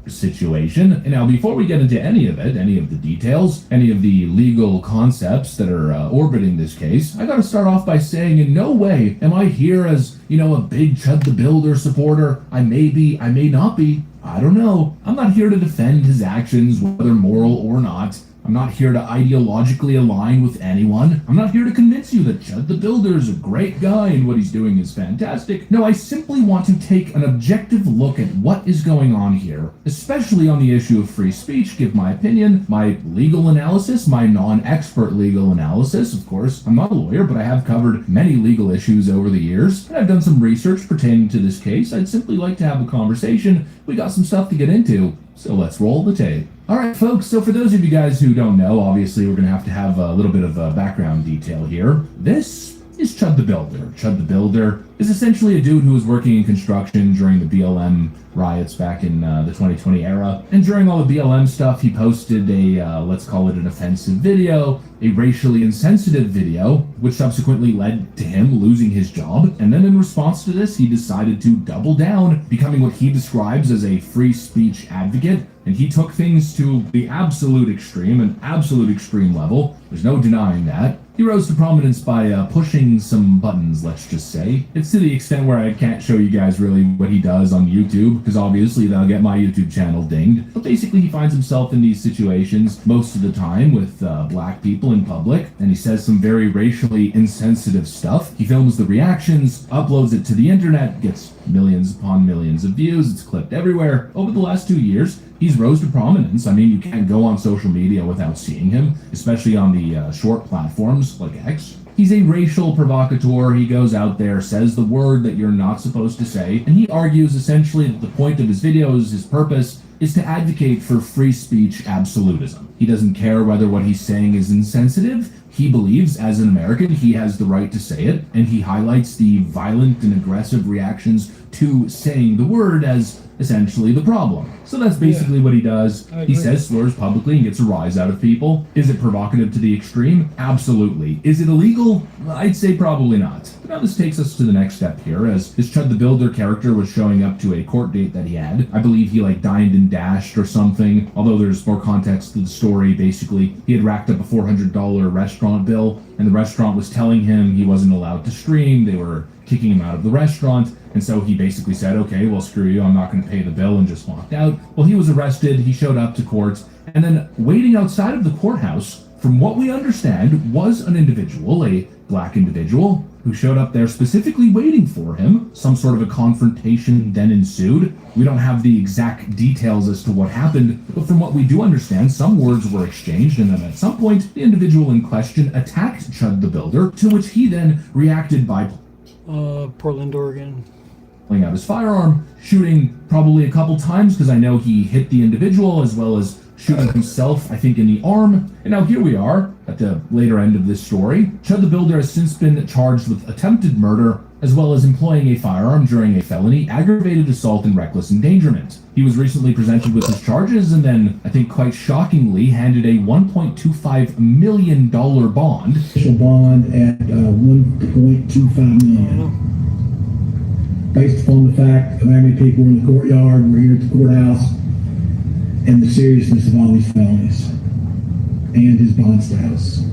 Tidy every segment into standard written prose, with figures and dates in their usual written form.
situation. And now, before we get into any of it, any of the details, any of the legal concepts that are orbiting this case, I gotta start off by saying in no way am I here as, a big Chud the Builder supporter. I may be, I may not be. I don't know. I'm not here to defend his actions, whether moral or not. I'm not here to ideologically align with anyone. I'm not here to convince you that Chud the Builder is a great guy and what he's doing is fantastic. No, I simply want to take an objective look at what is going on here, especially on the issue of free speech, give my opinion, my legal analysis, my non-expert legal analysis. Of course, I'm not a lawyer, but I have covered many legal issues over the years, and I've done some research pertaining to this case. I'd simply like to have a conversation. We got some stuff to get into, so let's roll the tape. Alright folks, so for those of you guys who don't know, obviously we're going to have a little bit of background detail here. This is Chud the Builder. Chud the Builder is essentially a dude who was working in construction during the BLM riots back in the 2020 era. And during all the BLM stuff, he posted a, let's call it an offensive video, a racially insensitive video, which subsequently led to him losing his job. And then in response to this, he decided to double down, becoming what he describes as a free speech advocate. And he took things to the absolute extreme, an absolute extreme level. There's no denying that. He rose to prominence by pushing some buttons, let's just say. It's to the extent where I can't show you guys really what he does on YouTube, because obviously that'll get my YouTube channel dinged. But basically he finds himself in these situations most of the time with black people in public, and he says some very racially insensitive stuff. He films the reactions, uploads it to the internet, gets millions upon millions of views, it's clipped everywhere. Over the last 2 years, he's rose to prominence. I mean, you can't go on social media without seeing him, especially on the short platforms like X. He's a racial provocateur. He goes out there, says the word that you're not supposed to say, and he argues essentially that the point of his videos, his purpose, is to advocate for free speech absolutism. He doesn't care whether what he's saying is insensitive. He believes, as an American, he has the right to say it, and he highlights the violent and aggressive reactions to saying the word as essentially the problem. So that's basically what he does. He says slurs publicly and gets a rise out of people. Is it provocative to the extreme? Absolutely. Is it illegal? I'd say probably not. But now this takes us to the next step here, as this Chud the Builder character was showing up to a court date that he had. I believe he dined and dashed or something, although there's more context to the story. Basically, he had racked up a $400 restaurant bill, and the restaurant was telling him he wasn't allowed to stream. They were kicking him out of the restaurant. And so he basically said, okay, well, screw you, I'm not going to pay the bill, and just walked out. Well, he was arrested, he showed up to court, and then waiting outside of the courthouse, from what we understand, was an individual, a black individual, who showed up there specifically waiting for him. Some sort of a confrontation then ensued. We don't have the exact details as to what happened, but from what we do understand, some words were exchanged, and then at some point, the individual in question attacked Chud the Builder, to which he then reacted by Portland, Oregon. Pulling out his firearm, shooting probably a couple times, because I know he hit the individual as well as shooting himself, I think, in the arm. And now here we are at the later end of this story. Chud the Builder has since been charged with attempted murder, as well as employing a firearm during a felony, aggravated assault, and reckless endangerment. He was recently presented with his charges and then, I think quite shockingly, handed a $1.25 million bond. Official bond at $1.25 million. Based upon the fact of how many people were in the courtyard, were here at the courthouse, and the seriousness of all these felonies, and his bond status.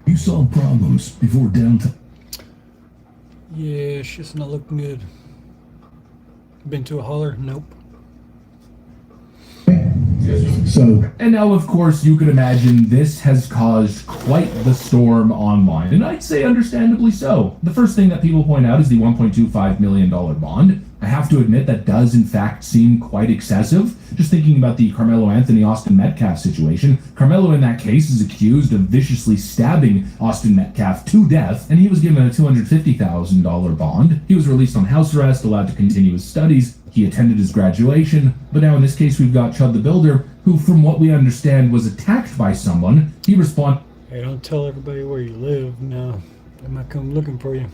You solve problems before downtown. Yeah, shit's not looking good. Been to a holler? Nope. So, and now, of course, you can imagine this has caused quite the storm online, and I'd say understandably so. The first thing that people point out is the $1.25 million bond. I have to admit that does in fact seem quite excessive. Just thinking about the Carmelo Anthony Austin Metcalf situation, Carmelo in that case is accused of viciously stabbing Austin Metcalf to death, and he was given a $250,000 bond. He was released on house arrest, allowed to continue his studies. He attended his graduation, but now in this case we've got Chud the Builder, who from what we understand was attacked by someone. He responded Hey, don't tell everybody where you live now. They might come looking for you.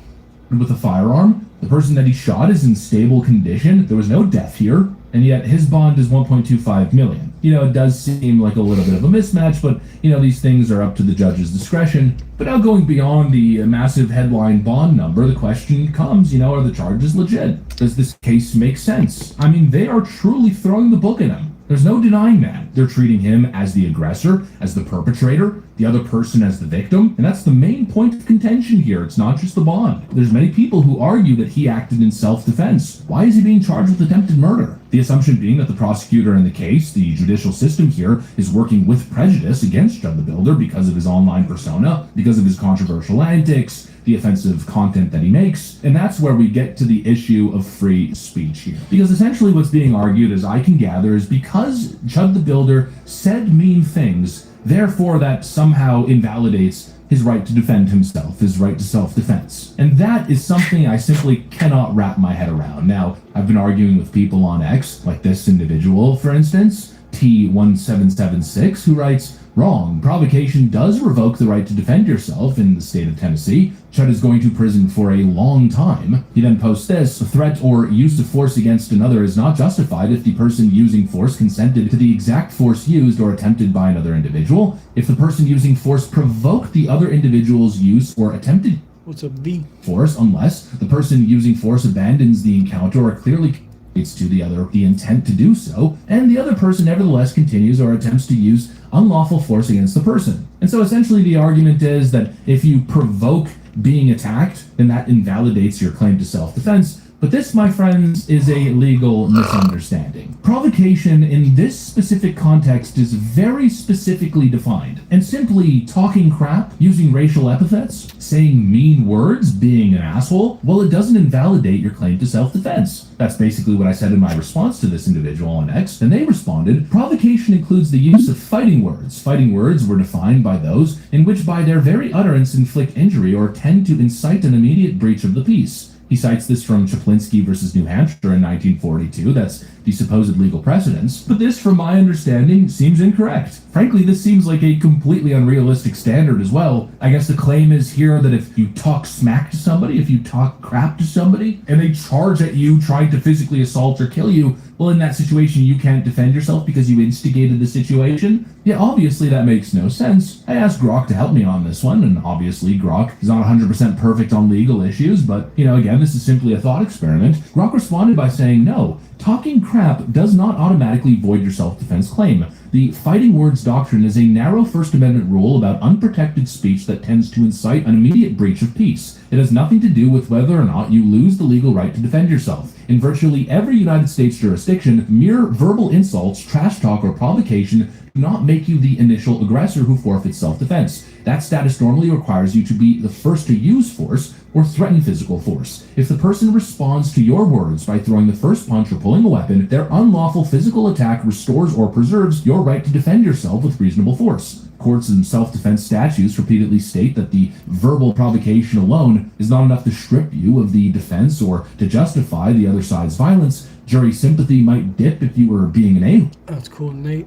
With a firearm. The person that he shot is in stable condition. There was no death here, and yet his bond is $1.25 million. it does seem like a little bit of a mismatch, but, these things are up to the judge's discretion. But now going beyond the massive headline bond number, the question comes, are the charges legit? Does this case make sense? I mean, they are truly throwing the book at him. There's no denying that. They're treating him as the aggressor, as the perpetrator, the other person as the victim, and that's the main point of contention here. It's not just the bond. There's many people who argue that he acted in self-defense. Why is he being charged with attempted murder? The assumption being that the prosecutor in the case, the judicial system here, is working with prejudice against Judd the Builder because of his online persona, because of his controversial antics, the offensive content that he makes, and that's where we get to the issue of free speech here. Because essentially what's being argued, as I can gather, is because Judd the Builder said mean things, therefore that somehow invalidates his right to defend himself, his right to self-defense. And that is something I simply cannot wrap my head around. Now, I've been arguing with people on X, like this individual, for instance, T1776, who writes, wrong. Provocation does revoke the right to defend yourself in the state of Tennessee. Judd is going to prison for a long time. He then posts this: a threat or use of force against another is not justified if the person using force consented to the exact force used or attempted by another individual. If the person using force provoked the other individual's use or attempted What's up, B? force, unless the person using force abandons the encounter or clearly to the other the intent to do so, and the other person nevertheless continues or attempts to use unlawful force against the person. And so essentially the argument is that if you provoke being attacked, then that invalidates your claim to self-defense. But this, my friends, is a legal misunderstanding. Provocation in this specific context is very specifically defined, and simply talking crap, using racial epithets, saying mean words, being an asshole, well, it doesn't invalidate your claim to self-defense. That's basically what I said in my response to this individual on X, and they responded, provocation includes the use of fighting words. Fighting words were defined by those in which by their very utterance inflict injury or tend to incite an immediate breach of the peace. He cites this from Chaplinsky versus New Hampshire in 1942. That's the supposed legal precedence. But this, from my understanding, seems incorrect. Frankly, this seems like a completely unrealistic standard as well. I guess the claim is here that if you talk smack to somebody, if you talk crap to somebody, and they charge at you trying to physically assault or kill you, well, in that situation, you can't defend yourself because you instigated the situation? Yeah, obviously that makes no sense. I asked Grok to help me on this one, and obviously Grok is not 100% perfect on legal issues, but, again, this is simply a thought experiment. Grok responded by saying, no, talking crap does not automatically void your self-defense claim. The fighting words doctrine is a narrow First Amendment rule about unprotected speech that tends to incite an immediate breach of peace. It has nothing to do with whether or not you lose the legal right to defend yourself. In virtually every United States jurisdiction, mere verbal insults, trash talk, or provocation do not make you the initial aggressor who forfeits self-defense. That status normally requires you to be the first to use force or threaten physical force. If the person responds to your words by throwing the first punch or pulling a weapon, their unlawful physical attack restores or preserves your right to defend yourself with reasonable force. Courts and self-defense statutes repeatedly state that the verbal provocation alone is not enough to strip you of the defense or to justify the other side's violence. Jury sympathy might dip if you were being an a-hole. That's cool, Nate.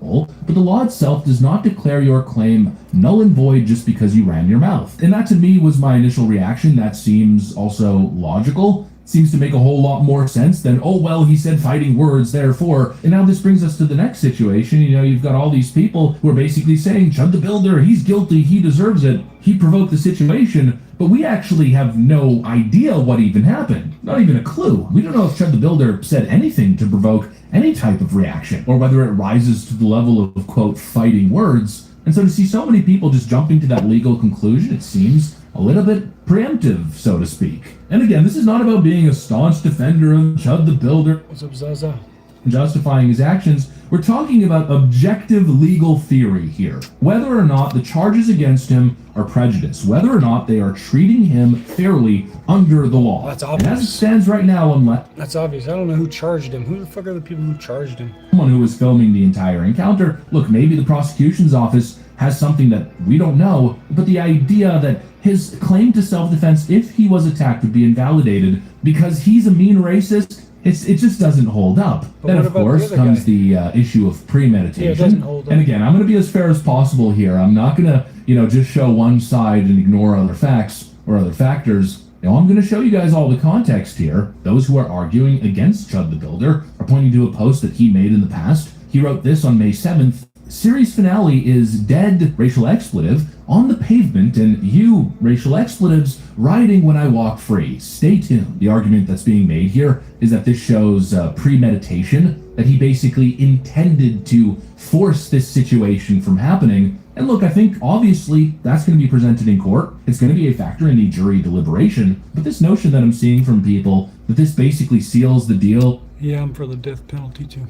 But the law itself does not declare your claim null and void just because you ran your mouth. And that to me was my initial reaction. That seems also logical. Seems to make a whole lot more sense than, oh, well, he said fighting words, therefore. And now this brings us to the next situation. You've got all these people who are basically saying, Judd the Builder, he's guilty, he deserves it, he provoked the situation. But we actually have no idea what even happened. Not even a clue. We don't know if Judd the Builder said anything to provoke any type of reaction, or whether it rises to the level of, quote, fighting words. And so to see so many people just jumping to that legal conclusion, it seems a little bit preemptive, so to speak. And again, this is not about being a staunch defender of Judd the Builder. What's up, Zaza? Justifying his actions. We're talking about objective legal theory here. Whether or not the charges against him are prejudice, whether or not they are treating him fairly under the law. That's obvious. And as it stands right now, unless That's obvious. I don't know who charged him. Who the fuck are the people who charged him? someone who was filming the entire encounter, look, maybe the prosecution's office has something that we don't know, but the idea that his claim to self-defense, if he was attacked, would be invalidated because he's a mean racist, it just doesn't hold up. But Then, what of about course, the other comes guy? the issue of premeditation. Yeah, it doesn't hold up. And again, I'm going to be as fair as possible here. I'm not going to, just show one side and ignore other facts or other factors. I'm going to show you guys all the context here. Those who are arguing against Judd the Builder are pointing to a post that he made in the past. He wrote this on May 7th. Series finale is dead racial expletive on the pavement and you racial expletives riding when I walk free. Stay tuned. The argument that's being made here is that this shows premeditation, that he basically intended to force this situation from happening. And look, I think obviously that's going to be presented in court. It's going to be a factor in the jury deliberation. But this notion that I'm seeing from people that this basically seals the deal. Yeah, I'm for the death penalty too.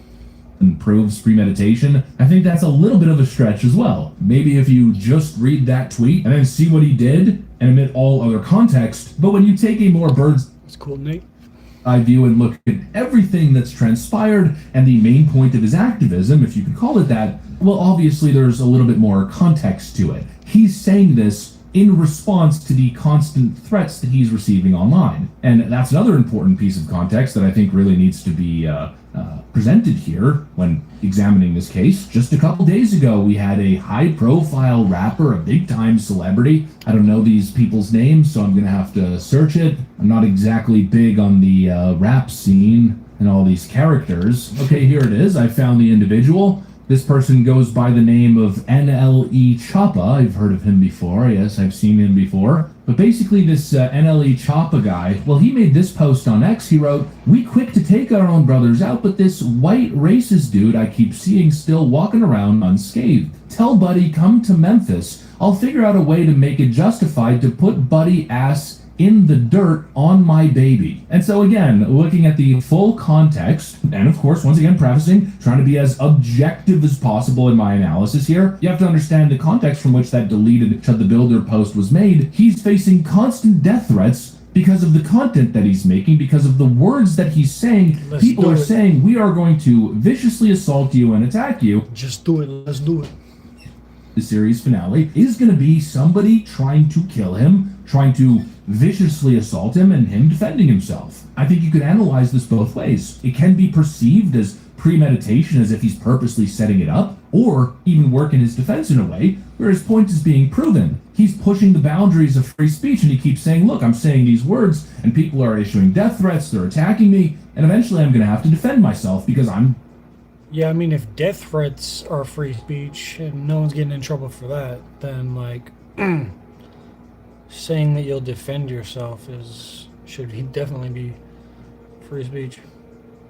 And proves premeditation, I think that's a little bit of a stretch as well. Maybe if you just read that tweet and then see what he did and omit all other context, but when you take a more bird's That's cool, Nate. eye view and look at everything that's transpired and the main point of his activism, if you could call it that, well, obviously there's a little bit more context to it. He's saying this in response to the constant threats that he's receiving online. And that's another important piece of context that I think really needs to be presented here when examining this case. Just a couple days ago, we had a high-profile rapper, a big-time celebrity. I don't know these people's names, so I'm going to have to search it. I'm not exactly big on the rap scene and all these characters. Okay, here it is. I found the individual. This person goes by the name of NLE Choppa. I've heard of him before. Yes, I've seen him before. But basically this NLE Choppa guy, well, he made this post on X. He wrote, "We quick to take our own brothers out, but this white racist dude I keep seeing still walking around unscathed. Tell Buddy come to Memphis. I'll figure out a way to make it justified to put Buddy ass in the dirt on my baby." And so again, looking at the full context, and of course, once again, prefacing, trying to be as objective as possible in my analysis here, you have to understand the context from which that deleted Chud the Builder post was made. He's facing constant death threats because of the content that he's making, because of the words that he's saying. People are saying, we are going to viciously assault you and attack you. Just do it. Let's do it. The series finale is going to be somebody trying to kill him, trying to viciously assault him, and him defending himself. I think you could analyze this both ways. It can be perceived as premeditation, as if he's purposely setting it up, or even work in his defense in a way where his point is being proven. He's pushing the boundaries of free speech, and he keeps saying, look, I'm saying these words, and people are issuing death threats, they're attacking me, and eventually I'm going to have to defend myself because I'm... Yeah, I mean, if death threats are free speech and no one's getting in trouble for that, then, like, saying that you'll defend yourself should definitely be free speech.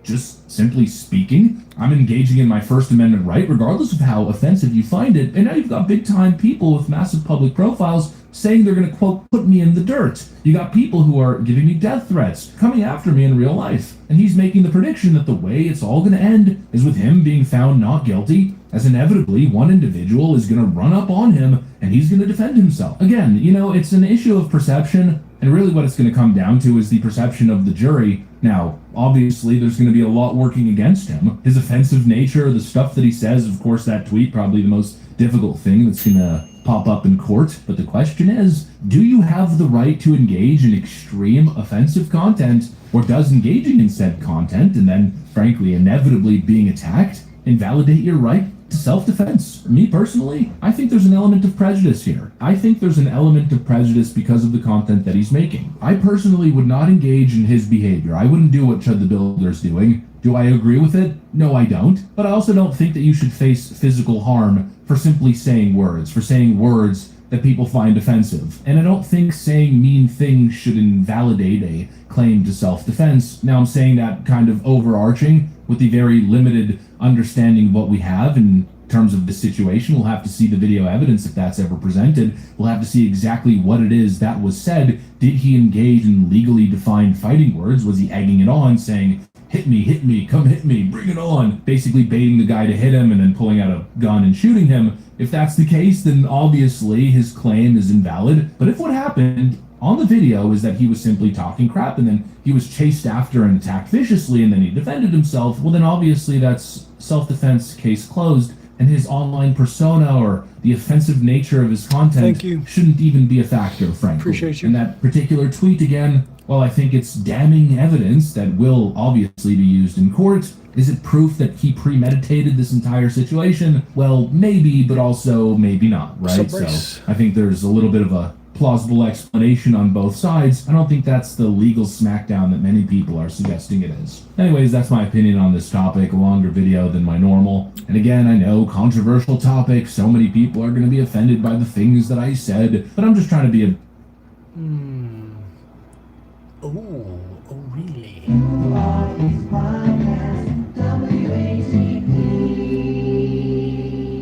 Just simply speaking, I'm engaging in my First Amendment right, regardless of how offensive you find it. And now you've got big-time people with massive public profiles saying they're going to, quote, put me in the dirt. You got people who are giving me death threats, coming after me in real life. And he's making the prediction that the way it's all going to end is with him being found not guilty, as inevitably one individual is going to run up on him and he's going to defend himself. Again, you know, it's an issue of perception, and really what it's going to come down to is the perception of the jury. Now, obviously, there's going to be a lot working against him. His offensive nature, the stuff that he says, of course, that tweet, probably the most difficult thing that's going to pop up in court. But the question is, do you have the right to engage in extreme offensive content, or does engaging in said content and then, frankly, inevitably being attacked invalidate your right to self-defense? Me personally, I think there's an element of prejudice here. I think there's an element of prejudice because of the content that he's making. I personally would not engage in his behavior. I wouldn't do what Chud the Builder's doing. Do I agree with it? No, I don't. But I also don't think that you should face physical harm for simply saying words, that people find offensive. And I don't think saying mean things should invalidate a claim to self-defense. Now, I'm saying that kind of overarching with the very limited understanding of what we have in terms of the situation. We'll have to see the video evidence if that's ever presented. We'll have to see exactly what it is that was said. Did he engage in legally defined fighting words? Was he egging it on, saying, hit me, come hit me, bring it on, basically baiting the guy to hit him and then pulling out a gun and shooting him? If that's the case, then obviously his claim is invalid. But if what happened on the video is that he was simply talking crap and then he was chased after and attacked viciously and then he defended himself, well then obviously that's self-defense, case closed, and his online persona or the offensive nature of his content shouldn't even be a factor, frankly. Appreciate you. And that particular tweet, again, well, I think it's damning evidence that will obviously be used in court. Is it proof that he premeditated this entire situation? Well, maybe, but also maybe not, right? So I think there's a little bit of a plausible explanation on both sides, I don't think that's the legal smackdown that many people are suggesting it is. Anyways, that's my opinion on this topic, a longer video than my normal. And again, I know, controversial topic, so many people are going to be offended by the things that I said, but I'm just trying to be a... Oh, really?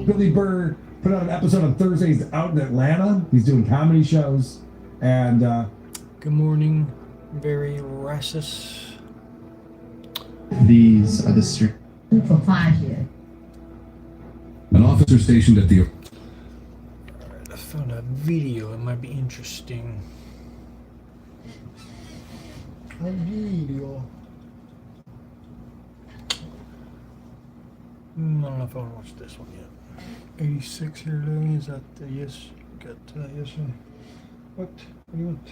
Billy Burr put out an episode on Thursdays out in Atlanta. He's doing comedy shows. And Good morning, very racist. These are the street. For 5 years. An officer stationed at the... I found a video, it might be interesting. A video. I don't know if I want to watch this one yet. 86 here, Louis. Is that the yes? Got yes one. What? What do you want?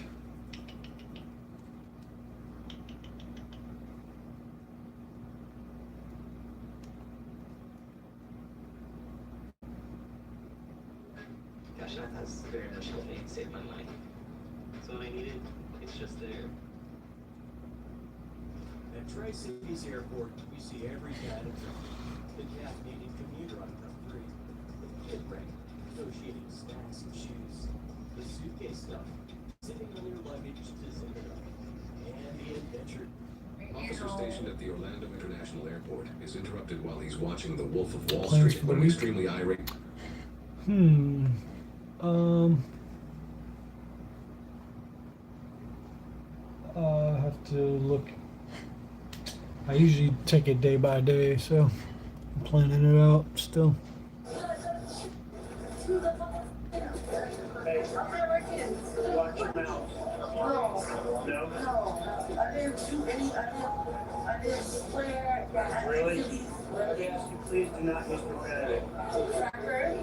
Gosh, I thought this very initial thing saved my life. So when I need it, it's just there. At Tri-Cities Airport, we see every category. The caffeinated commuter on row 3, the kid wreck, negotiating stacks of shoes, the suitcase stuff, sitting on your luggage to zip it up, and the adventure. Officer stationed at the Orlando International Airport is interrupted while he's watching The Wolf of Wall Plans Street for the when an week? extremely irate... I have to look. I usually take it day by day, so I'm planning it out still. Hey, watch your mouth. No? I didn't do any, I didn't swear. Really? Let me ask you, please do not use profanity. Tracker,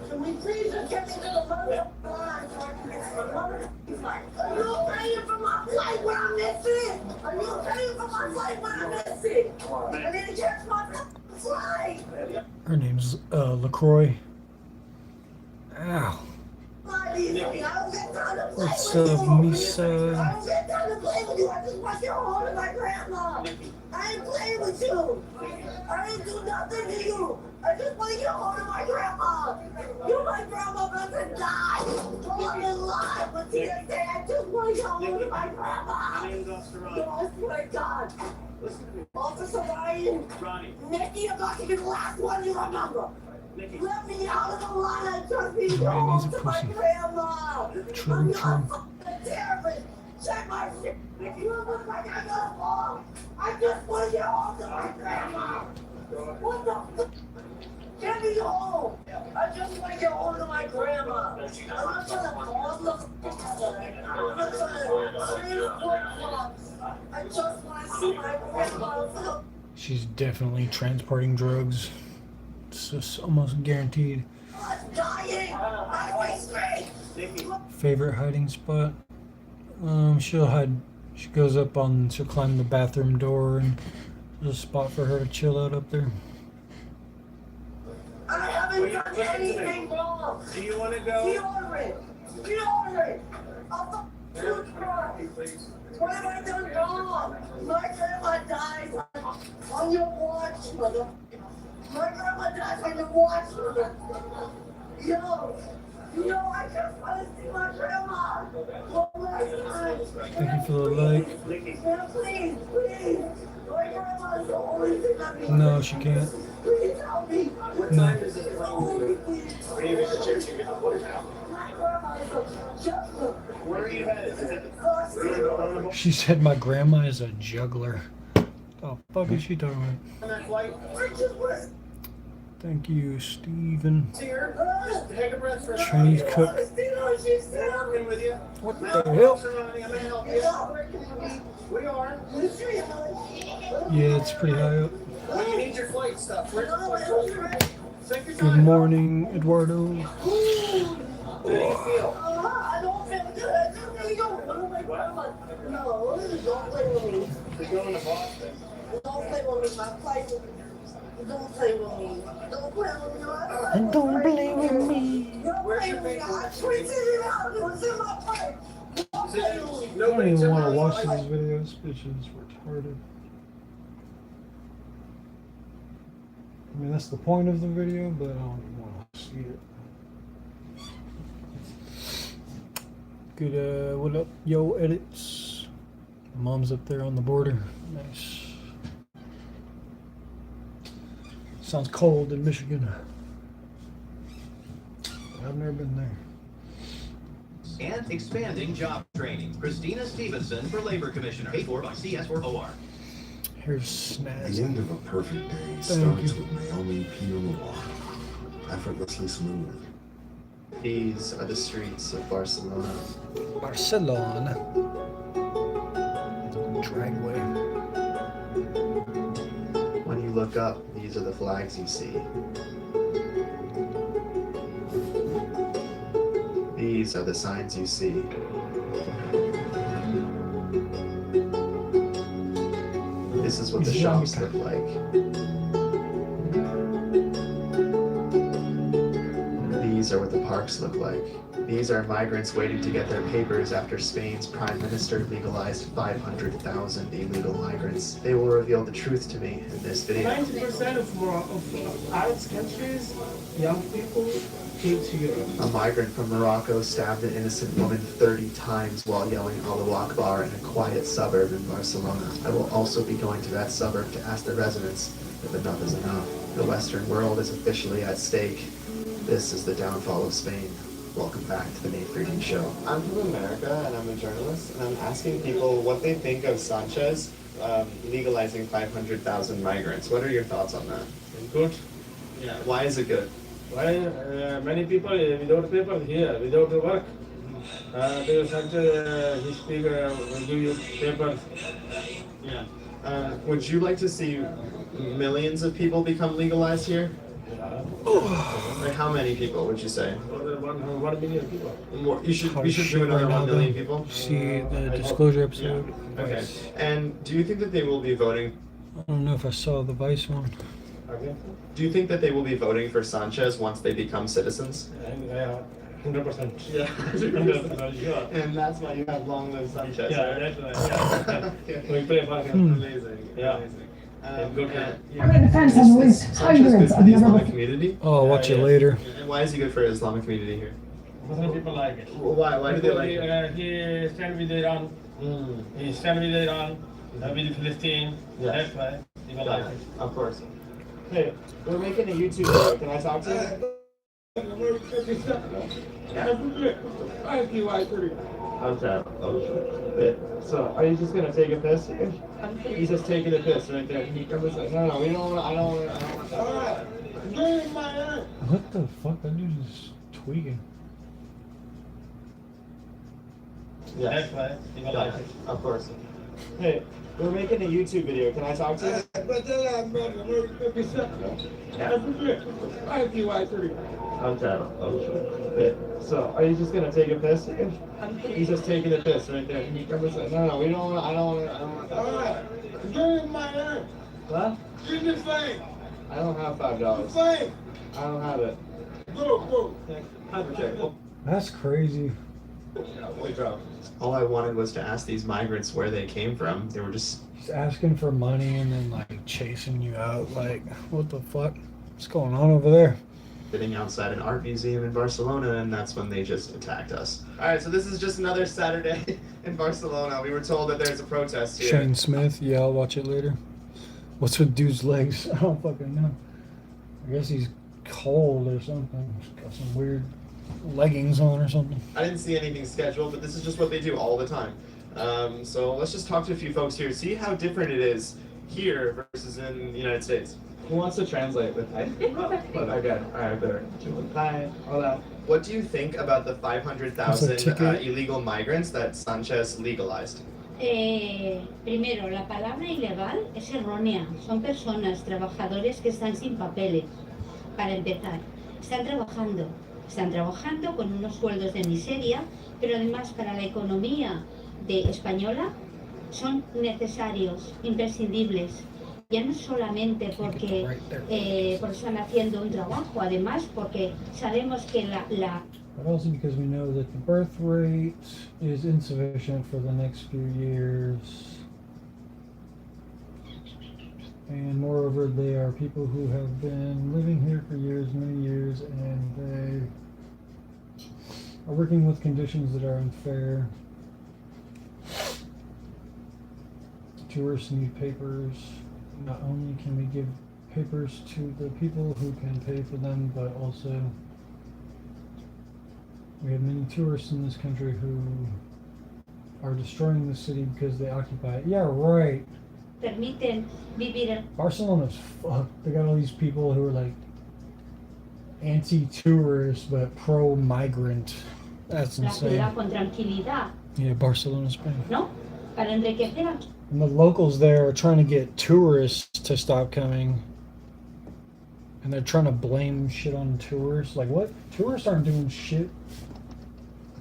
can we please just get to the mother line? Are you paying for my flight when I miss it? Are you paying for my flight when I miss it? I didn't catch my flight. Her name's LaCroix. Ow. What's up, Misa? I don't get time to play with you. I just want you holding my grandma. I ain't playing with you. I ain't do nothing to you. I just want you holding my grandma. You, my grandma, about to die. I'm in line, but today I just want you holding my grandma. My name's Officer Ronnie. No, I swear to God. Listen to me. Officer Ryan, Ronnie. Nikki, I'm not gonna be the last one you remember. Nikki. Let me out of the line. I just need to Ryan is a hold to my pussy. grandma. True, I'm true. not fucking terrorist. Check my shit. You look like I got a fall. I just want to get home to my grandma. What the fuck? Get me home. I just want to get home to my grandma. I'm not trying to fall the I'm not trying to clean flip-flops. I just want to see my grandma. She's definitely transporting drugs. It's just almost guaranteed. I'm dying. I'm wasting. Nikki. Favorite hiding spot? She'll climb the bathroom door, and there's a spot for her to chill out up there. I haven't done anything wrong. Do you want to go? Deodorant. Deodorant. I'll toothbrush. Please. What have I done wrong? My grandma dies on your watch, mother. My grandma dies on your watch, mother. Yo, I just want to see my grandma. One last time. Thank you for the like. Nikki. Yeah, please, please. My grandma is the only thing I mean. No, she can't. Please help me. What No. time is it? Only please. Are you going to church? You get the water now. My grandma is a juggler. Where are you headed? Is it She said my grandma is a juggler. Oh, fuck is she talking about? on that flight? Thank you, Steven. Here. Take a breath for a Chinese cook. Working with you. What Now, the hell? Officer Ronnie, I'm going to help you. We are. Yeah, it's pretty high up. Well, you need your flight stuff. Where's your flight? Take your Good time. morning, Eduardo. How do you feel? I don't feel good. I just really don't. My grandma. No, don't play with me. We're going to Boston. Don't play with me. My flight. Don't play with me. Don't play with me. Don't play with me. Don't play with me. I tweeted it out. It was in my pipe. Don't play with me. I don't even want to watch these videos. Bitch is retarded. I mean, that's the point of the video, but I don't even want to see it. Good, what up, yo, edits? Mom's up there on the border. Nice. Sounds cold in Michigan. I've never been there. And expanding job training. Christina Stevenson for Labor Commissioner, paid for by CS4OR. Here's The Snaz. end of a perfect day Thank starts you. with Naomi Peel effortlessly smooth. These are the streets of Barcelona. Barcelona. Dragway. When you look up, these are the flags you see. These are the signs you see. This is what the shops look like. These are what the parks look like. These are migrants waiting to get their papers after Spain's prime minister legalized 500,000 illegal migrants. They will reveal the truth to me in this video. 90% of Arab countries, young people came to Europe. A migrant from Morocco stabbed an innocent woman 30 times while yelling Allahu Akbar in a quiet suburb in Barcelona. I will also be going to that suburb to ask the residents if enough is enough. The Western world is officially at stake. This is the downfall of Spain. Welcome back to the Nate Friedman Show. I'm from America and I'm a journalist, and I'm asking people what they think of Sanchez legalizing 500,000 migrants. What are your thoughts on that? Good. Yeah, why is it good? Why many people without paper here, without work. Because he speak, give you papers. Yeah. Would you like to see millions of people become legalized here? Like how many people would you say? More than 1 million people. More, you should do another 1 million people? See the disclosure episode. Yeah. Okay. And do you think that they will be voting? I don't know if I saw the Vice one. Okay. Do you think that they will be voting for Sanchez once they become citizens? 100%. Yeah. 100%, sure. And that's why you have long live Sanchez. Yeah, right? that's right. Yeah. We play back. Amazing. Yeah. Amazing. Good. Yeah. I'm in the fence on the roof. Sanchez Hundreds good for of the never Islamic community? Oh, I'll watch it later. And why is he good for the Islamic community here? Muslim people like it. Why? Why do they like it? He stand with Iran. He stand with Iran, with Palestine. Yeah. That's why people like it. Of course. Hey, we're making a YouTube video. Can I talk to you? Okay. So, are you just gonna take a piss? He's just taking a piss right there. He comes like, no, we don't want. I don't want. What the fuck? That dude is tweaking. Yeah. That's why people like it. Of course. Hey, we're making a YouTube video. Can I talk to you? Okay. So, are you just gonna take a piss? He's just taking a piss right there. He comes like, no, we don't want. I don't want. What? I don't have $5. I don't have it. Okay. That's crazy. All I wanted was to ask these migrants where they came from. They were just He's asking for money and then like chasing you out. Like, what the fuck? What's going on over there? sitting outside an art museum in Barcelona, and that's when they just attacked us. All right, so this is just another Saturday in Barcelona. We were told that there's a protest here. Shane Smith, yeah, I'll watch it later. What's with dude's legs? I don't fucking know. I guess he's cold or something. He's got some weird leggings on or something. I didn't see anything scheduled, but this is just what they do all the time. So let's just talk to a few folks here, see how different it is here versus in the United States. Who wants to translate with me? Okay, alright, there. Hi, hola. What do you think about the 500,000 illegal migrants that Sanchez legalized? Primero, la palabra ilegal es errónea. Son personas, trabajadores que están sin papeles. Para empezar, están trabajando con unos sueldos de miseria, pero además para la economía española son necesarios, imprescindibles. Ya no solamente porque están haciendo un trabajo, además porque sabemos que but also because we know that the birth rate is insufficient for the next few years. And moreover, they are people who have been living here for years, many years, and they are working with conditions that are unfair. Tourists need papers. Not only can we give papers to the people who can pay for them, but also we have many tourists in this country who are destroying the city because they occupy it. Yeah, right. permiten vivir. Barcelona's fucked. They got all these people who are like anti-tourist but pro-migrant. That's La insane. ciudad con tranquilidad, Yeah, Barcelona, Spain. ¿no? Para enriquecer a And the locals there are trying to get tourists to stop coming. And they're trying to blame shit on tourists. Like, what? Tourists aren't doing shit.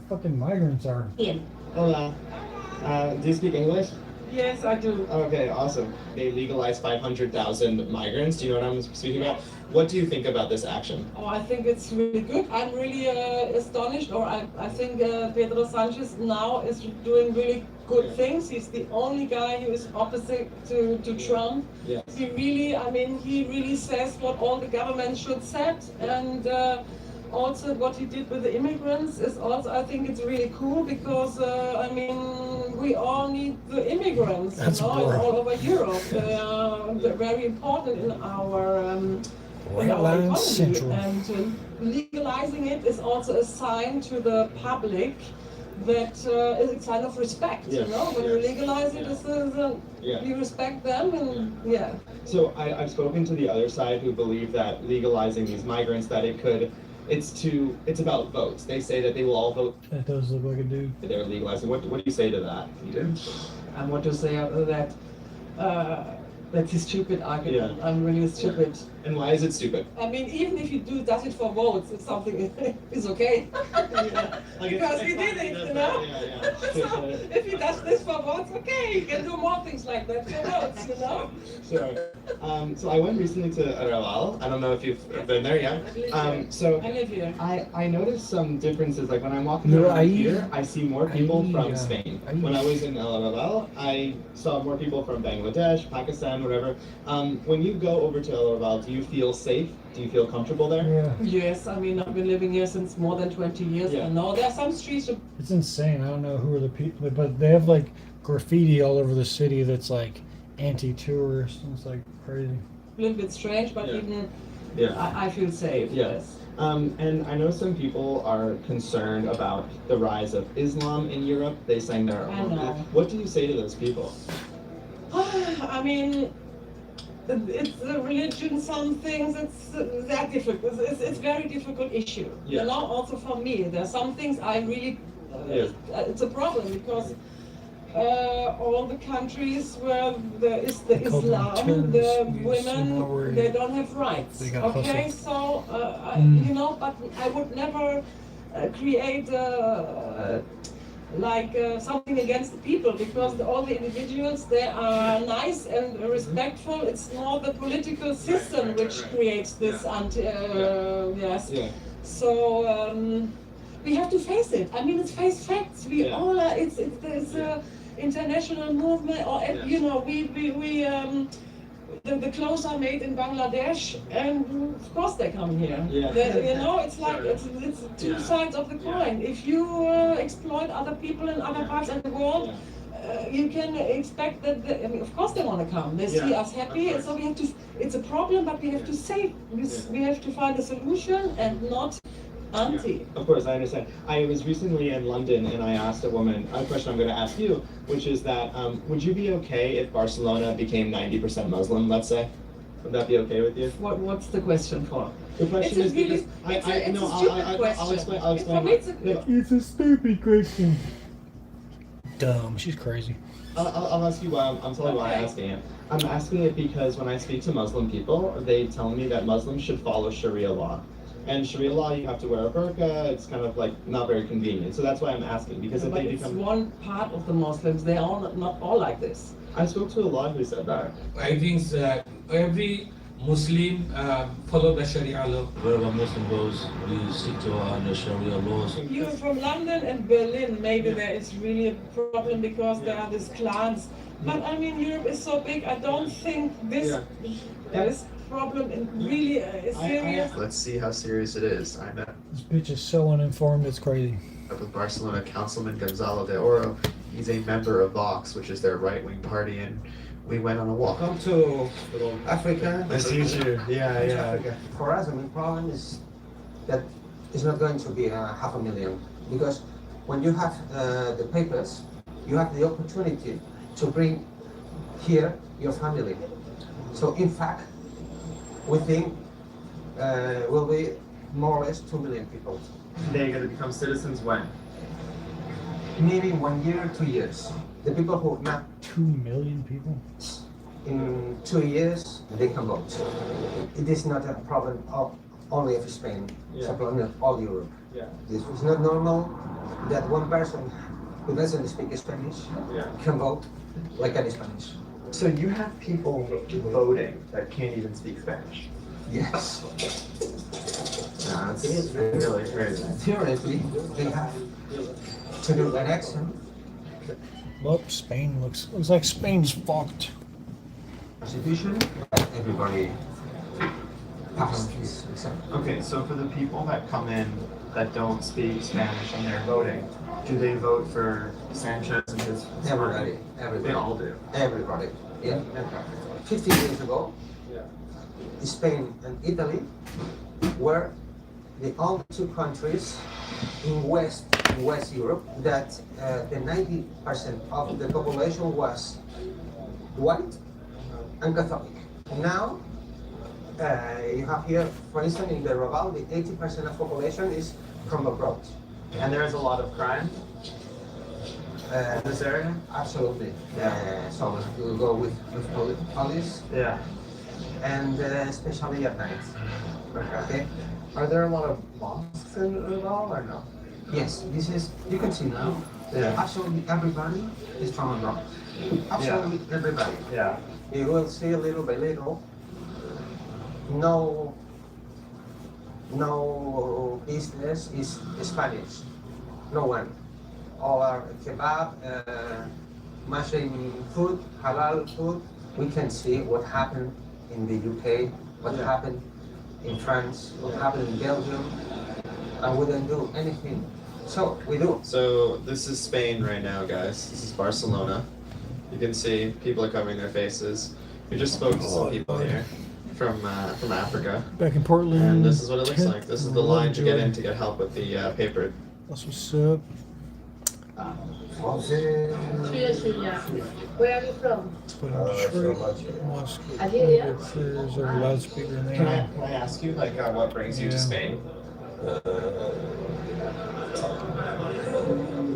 Fucking migrants are. quien. Hola. Do you speak English? Yes, I do. Okay, awesome. They legalized 500,000 migrants. Do you know what I'm speaking about? What do you think about this action? Oh, I think it's really good. I'm really astonished, or I think Pedro Sanchez now is doing really good things. He's the only guy who is opposite to Trump. Yes. He really says what all the governments should set, and also what he did with the immigrants is also, I think it's really cool because I mean, we all need the immigrants, That's all over Europe. They're very important in our economy, Central. and legalizing it is also a sign to the public that it's a sign of respect. Yes. You know, when you legalize it, you respect them, and yeah. So I've spoken to the other side who believe that legalizing these migrants, that it's about votes. They say that they will all vote. That does look like a dude. They're legalizing. What do you say to that? You do? I want to say that that's a stupid argument. Yeah. I'm really stupid. And why is it stupid? I mean, even if you does it for votes, it's something is okay. Because he did it, you know. So if he does this for votes, okay, he can do more things like that for votes, you know. Sure. So I went recently to Raval. I don't know if you've been there yet. So I live here. I noticed some differences. Like when I'm walking No, around here, I see more people from yeah. Spain. When I was in Raval, I saw more people from Bangladesh, Pakistan, whatever. When you go over to Raval, do you feel safe? Do you feel comfortable there? Yeah. Yes, I mean, I've been living here since more than 20 years. Yeah. I know there are some streets. It's insane. I don't know who are the people, but they have like graffiti all over the city that's like anti-tourist, and it's like crazy. A little bit strange, but Yeah. even Yeah. I feel safe. Yeah. Yes. And I know some people are concerned about the rise of Islam in Europe. They saying they're. I know. What do you say to those people? I mean, it's the religion. Some things it's that difficult. It's very difficult issue. Yeah. You know, also for me, there are some things I really. It's a problem because all the countries where there is the call them Islam, terms the used women, similar they don't have rights. They got Okay, hustled. so you know, but I would never create. Something against the people, because all the individuals, they are nice and respectful. It's more the political system which creates this yes. Yeah. So we have to face it. I mean, it's face facts. We all are. It's a international movement, or you know, the clothes are made in Bangladesh, and of course they come here. Yeah. You know, it's like it's two sides of the coin. If you exploit other people in other parts of the world, you can expect that. I mean, of course they want to come. They see us happy, and so we have to. It's a problem, but we have to save. We have to find a solution and not anti. Of course, I understand. I was recently in London and I asked a woman a question I'm going to ask you, which is that would you be okay if Barcelona became 90% Muslim, let's say? Would that be okay with you? What's the question for? The question is because I'll explain. It's a stupid question. Dumb. She's crazy. I'll ask you why. I'm telling you why I'm asking it. I'm asking it because when I speak to Muslim people, they tell me that Muslims should follow Sharia law. And Sharia law, you have to wear a burqa. It's kind of like not very convenient. So that's why I'm asking, because if But they it's become... one part of the Muslims. They are not all like this. I spoke to a lot who said that. I think that every Muslim follow the Sharia law. Wherever Muslim goes, we stick to the Sharia laws. You're from London and Berlin. Maybe there is really a problem because there are these clans. But I mean, Europe is so big. I don't think this problem is really serious. Let's see how serious it is. I met This bitch is so uninformed, it's crazy. up with Barcelona Councilman Gonzalo de Oro. He's a member of Vox, which is their right-wing party, and we went on a walk. Come to Africa. Nice to meet you. Yeah. Africa. For us, the main problem is that it's not going to be 500,000, because when you have the papers, you have the opportunity to bring here your family. So in fact, we think will be more or less 2 million people. They're going to become citizens when? Maybe 1 year, 2 years. The people who not 2 million people? in 2 years, they can vote. It is not a problem only of Spain, it's a problem of all Europe. This is not normal that one person who doesn't speak Spanish can vote like in Spanish. So you have people voting that can't even speak Spanish? Yes. That's really crazy. Theoretically, they have to do an accent. Well, Spain looks like Spain's fucked. Constitution, everybody passed this exam. Okay, so for the people that come in that don't speak Spanish and they're voting, do they vote for Sanchez and his Everybody. They all do. Everybody. Yeah. 50 years ago, Spain and Italy were the only two countries in West Europe that the 90% of the population was white and Catholic. Now, you have here, for instance, in the Raval, the 80% of population is from abroad. And there is a lot of crime in this area? Absolutely. So we'll go with police. Yeah. And especially at night. Okay. Are there a lot of mosques in Raval or no? Yes, this is, you can see now, absolutely everybody is from abroad. Absolutely everybody. Yeah. You will see little by little, no business is Spanish, no one. Or kebab, mushroom food, halal food. We can see what happened in the UK, what happened in France, what happened in Belgium, and we don't do anything. So we do. So this is Spain right now, guys. This is Barcelona. You can see people are covering their faces. We just spoke to some people here from Africa. Back in Portland. And this is what it looks like. This is the line to get in to get help with the paper. That's what's up. Where are you from? Algeria. There's a loudspeaker in there. Can I ask you, like, what brings you to Spain?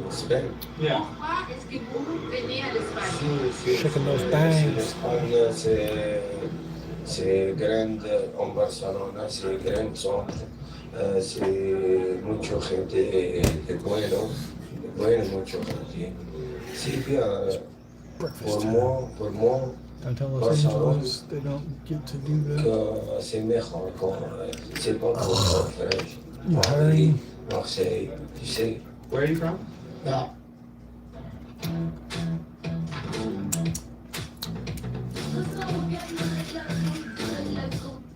Spain. Yeah. Checking those bangs. C'est grande en Barcelona, c'est grande centre, c'est mucho gente de bueno, mucho gente. Sí, bien, por moi, Don't tell Los Angeles they don't get to do that. c'est meilleur c'est pas trop French. You hiring? Marseille, tu sais. Where are you from? Yeah.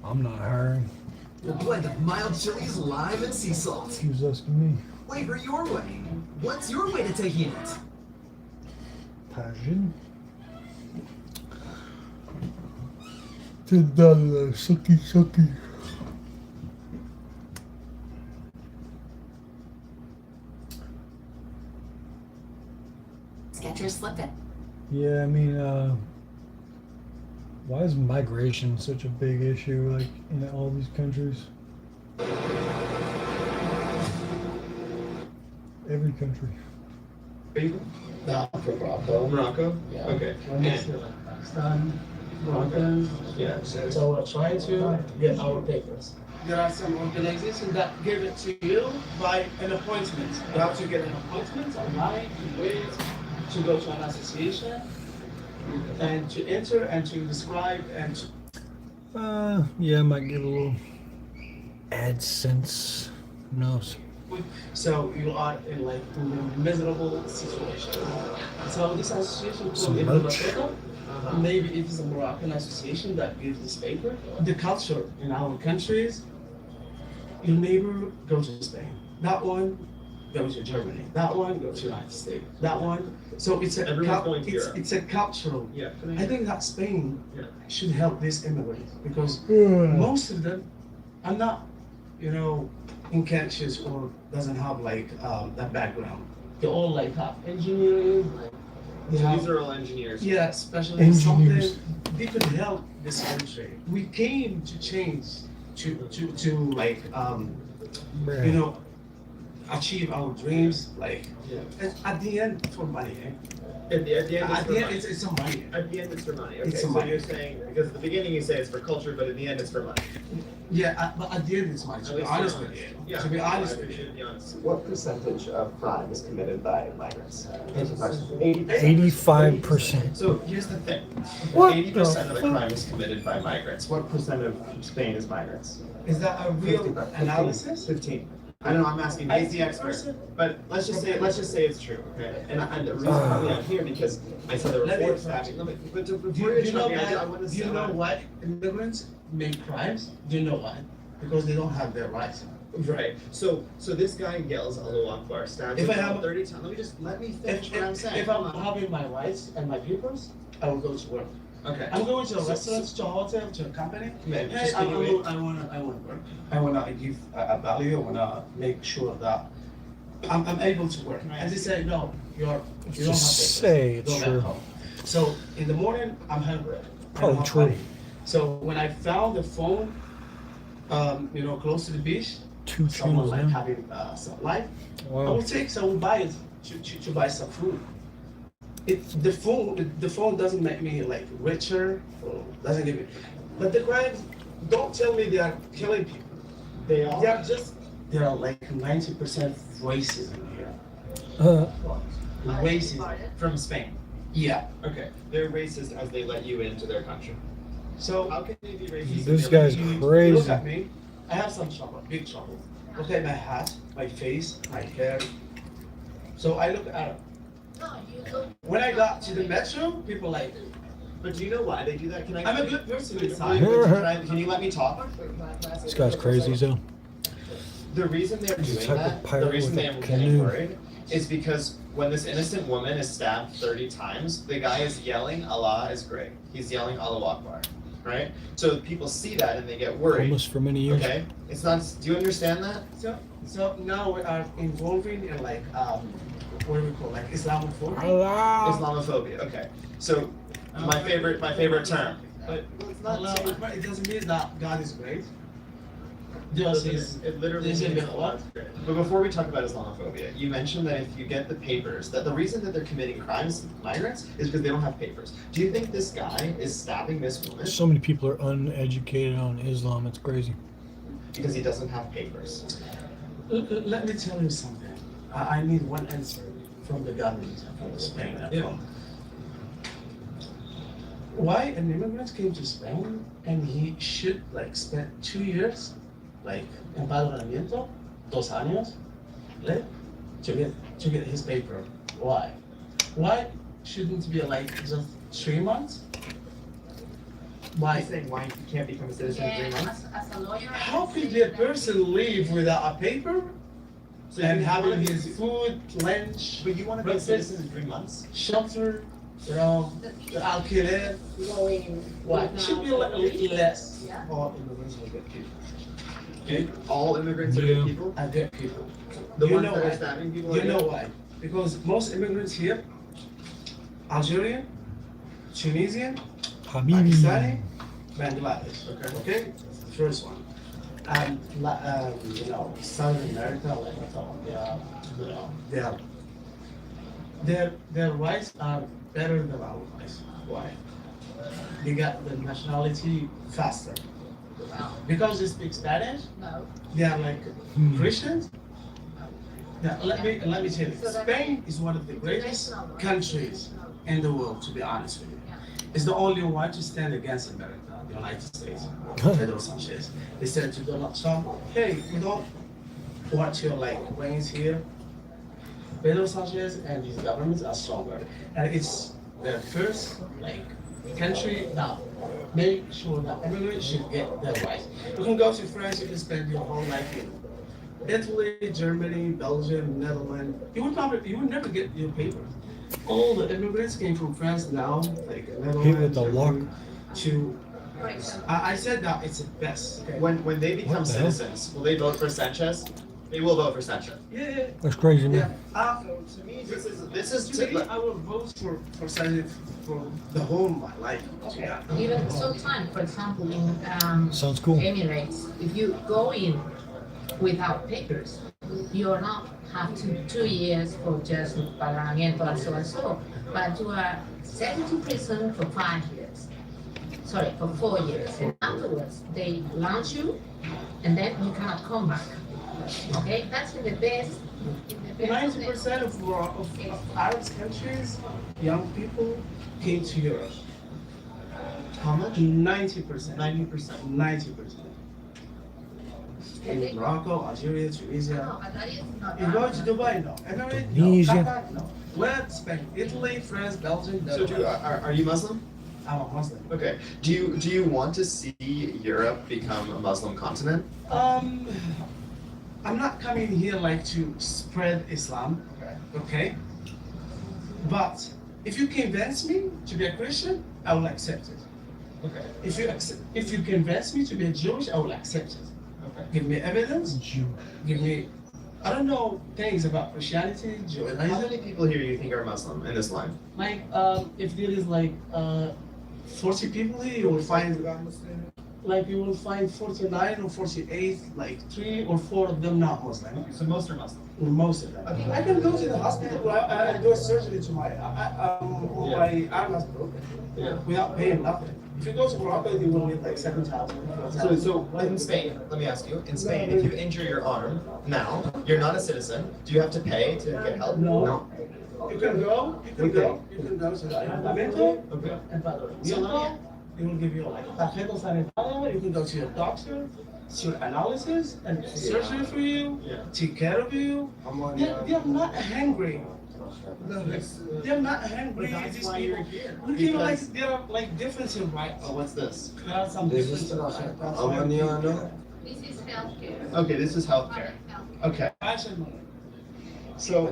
I'm not hiring. A blend of mild chilies, lime, and sea salt. He was asking me. Flavor your way. What's your way to taking it? Passion. $10 sucky. Skechers slipping. Yeah, I mean, why is migration such a big issue, like, in all these countries? Every country. Are you from Morocco? Morocco? Yeah. Okay. Pakistan, Moroccan. Yeah. So we're trying to get our papers. There are some organizations that give it to you by an appointment. You have to get an appointment online, you wait to go to an association and to enter and to describe and to Yeah, I might get a little AdSense. Who knows? so you are in like a miserable situation. So this association Some called merch. maybe it is a Moroccan association that gives this paper. The culture in our countries, your neighbor goes to Spain. That one goes to Germany. That one goes to United States. That one. So it's a Everyone's going to it's, Europe. it's a cultural. Yeah. I think that Spain should help these immigrants because Yeah. most of them are not, unconscious or doesn't have like that background. They all like have engineering. Like, they have, These are all engineers. yeah, especially Engineers. something they could help this country. We came to change, to like Bruh. achieve our dreams. Like at the end for money. At the end, It's a money. At the end, it's for money. Okay, It's so for money. you're saying because at the beginning you say it's for culture, but in the end it's for money. Yeah, but at the end it's money. To be honest with you. Yeah. To be honest with you. Be honest. What percentage of crime is committed by migrants? 85%. So here's the thing. What 80% the of the fuck? crime is committed by migrants. What percent of Spain is migrants? Is that a real 15. analysis? 15. I don't know. I'm asking. He's the expert. But let's just say it's true. Okay. And the reason why I'm here because I saw the reports happening. But before you interrupt me, I want to Do you know why immigrants make crimes? Do you know why? Because they don't have their rights. Right. So this guy yells Allahu Akbar, stabs If I him have 30 times. Let me finish what I'm saying. If I'm having my rights and my papers, I will go to work. Okay. I'm going to a restaurant, to a hotel, to a company. Man, Hey, just I anyway. wanna work. I wanna give a value. I wanna make sure that I'm able to work. And they say no, you don't have papers. Just say it's Don't have true. home. So in the morning, I'm hungry. I Probably don't have true. money. So when I found the phone, close to the beach, Two someone channels like now. having some light, I Wow. will buy it to buy some food. The phone doesn't make me like richer or doesn't give me. But the crimes, don't tell me they are killing people. They are like 90% racism here. Racism From Spain. Yeah. Okay. They're racist as they let you into their country. So How can they be racist? This if they let guy's you into- look crazy. at me. I have some trouble, big trouble. Look at my hat, my face, my hair. So I look at it. When I got to the metro, people like. But do you know why they do that? Can I? I'm a good person Can inside. can you let me talk? This guy's crazy, so. The reason they're He's a doing type of that, the pirate reason with they a are getting canoe. worried, is because when this innocent woman is stabbed 30 times, the guy is yelling, Allah is great. He's yelling, Allahu Akbar, right? So people see that and they get worried. Homeless for many years. Okay? It's not, do you understand that? So now we are involving in like what do we call like Islamophobia? Islamophobia, okay. So my favorite term. But it's not. But it doesn't mean that God is great. Just is It literally there's a means bit Allah is great. But before we talk about Islamophobia, you mentioned that if you get the papers, that the reason that they're committing crimes, migrants, is because they don't have papers. Do you think this guy is stabbing this woman So many people are uneducated on Islam. It's crazy. because he doesn't have papers? Let me tell you something. I need one answer from the government from Spain. Why an immigrant came to Spain and he should like spend 2 years, like empadronamiento, 2 años, right, to get his paper? Why? Why shouldn't it be like just 3 months? Why? He's saying why he can't become a citizen in 3 months? As a lawyer, How could the person live without a paper So and you having wanna be- his food, lunch, But you want to be a breakfast, citizen in 3 months? shelter, alquiler? going Why? It should be less. Yeah. All immigrants are good people. Okay. All immigrants are good people? Are good people. The You ones know that are why? stabbing people You are know good? why? Because most immigrants here, Algerian, Tunisian, Habibi. Pakistani, Bangladesh. Okay. That's the first one. And South America, their rights are better than our rights. Why? they got the nationality faster. Because they speak Spanish, they are like Christians. Yeah, let me tell you, Spain is one of the greatest countries in the world, to be honest with you. It's the only one to stand against America, the United States. Pedro Sanchez. They said to Donald Trump, hey, we don't want your brains here. Pedro Sanchez and his governments are stronger. And it's the first country that make sure that everyone should get their rights. You can go to France, you can spend your whole life in Italy, Germany, Belgium, Netherlands. You would never get your papers. All the immigrants came from France now, Netherlands, Germany, to. I said that it's the best. When they become citizens, will they vote for Sanchez? They will vote for Sanchez. Yeah. That's crazy, man. To me, this is I will vote for Sanchez for the whole of my life. Yeah. Even sometimes, for example, in Sounds cool. Emirates, if you go in without papers, you are not have to 2 years for just pagamiento and so and so, but you are sent to prison for 5 years. Sorry, for 4 years, and afterwards they launch you, and then you cannot come back. Okay, that's the best. 90% of Arab countries, young people came to Europe. How much? 90%. 90%. In Morocco, Algeria, Tunisia. You go to Dubai, no. Emirates, no. Qatar, no. Where? Spain, Italy, France, Belgium. So are you Muslim? I'm a Muslim. Okay. Do you want to see Europe become a Muslim continent? I'm not coming here to spread Islam, okay? But if you convince me to be a Christian, I will accept it. Okay. If you convince me to be a Jewish, I will accept it. Okay. Give me evidence. Give me, I don't know things about Christianity, Judaism. How many people here you think are Muslim in this line? If there is 40 people here, you will find 49 or 48, 3 or 4 of them not Muslim. So most are Muslim. Most of them. Okay. I can go to the hospital and do a surgery to my arm is broken without paying nothing. If you go to Morocco, you will get 7,000. So in Spain, let me ask you, in Spain, if you injure your arm now, you're not a citizen. Do you have to pay to get help? No. You can go to the Ayuntamiento and Padrón. They will give you tarjeta sanitaria. You can go to your doctor, do analysis and surgery for you, take care of you. They are not hungry. They're not hungry. These people. We feel there are differences, right? Oh, what's this? There are some differences. This is healthcare. Okay, this is healthcare. Okay. So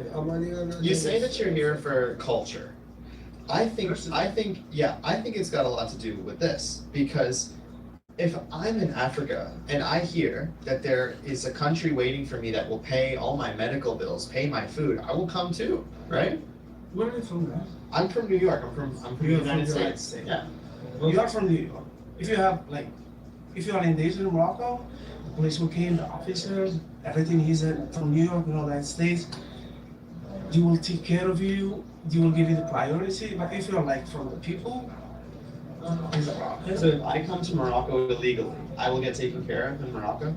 you say that you're here for culture. I think it's got a lot to do with this, because if I'm in Africa and I hear that there is a country waiting for me that will pay all my medical bills, pay my food, I will come too, right? Where are you from, man? I'm from New York. I'm from the United States. Yeah. You are from New York. If you have if you are in danger in Morocco, the police will came, the officers, everything he's from New York, United States, they will take care of you. They will give you the priority. But if you're from the people, so if I come to Morocco illegally, I will get taken care of in Morocco?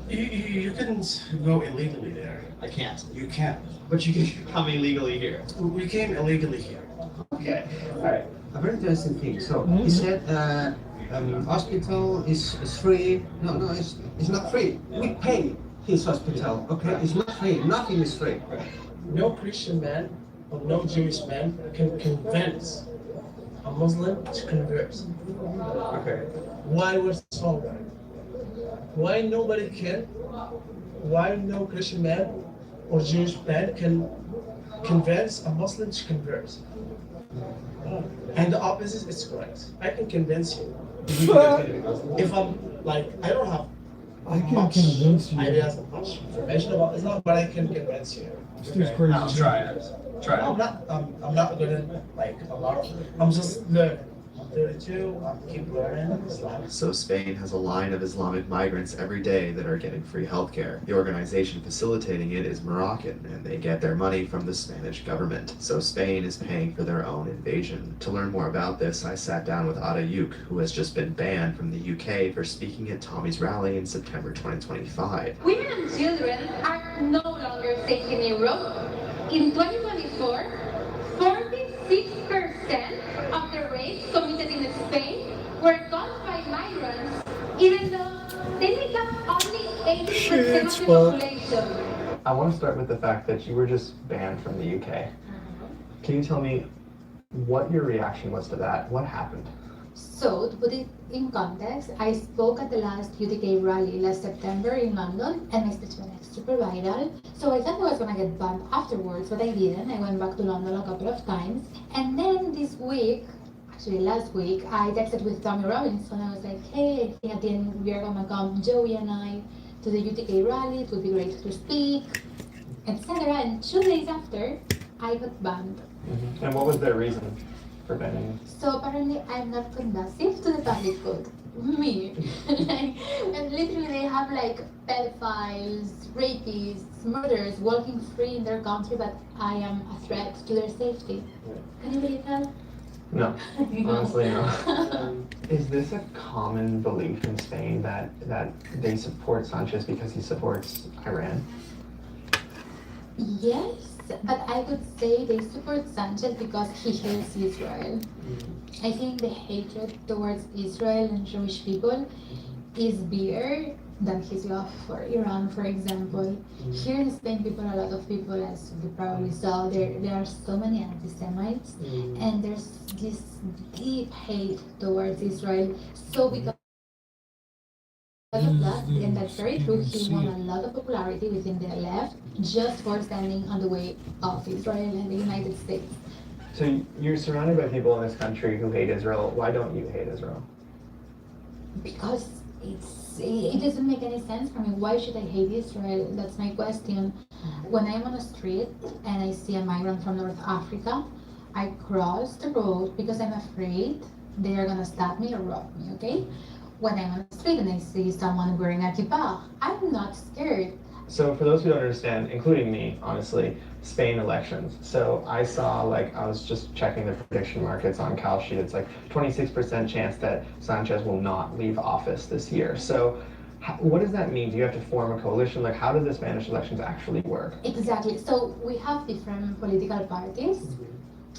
You couldn't go illegally there. I can't. You can't. But you can come illegally here. We came illegally here. Okay. All right. A very interesting thing. So he said hospital is free. No, it's not free. We pay his hospital. Okay, it's not free. Nothing is free. No Christian man or no Jewish man can convince a Muslim to convert. Okay. Why we're stronger? Why nobody can? Why no Christian man or Jewish man can convince a Muslim to convert? And the opposite is correct. I can convince you. If I'm I don't have much ideas and much information about Islam, but I can convince you. Okay. I'll try it. I'm not gonna a lot of. I'm just learning. 32 keep learning Islam. So Spain has a line of Islamic migrants every day that are getting free healthcare. The organization facilitating it is Moroccan, and they get their money from the Spanish government. So Spain is paying for their own invasion. To learn more about this, I sat down with Ada Yuk, who has just been banned from the UK for speaking at Tommy's rally in September 2025. Women and children are no longer safe in Europe. In 2024, 46% of the rapes committed in Spain were caused by migrants, even though they make up only 80% of the population. I want to start with the fact that you were just banned from the UK. Can you tell me what your reaction was to that? What happened? So, to put it in context, I spoke at the last UTK rally last September in London, and my speech went super viral. So I thought I was gonna get banned afterwards, but I didn't. I went back to London a couple of times. And then this week, actually last week, I texted with Tommy Robinson. I was like, hey, I think at the end we are gonna come, Joey and I, to the UTK rally. It would be great to speak, etc. And 2 days after, I got banned. And what was their reason for banning you? So apparently I'm not conducive to the public good. Me. And literally they have like pedophiles, rapists, murderers walking free in their country, but I am a threat to their safety. Can you believe that? No, honestly no. Is this a common belief in Spain that they support Sanchez because he supports Iran? Yes, but I would say they support Sanchez because he hates Israel. I think the hatred towards Israel and Jewish people is bigger than his love for Iran, for example. Here in Spain, a lot of people, as you probably saw, there are so many anti-Semites, and there's this deep hate towards Israel. So because of that, and that's very true, he won a lot of popularity within the left just for standing on the way of Israel and the United States. So you're surrounded by people in this country who hate Israel. Why don't you hate Israel? Because it doesn't make any sense for me. Why should I hate Israel? That's my question. When I'm on the street and I see a migrant from North Africa, I cross the road because I'm afraid they are gonna stab me or rob me, okay? When I'm on the street and I see someone wearing a kippah, I'm not scared. So for those who don't understand, including me, honestly, Spain elections. So I saw, I was just checking the prediction markets on Kalshi. It's 26% chance that Sanchez will not leave office this year. So what does that mean? Do you have to form a coalition? How do the Spanish elections actually work? Exactly. So we have different political parties.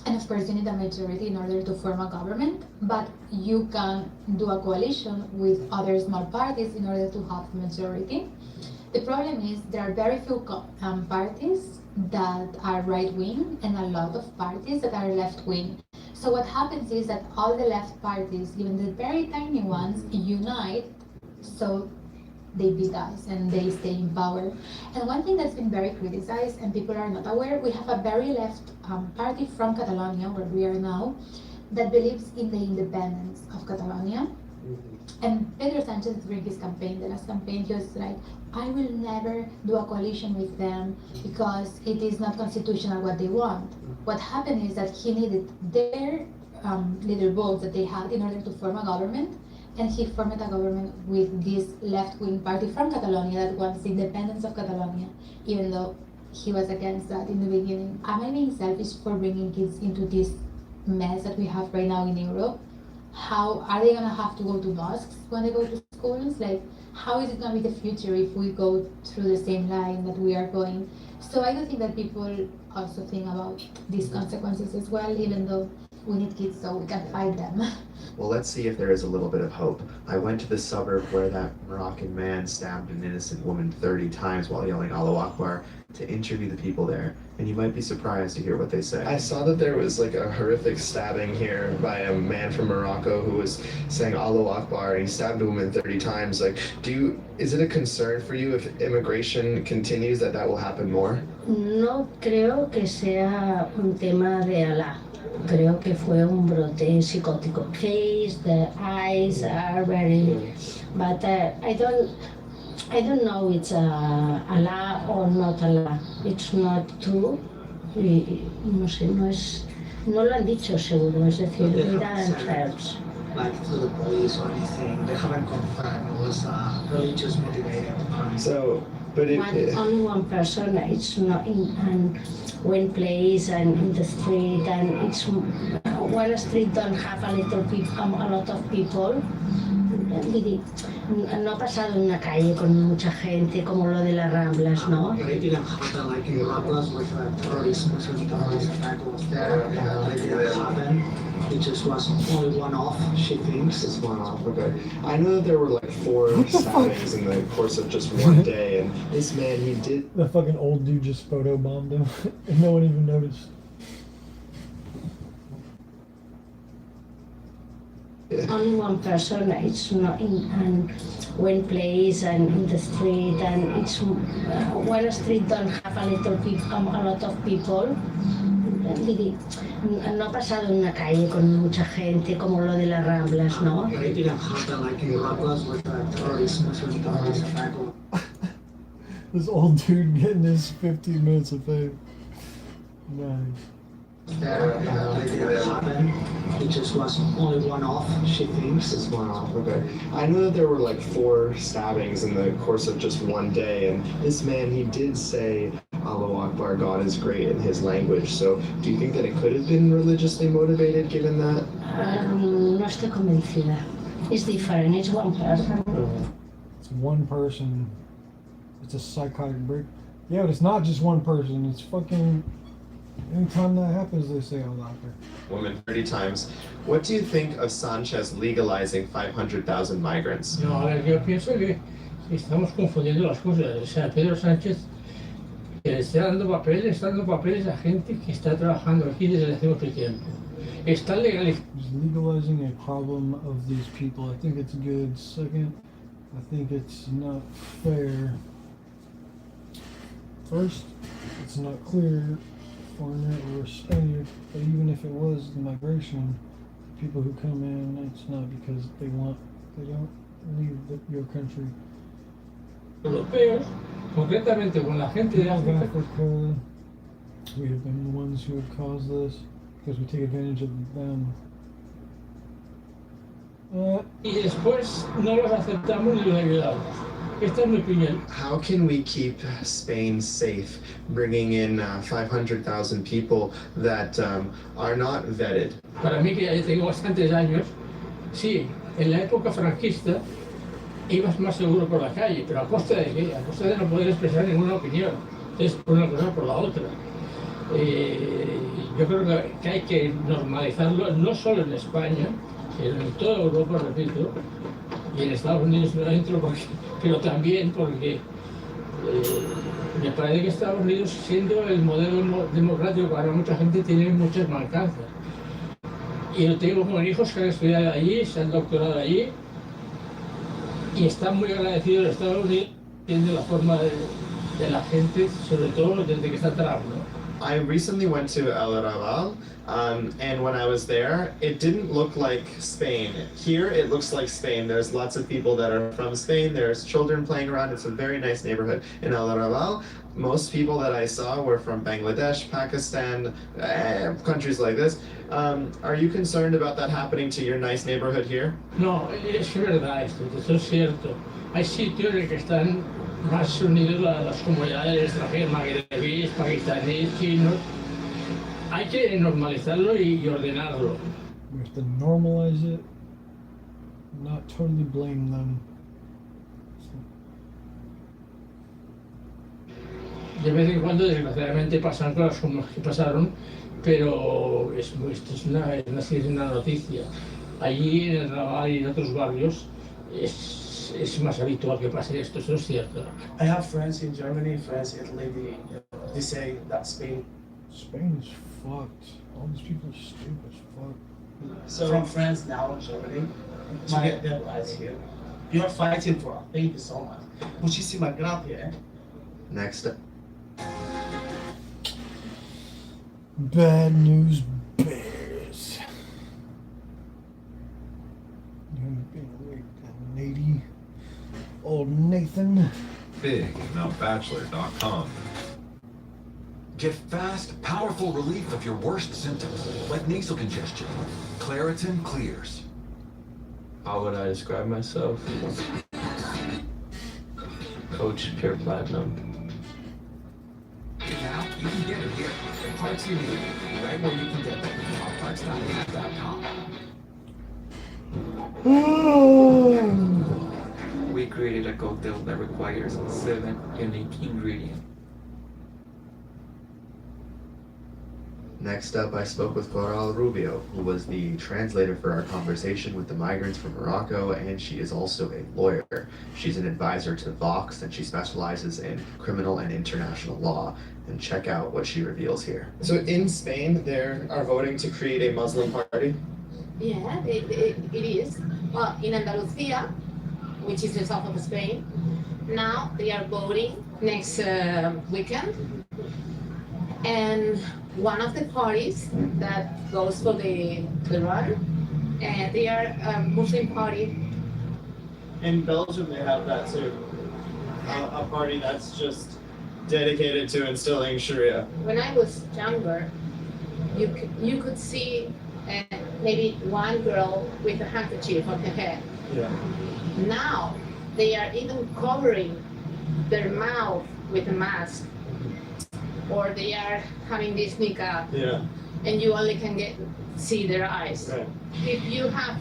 And of course, you need a majority in order to form a government, but you can do a coalition with other small parties in order to have a majority. The problem is there are very few parties that are right-wing and a lot of parties that are left-wing. So what happens is that all the left parties, even the very tiny ones, unite, so they beat us and they stay in power. And one thing that's been very criticized and people are not aware, we have a very left party from Catalonia, where we are now, that believes in the independence of Catalonia. And Pedro Sanchez, during his campaign, the last campaign, he was like, I will never do a coalition with them because it is not constitutional what they want. What happened is that he needed their little votes that they had in order to form a government, and he formed a government with this left-wing party from Catalonia that wants the independence of Catalonia, even though he was against that in the beginning. Am I being selfish for bringing kids into this mess that we have right now in Europe? How are they gonna have to go to mosques when they go to schools? How is it gonna be the future if we go through the same line that we are going? So I do think that people also think about these consequences as well, even though we need kids so we can fight them. Well, let's see if there is a little bit of hope. I went to the suburb where that Moroccan man stabbed an innocent woman 30 times while yelling Allahu Akbar to interview the people there, and you might be surprised to hear what they say. I saw that there was a horrific stabbing here by a man from Morocco who was saying Allahu Akbar, and he stabbed a woman 30 times. Is it a concern for you if immigration continues that will happen more? No creo que sea un tema de Alá. Creo que fue un brote psicótico case. The eyes are very, but I don't know it's Allah or not Allah. It's not true. No sé, no lo han dicho seguro. Es decir, we don't heard. like to the police or anything. They haven't confirmed it was religious motivated. So, but Only one person. It's not in one place and in the street, and it's one street don't have a lot of people. No ha pasado en una calle con mucha gente como lo de las Ramblas, ¿no? But it didn't happen like in Ramblas with terrorist, Muslim terrorist attack was there. It didn't happen. It just was only one-off, she thinks. It's one-off, okay. I know that there were like 4 stabbings in the course of just one day, and this man, he did... The fucking old dude just photobombed him, and no one even noticed. Only one person. It's not in one place and in the street, and it's one street don't have a lot of people. No ha pasado en una calle con mucha gente como lo de las Ramblas, ¿no? But it didn't happen like in Ramblas with terrorist, Muslim terrorist attack. This old dude getting his 15 minutes of fame. Nice. There, it didn't happen. It just was only one-off, she thinks. It's one-off, okay. I know that there were like 4 stabbings in the course of just one day, and this man, he did say, Allahu Akbar, God is great in his language. So, do you think that it could have been religiously motivated, given that? No estoy convencida. It's different. It's one person. It's one person. It's a psychotic break. Yeah, but it's not just one person. It's fucking... Anytime that happens, they say Allah Akbar. Woman 30 times. What do you think of Sanchez legalizing 500,000 migrants? No, a ver, yo pienso que estamos confundiendo las cosas. O sea, Pedro Sánchez que le está dando papeles a gente que está trabajando aquí desde hace mucho tiempo. Está legalizing a problem of these people. I think it's good. Second, I think it's not fair. First, it's not clear foreigner or Spaniard, but even if it was the migration, people who come in, it's not because they don't leave your country. Europeos, concretamente con la gente de África, we have been the ones who have caused this because we take advantage of them. Y después no los aceptamos ni los ayudamos. Esta es mi opinión. How can we keep Spain safe, bringing in 500,000 people that are not vetted? Para mí, que ya tengo bastantes años, sí, en la época franquista ibas más seguro por la calle, pero ¿a costa de qué? A costa de no poder expresar ninguna opinión. Es por una cosa o por la otra. Yo creo que hay que normalizarlo, no solo en España, sino en toda Europa, repito, y en Estados Unidos no entro, pero también porque me parece que Estados Unidos, siendo el modelo democrático para mucha gente, tiene muchas mancanzas. Y yo tengo como hijos que han estudiado allí, se han doctorado allí, y están muy agradecidos de Estados Unidos, viendo la forma de la gente, sobre todo desde que está Trump, ¿no? I recently went to El Raval, and when I was there, it didn't look like Spain. Here, it looks like Spain. There's lots of people that are from Spain. There's children playing around. It's a very nice neighborhood. In El Raval, most people that I saw were from Bangladesh, Pakistan, countries like this. Are you concerned about that happening to your nice neighborhood here? No, es verdad esto es cierto. Hay sitios en que están más unidos a las comunidades extranjeras, magrebíes, pakistaníes, chinos. Hay que normalizarlo y ordenarlo. We have to normalize it, not totally blame them. De vez en cuando, desgraciadamente, pasan cosas como las que pasaron, pero esto es una noticia. Allí en el Raval y en otros barrios es más habitual que pase esto, eso es cierto. I have friends in Germany, friends in Italy. They say that Spain is fucked. All these people are stupid as fuck. So from France now in Germany to get their rights here. You are fighting for us. Thank you so much. Muchísimas gracias. Next. Bad news bears. Nady. Old Nathan. Big.bachelor.com. Get fast, powerful relief of your worst symptoms, like nasal congestion. Claritin clears. How would I describe myself? Coach Pure Platinum. Now you can get it here. The parts you need, right where you can get them. Parts.com. We created a cocktail that requires 7 unique ingredients. Next up, I spoke with Coral Rubio, who was the translator for our conversation with the migrants from Morocco, and she is also a lawyer. She's an advisor to Vox, and she specializes in criminal and international law. And check out what she reveals here. So in Spain, they are voting to create a Muslim party. Yeah, it is. Well, in Andalusia, which is the south of Spain, now they are voting next weekend. And one of the parties that goes for the run, they are a Muslim party. In Belgium, they have that too. A party that's just dedicated to instilling Sharia. When I was younger, you could see maybe one girl with a handkerchief on her head. Yeah. Now they are even covering their mouth with a mask, or they are having this niqab, and you only can see their eyes. Right. If you have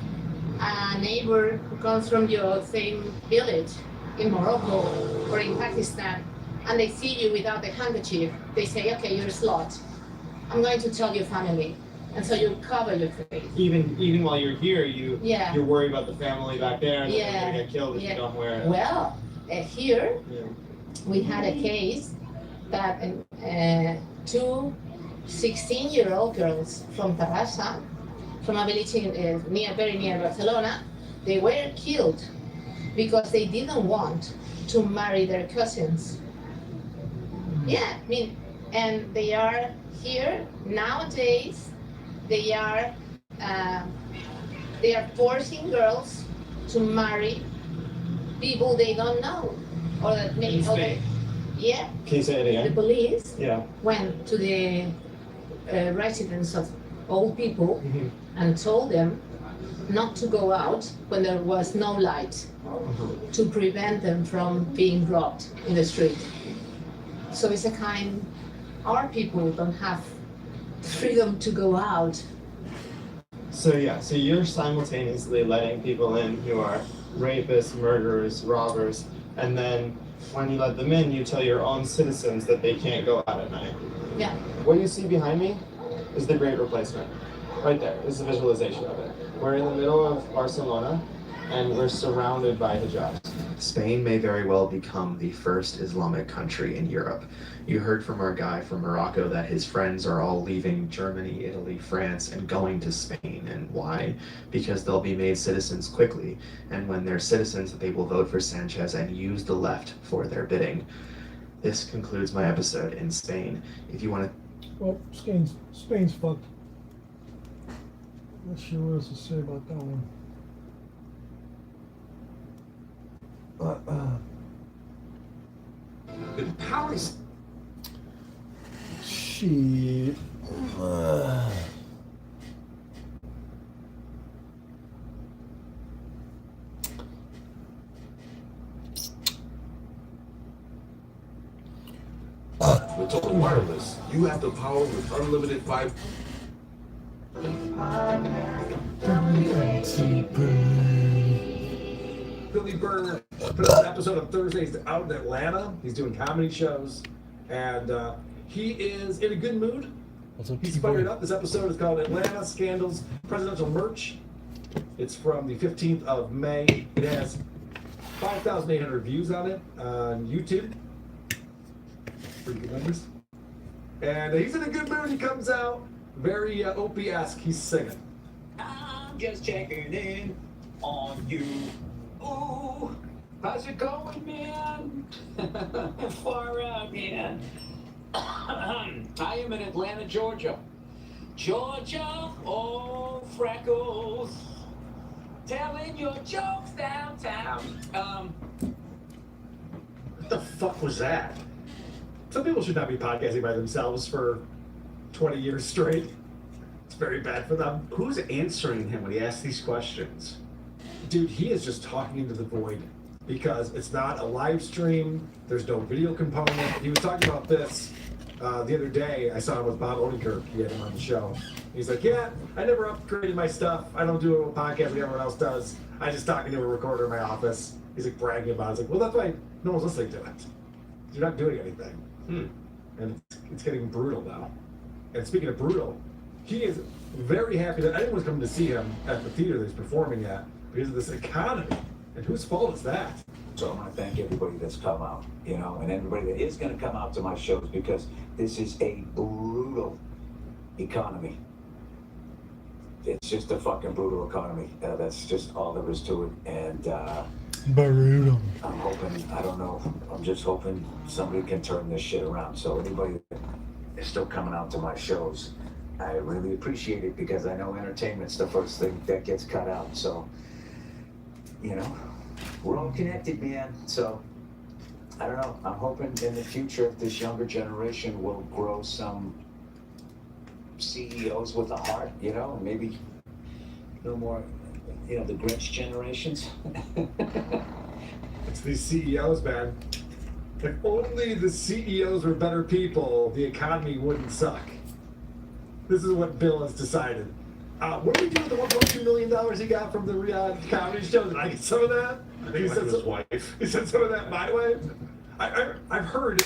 a neighbor who comes from your same village in Morocco or in Pakistan, and they see you without the handkerchief, they say, okay, you're a slut. I'm going to tell your family. And so you cover your face. Even while you're here, you're worried about the family back there and they're gonna get killed if you don't wear it. Well, here we had a case that two 16-year-old girls from Terrassa, from a village very near Barcelona, they were killed because they didn't want to marry their cousins. Yeah, I mean, and they are here nowadays. They are forcing girls to marry people they don't know, or that maybe. Yeah. Can you say it again? The police Yeah. went to the residence of old people and told them not to go out when there was no light, to prevent them from being robbed in the street. So it's a kind, our people don't have freedom to go out. So you're simultaneously letting people in who are rapists, murderers, robbers, and then when you let them in, you tell your own citizens that they can't go out at night. Yeah. What you see behind me is the Great Replacement. Right there is a visualization of it. We're in the middle of Barcelona, and we're surrounded by hijabs. Spain may very well become the first Islamic country in Europe. You heard from our guy from Morocco that his friends are all leaving Germany, Italy, France, and going to Spain. And why? Because they'll be made citizens quickly. And when they're citizens, they will vote for Sanchez and use the left for their bidding. This concludes my episode in Spain. If you want to... Well, Spain's fucked. Not sure what else to say about that one. The powers. Shit. It's all wireless. You have the power with unlimited 5. Billy Byrne put an episode of Thursdays out in Atlanta. He's doing comedy shows, and he is in a good mood. He's fired up. This episode is called Atlanta Scandals Presidential Merch. It's from the 15th of May. It has 5,800 views on it on YouTube. Pretty good numbers. And he's in a good mood. He comes out very Opie-esque. He's singing. I'm just checking in on you. Ooh, how's it going, man? Far out, man. I am in Atlanta, Georgia. Georgia, oh, freckles. Telling your jokes downtown. What the fuck was that? Some people should not be podcasting by themselves for 20 years straight. It's very bad for them. Who's answering him when he asks these questions? dude, he is just talking into the void because it's not a live stream. There's no video component. He was talking about this the other day. I saw him with Bob Odenkirk. He had him on the show. He's like, yeah, I never upgraded my stuff. I don't do a podcast like everyone else does. I just talk into a recorder in my office. He's like bragging about it. It's like, well, that's why no one's listening to it. You're not doing anything. And it's getting brutal now. And speaking of brutal, he is very happy that anyone's coming to see him at the theater that he's performing at because of this economy. And whose fault is that? So I want to thank everybody that's come out, you know, and everybody that is going to come out to my shows because this is a brutal economy. It's just a fucking brutal economy. That's just all there is to it. And brutal. I'm hoping, I don't know, I'm just hoping somebody can turn this shit around. So anybody that is still coming out to my shows, I really appreciate it because I know entertainment's the first thing that gets cut out. So, you know, we're all connected, man. So, I don't know. I'm hoping in the future this younger generation will grow some CEOs with a heart, you know, maybe no more, you know, the Grinch generations. It's these CEOs, man. If only the CEOs were better people, the economy wouldn't suck. This is what Bill has decided. What do we do with the $1.2 million he got from the comedy show? Did I get some of that? I think he said his wife. He said some of that my way. I've heard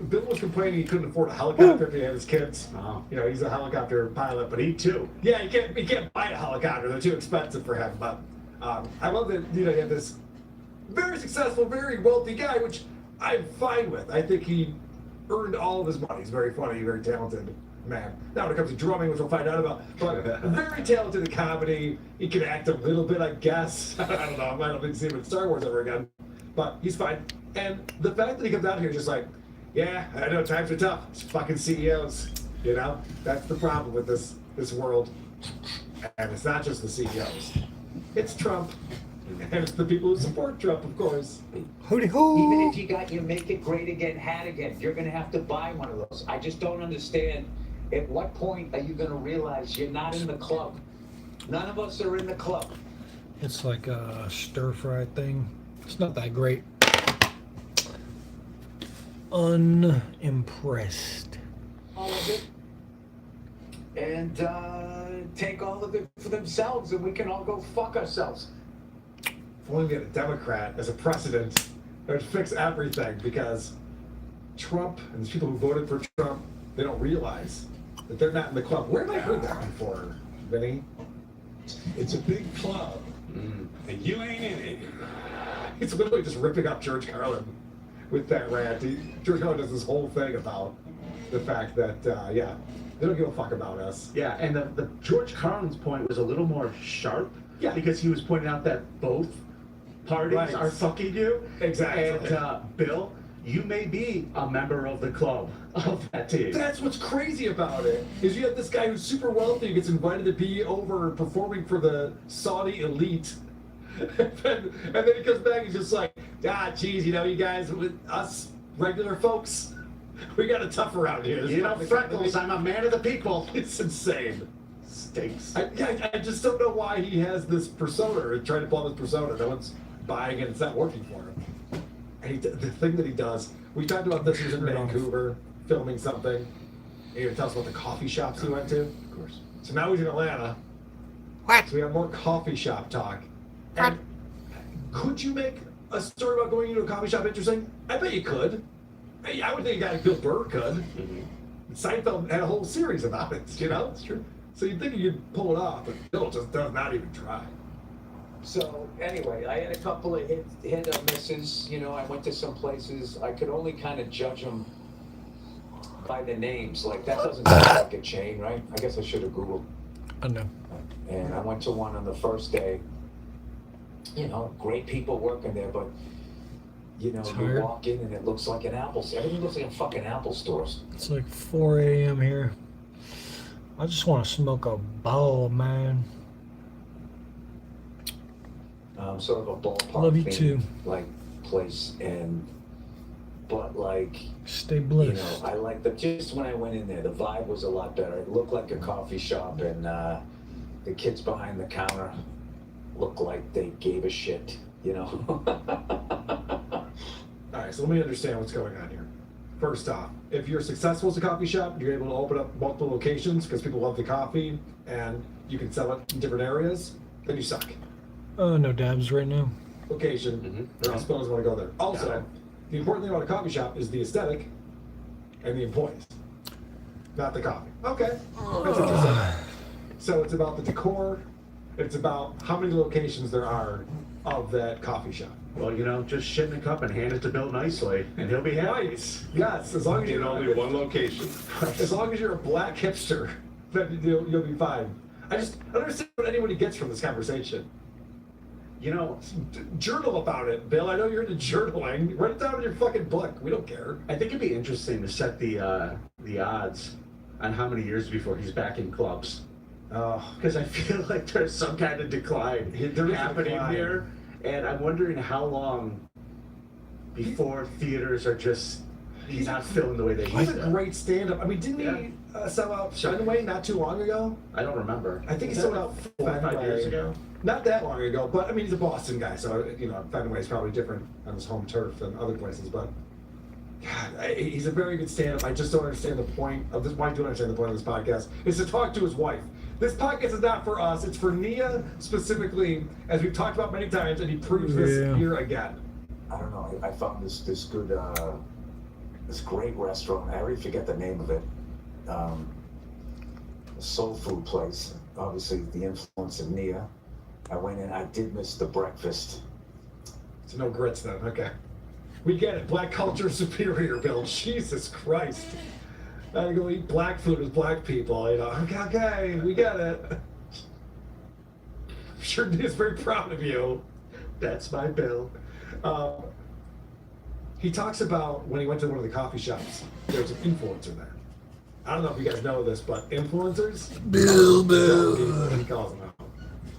Bill was complaining he couldn't afford a helicopter if he had his kids. You know, he's a helicopter pilot, but he too. Yeah, he can't buy a helicopter. They're too expensive for him. But I love that, you know, you have this very successful, very wealthy guy, which I'm fine with. I think he earned all of his money. He's very funny, very talented man. Now when it comes to drumming, which we'll find out about, but very talented in comedy. He can act a little bit, I guess. I don't know. I might not be seeing him in Star Wars ever again, but he's fine. And the fact that he comes out here just like, yeah, I know times are tough. It's fucking CEOs, you know. That's the problem with this world, and it's not just the CEOs. It's Trump, and it's the people who support Trump, of course. Hooty hoo! Even if you got your Make It Great Again hat again, you're going to have to buy one of those. I just don't understand. At what point are you going to realize you're not in the club? None of us are in the club. It's like a stir-fry thing. It's not that great. Unimpressed. All of it. And take all of it for themselves, and we can all go fuck ourselves. If only we had a Democrat as a precedent, it would fix everything, because Trump and the people who voted for Trump, they don't realize that they're not in the club. Where have I heard that before, Vinny? It's a big club, and you ain't in it. It's literally just ripping up George Carlin with that rant. George Carlin does this whole thing about the fact that, yeah, they don't give a fuck about us. Yeah, and the George Carlin's point was a little more sharp. Yeah, because he was pointing out that both parties are fucking you. Exactly. And Bill, you may be a member of the club of that team. That's what's crazy about it, is you have this guy who's super wealthy who gets invited to be over performing for the Saudi elite. And then he comes back and he's just like, geez, you know, you guys, with us regular folks, we got it tough around here. You know, Freckles, I'm a man of the people. It's insane. Stinks. I just don't know why he has this persona, or trying to pull this persona. No one's buying it. It's not working for him. And the thing that he does, we talked about this. He was in Vancouver filming something. And he would tell us about the coffee shops he went to. Of course. So now he's in Atlanta. What? So we have more coffee shop talk. And could you make a story about going into a coffee shop interesting? I bet you could. I would think a guy like Bill Burr could. Seinfeld had a whole series about it, you know? That's true. So you'd think you'd pull it off, but Bill just does not even try. So anyway, I had a couple of hit or misses. You know, I went to some places. I could only kind of judge them by the names. Like, that doesn't sound like a chain, right? I guess I should have Googled. I know. And I went to one on the first day. You know, great people working there, but you know, you walk in and it looks like an Apple. Everything looks like a fucking Apple stores. It's like 4 a.m. here. I just want to smoke a ball, man. Sort of a ballpark. Love you too. Like place, but like, stay blessed. You know, I like just when I went in there, the vibe was a lot better. It looked like a coffee shop, and the kids behind the counter look like they gave a shit, you know? All right, so let me understand what's going on here. First off, if you're successful as a coffee shop, you're able to open up multiple locations because people love the coffee and you can sell it in different areas, then you suck. No dabs right now. Location, or else fellas want to go there. Also, the important thing about a coffee shop is the aesthetic and the employees, not the coffee. Okay, that's interesting. So it's about the decor, it's about how many locations there are of that coffee shop. Well, you know, just shit in a cup and hand it to Bill nicely, and he'll be happy. Nice. Yes, as long as in you're only one location. As long as you're a black hipster, then you'll be fine. I don't understand what anybody gets from this conversation. You know, journal about it, Bill. I know you're into journaling. Write it down in your fucking book. We don't care. I think it'd be interesting to set the odds on how many years before he's back in clubs. Because I feel like there's some kind of decline happening here. And I'm wondering how long before theaters are just not filling the way they He's used a to. great stand-up. I mean, didn't he sell out Fenway not too long ago? I don't remember. I think he sold out 4 or 5 years ago. Not that long ago, but I mean, he's a Boston guy, so you know Fenway is probably different on his home turf than other places. But God, he's a very good stand-up. I just don't understand the point of this. Why do I understand the point of this podcast? Is to talk to his wife. This podcast is not for us. It's for Nia specifically, as we've talked about many times, and he proves this here again. I don't know. I found this good, this great restaurant. I already forget the name of it. A soul food place. Obviously, the influence of Nia. I went in. I did miss the breakfast. So no grits then. Okay. We get it. Black culture is superior, Bill. Jesus Christ. I go eat black food with black people, you know. Okay, we get it. I'm sure Nia's very proud of you. That's my Bill. He talks about when he went to one of the coffee shops, there was an influencer there. I don't know if you guys know this, but influencers? Bill. He calls them out.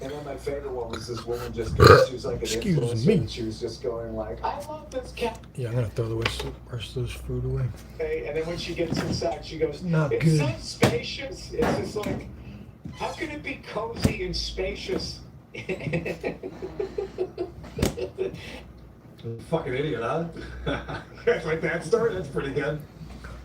And then my favorite one was this woman just she was like an Excuse influencer, me. and she was just going like, I love this cat. Yeah, I'm gonna throw the rest of this food away. Okay, and then when she gets inside, she goes, Not it's good. so spacious. It's just like, how can it be cozy and spacious? Fucking idiot, huh? That's like that story? That's pretty good.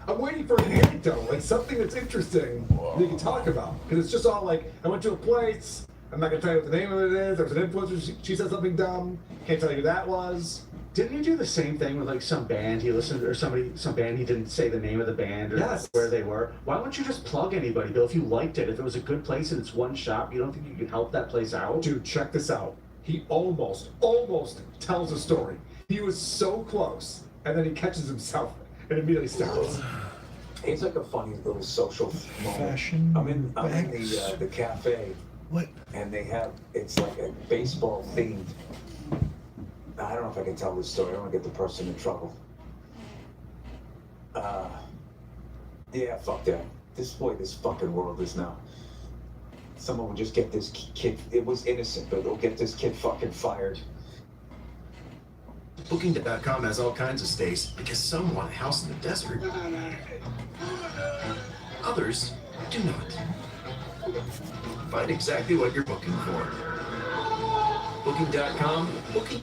I'm waiting for an anecdote, like something that's interesting that you can talk about. Because it's just all like, I went to a place, I'm not going to tell you what the name of it is, there was an influencer, she said something dumb, can't tell you who that was. Didn't he do the same thing with like some band he listened to, or some band he didn't say the name of the band or where they were? Why don't you just plug anybody, Bill? If you liked it, if it was a good place and it's one shop, you don't think you can help that place out? Dude, check this out. He almost tells a story. He was so close, and then he catches himself and immediately stops. It's like a funny little social moment. Fashion I'm in the cafe. What? And they have, it's like a baseball themed. I don't know if I can tell this story. I don't want to get the person in trouble. Yeah, fuck that. This fucking world is now. Someone will just get this kid, it was innocent, but they'll get this kid fucking fired. Booking.com has all kinds of stays because some want a house in the desert. Others do not. Find exactly what you're booking for. Booking.com, booking.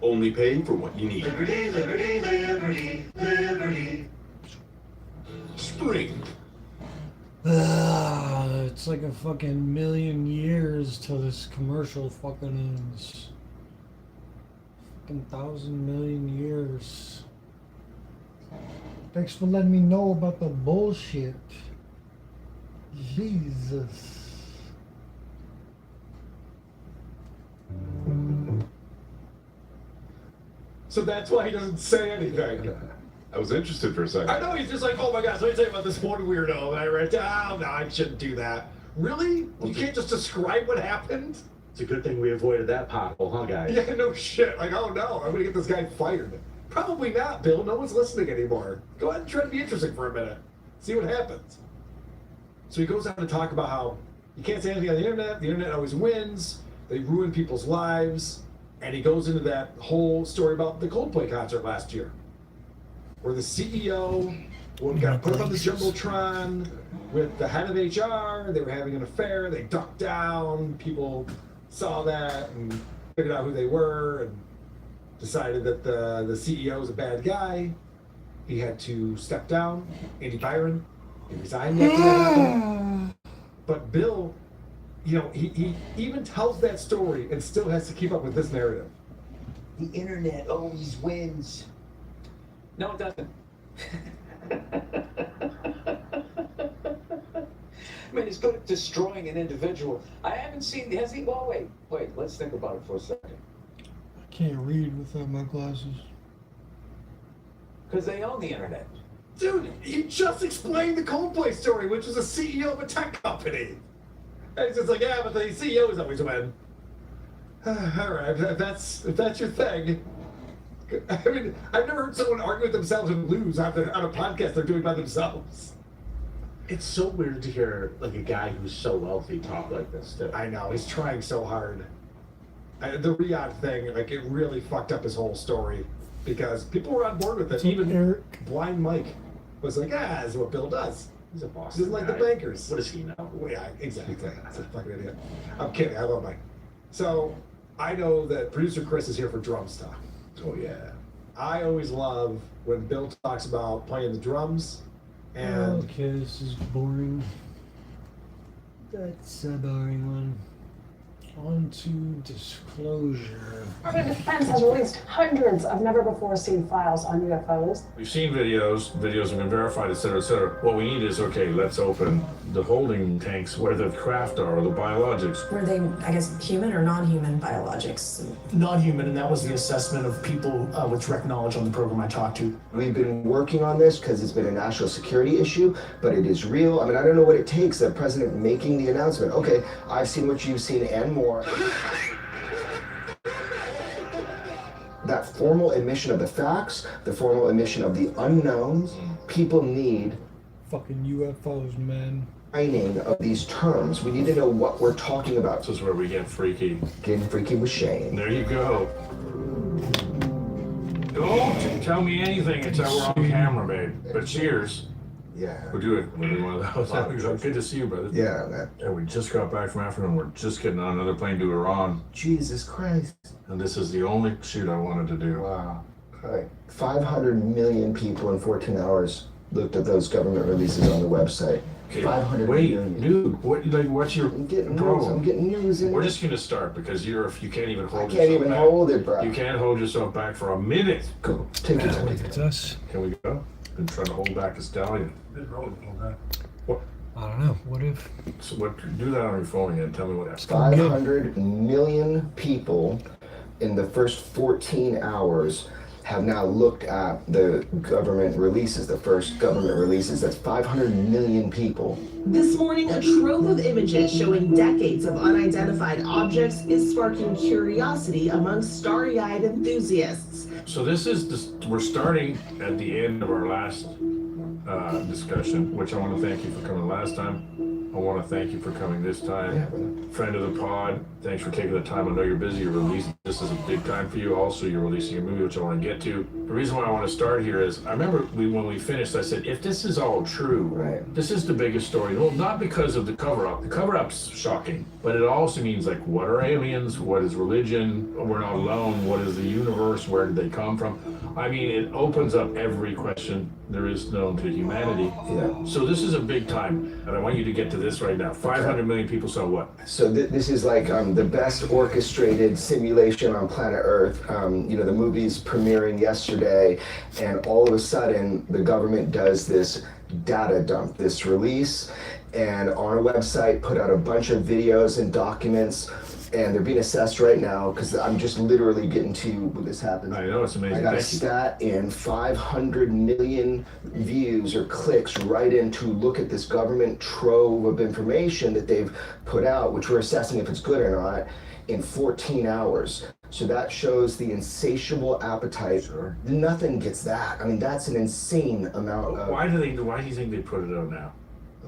Only pay for what you need. Liberty, liberty, liberty, liberty. Spring. It's like a fucking million years till this commercial fucking ends. Fucking 1,000 million years. Thanks for letting me know about the bullshit. Jesus. So that's why he doesn't say anything. I was interested for a second. I know, he's just like, oh my gosh, let me tell you about this one weirdo. And I read, oh no, I shouldn't do that. Really? You can't just describe what happened? It's a good thing we avoided that pothole, huh, guys? Yeah, no shit. Like, oh no, I'm gonna get this guy fired. Probably not, Bill. No one's listening anymore. Go ahead and try to be interesting for a minute. See what happens. So he goes on to talk about how you can't say anything on the internet always wins, they ruin people's lives. And he goes into that whole story about the Coldplay concert last year, where the CEO got put up on the Jumbotron with the head of HR. They were having an affair. They ducked down. People saw that and figured out who they were and decided that the CEO was a bad guy. He had to step down. Andy Byron, he resigned after that happened. But Bill, you know, he even tells that story and still has to keep up with this narrative. The internet always wins. No, it doesn't. I mean, it's good at destroying an individual. I haven't seen, has he? Oh, wait, let's think about it for a second. I can't read without my glasses. Because they own the internet. Dude, you just explained the Coldplay story, which was a CEO of a tech company. And he's just like, yeah, but the CEO is always win. All right, if that's your thing. I mean, I've never heard someone argue with themselves and lose on a podcast they're doing by themselves. It's so weird to hear like a guy who's so wealthy talk like this too. I know, he's trying so hard. The Riyadh thing, like, it really fucked up his whole story because people were on board with it. Even Blind Mike was like, this is what Bill does. He's a boss. He's like the bankers. What does he know? Well, yeah, exactly. That's a fucking idiot. I'm kidding. I love Mike. So I know that producer Chris is here for drums talk. Oh yeah. I always love when Bill talks about playing the drums. And okay, this is boring. That's a boring one. On to disclosure. Department of Defense has released hundreds of never-before-seen files on UFOs. We've seen videos have been verified, et cetera, What we need is, okay, let's open the holding tanks where the craft are, or the biologics. Were they, I guess, human or non-human biologics? Non-human, and that was the assessment of people with direct knowledge on the program I talked to. We've been working on this because it's been a national security issue, but it is real. I mean, I don't know what it takes, the president making the announcement. Okay, I've seen what you've seen and more. That formal admission of the facts, the formal admission of the unknowns, people need fucking UFOs, man. Training of these terms. We need to know what we're talking about. This is where we get freaky. Getting freaky with Shane. There you go. Don't tell me anything until we're on camera, babe. But cheers. Yeah. We'll do it. We'll do one of those. Good to see you, brother. Yeah, man. And we just got back from Africa and we're just getting on another plane to Iran. Jesus Christ. And this is the only shoot I wanted to do. Wow. All right. 500 million people in 14 hours looked at those government releases on the website. Okay, 500 wait, million. dude, what's your problem? I'm getting news in. We're just gonna start because you can't even hold yourself back. I can't even hold it, bro. You can't hold yourself back for a minute. Go. Take your time. It's us. Can we go? Been trying to hold back a stallion. What? I don't know. What if? So do that on your phone again. Tell me what happened. 500 million people in the first 14 hours have now looked at the government releases, the first government releases. That's 500 million people. This morning, a trove of images showing decades of unidentified objects is sparking curiosity among starry-eyed enthusiasts. So this is we're starting at the end of our last discussion, which I want to thank you for coming last time. I want to thank you for coming this time. Yeah, friend of the pod, thanks for taking the time. I know you're busy. You're releasing, this is a big time for you. Also, you're releasing a movie, which I want to get to. The reason why I want to start here is, I remember when we finished, I said, if this is all true, this is the biggest story. Well, not because of the cover-up. The cover-up's shocking, but it also means, like, what are aliens? What is religion? We're not alone. What is the universe? Where did they come from? I mean, it opens up every question there is known to humanity. Yeah. So this is a big time, and I want you to get to this right now. 500 million people saw what? So this is like the best orchestrated simulation on planet Earth. You know, the movie's premiering yesterday, and all of a sudden, the government does this data dump, this release, and on a website put out a bunch of videos and documents, and they're being assessed right now because I'm just literally getting to when this happens. I know, it's amazing. I got a stat in 500 million views or clicks right in to look at this government trove of information that they've put out, which we're assessing if it's good or not, in 14 hours. So that shows the insatiable appetite. Sure. Nothing gets that. I mean, that's an insane amount of... Why do you think they put it out now?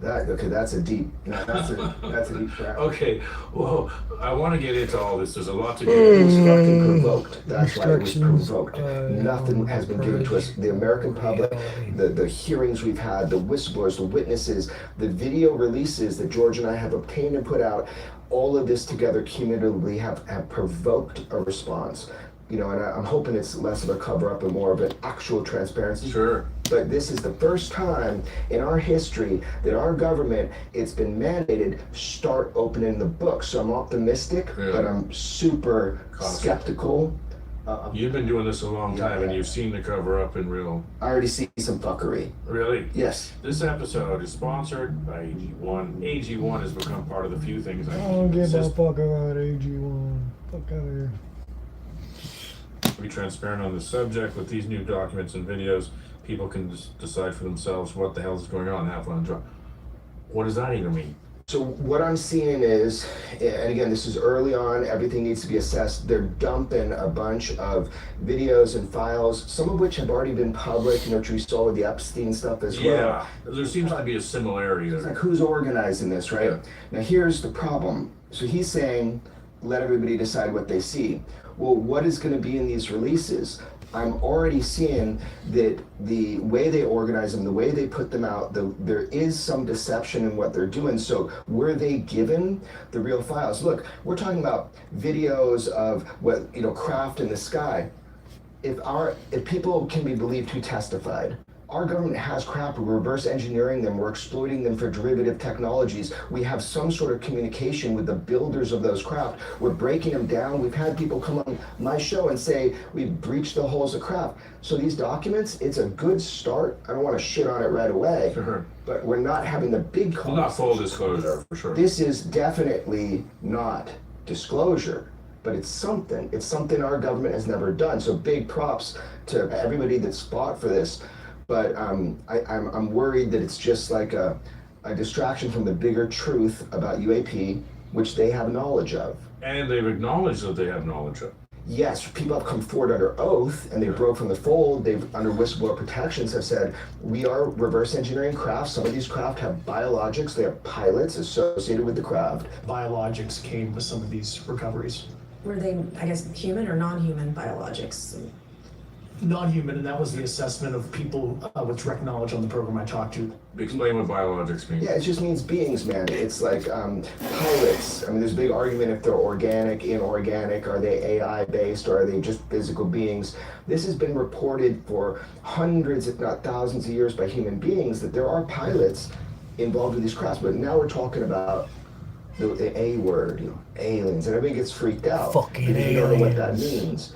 That's a deep trap. Okay, well, I want to get into all this. There's a lot to get It was into. fucking provoked. That's why it was Instructions, provoked. Nothing has been given to us. The American public, the hearings we've had, the whistleblowers, the witnesses, the video releases that George and I have obtained and put out, all of this together cumulatively have provoked a response. You know, and I'm hoping it's less of a cover-up and more of an actual transparency. Sure. But this is the first time in our history that our government, it's been mandated, start opening the book. So I'm optimistic, but I'm super skeptical. You've been doing this a long time, and you've seen the cover-up in real... I already see some fuckery. Really? Yes. This episode is sponsored by AG1. AG1 has become part of the few things I don't give a fuck about AG1. Fuck out of here. Be transparent on the subject. With these new documents and videos, people can decide for themselves what the hell is going on. Have fun. What does that even mean? So what I'm seeing is, and again, this is early on, everything needs to be assessed. They're dumping a bunch of videos and files, some of which have already been public, which we saw with the Epstein stuff as well. Yeah, there seems to be a similarity there. It's like, who's organizing this, right? Yeah. Now here's the problem. So he's saying, let everybody decide what they see. Well, what is going to be in these releases? I'm already seeing that the way they organize them, the way they put them out, there is some deception in what they're doing. So were they given the real files? Look, we're talking about videos of what, you know, craft in the sky. If people can be believed who testified, our government has craft, we're reverse engineering them, we're exploiting them for derivative technologies. We have some sort of communication with the builders of those craft. We're breaking them down. We've had people come on my show and say, we've breached the holes of craft. So these documents, it's a good start. I don't want to shit on it right away, but we're not having the big conversation. Not full disclosure, for sure. This is definitely not disclosure. But it's something. It's something our government has never done. So big props to everybody that's fought for this. But I'm worried that it's just like a distraction from the bigger truth about UAP, which they have knowledge of. And they've acknowledged that they have knowledge of. Yes, people have come forward under oath and they broke from the fold. They've, under whistleblower protections, have said, we are reverse engineering craft. Some of these craft have biologics. They have pilots associated with the craft. Biologics came with some of these recoveries. Were they, I guess, human or non-human biologics? Non-human, and that was the assessment of people with direct knowledge on the program I talked to. Explain what biologics means. Yeah, it just means beings, man. It's like pilots. I mean, there's a big argument if they're organic, inorganic, are they AI-based, or are they just physical beings? This has been reported for hundreds, if not thousands of years by human beings that there are pilots involved in these crafts. But now we're talking about the A word, you know, aliens, and everybody gets freaked out. Fucking because you don't know what that aliens. means.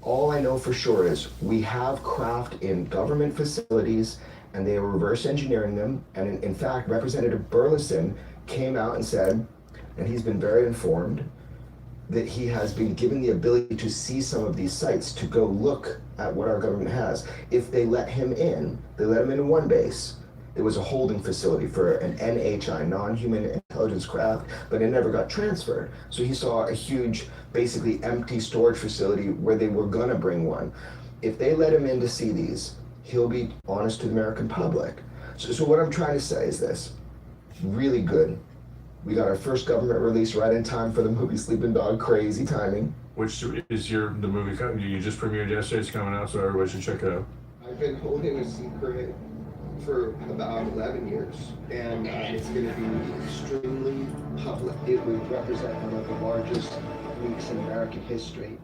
All I know for sure is we have craft in government facilities and they are reverse engineering them. And in fact, Representative Burleson came out and said, and he's been very informed, that he has been given the ability to see some of these sites, to go look at what our government has. If they let him in, they let him in one base. There was a holding facility for an NHI, non-human intelligence craft, but it never got transferred. So he saw a huge, basically empty storage facility where they were gonna bring one. If they let him in to see these, he'll be honest to the American public. So what I'm trying to say is this, really good. We got our first government release right in time for the movie Sleeping Dog, crazy timing. Which is the movie you just premiered yesterday, it's coming out, so everybody should check it out. I've been holding a secret for about 11 years, and it's going to be extremely public. It would represent one of the largest weeks in American history.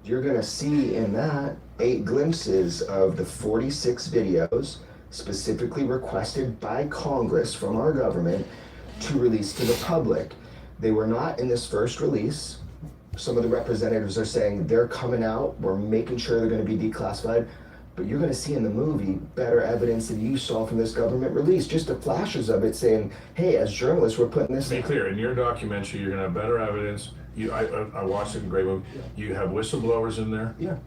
You're going to see in that 8 glimpses of the 46 videos specifically requested by Congress from our government to release to the public. They were not in this first release. Some of the representatives are saying they're coming out, we're making sure they're going to be declassified. But you're going to see in the movie better evidence than you saw from this government release. Just the flashes of it saying, hey, as journalists, we're putting this... To be clear, in your documentary, you're going to have better evidence. I watched it, great movie. You have whistleblowers in there. Yeah.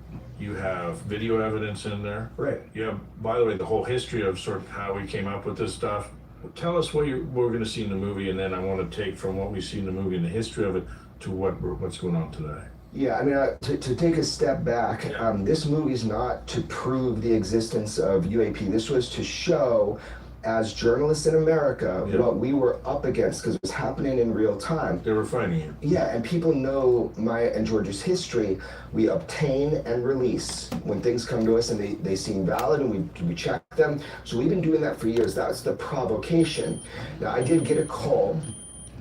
You have video evidence in there. Right. You have, by the way, the whole history of sort of how we came up with this stuff. Tell us what we're going to see in the movie, and then I want to take from what we see in the movie and the history of it to what's going on today. Yeah, I mean, to take a step back, this movie is not to prove the existence of UAP. This was to show as journalists in America, Yeah. what we were up against, because it was happening in real time. They were fighting it. Yeah, and people know Maya and George's history. We obtain and release when things come to us and they seem valid, and we check them. So we've been doing that for years. That's the provocation. Now, I did get a call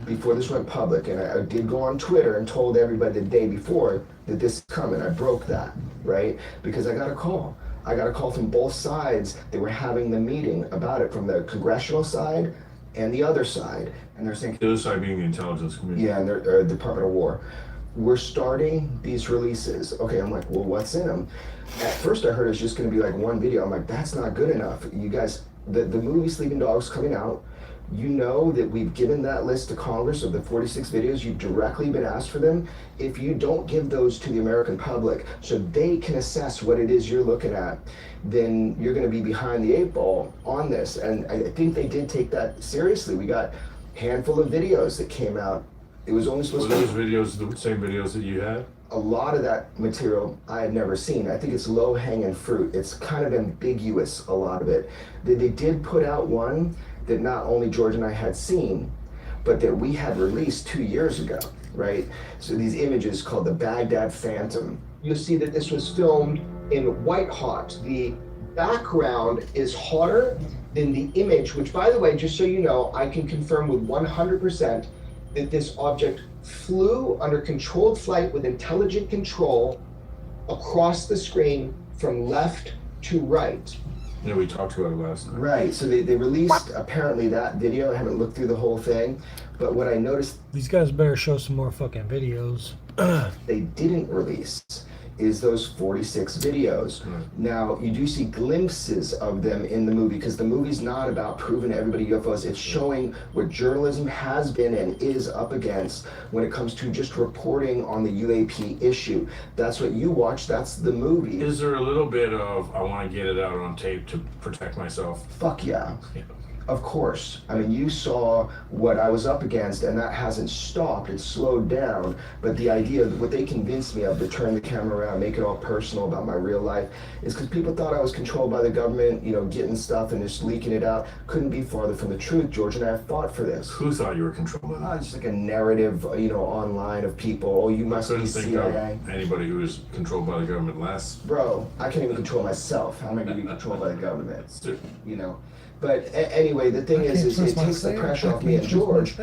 before this went public, and I did go on Twitter and told everybody the day before that this is coming. I broke that, right? Because I got a call. I got a call from both sides. They were having the meeting about it, from the congressional side and the other side. And they're saying, The other side being the intelligence community. yeah, and they're Department of War. We're starting these releases. Okay, I'm like, well, what's in them? At first I heard it's just gonna be like one video. I'm like, that's not good enough. You guys, the movie Sleeping Dogs coming out, you know that we've given that list to Congress of the 46 videos. You've directly been asked for them. If you don't give those to the American public so they can assess what it is you're looking at, then you're going to be behind the 8 ball on this. And I think they did take that seriously. We got a handful of videos that came out. It was only supposed Were to those videos the same videos that you had? A lot of that material I had never seen. I think it's low-hanging fruit. It's kind of ambiguous, a lot of it. They did put out one that not only George and I had seen, but that we had released 2 years ago, right? So these images called the Baghdad Phantom. You'll see that this was filmed in white hot. The background is hotter than the image, which, by the way, just so you know, I can confirm with 100% that this object flew under controlled flight with intelligent control across the screen from left to right. Yeah, we talked about it last night. Right, so they released apparently that video. I haven't looked through the whole thing, but what I noticed These guys better show some more fucking videos. they didn't release is those 46 videos. Now, you do see glimpses of them in the movie, because the movie's not about proving to everybody UFOs. It's showing what journalism has been and is up against when it comes to just reporting on the UAP issue. That's what you watch, that's the movie. Is there a little bit of, I want to get it out on tape to protect myself? Fuck yeah. Of course. I mean, you saw what I was up against, and that hasn't stopped. It's slowed down. But the idea of what they convinced me of, to turn the camera around, make it all personal about my real life, is because people thought I was controlled by the government, you know, getting stuff and just leaking it out. Couldn't be farther from the truth. George and I have fought for this. Who thought you were controlled? It's just like a narrative, you know, online of people. Oh, you must be CIA. Anybody who is controlled by the government less. Bro, I can't even control myself. How am I going to be controlled by the government? You know? But anyway, the thing is it takes the pressure off me and George.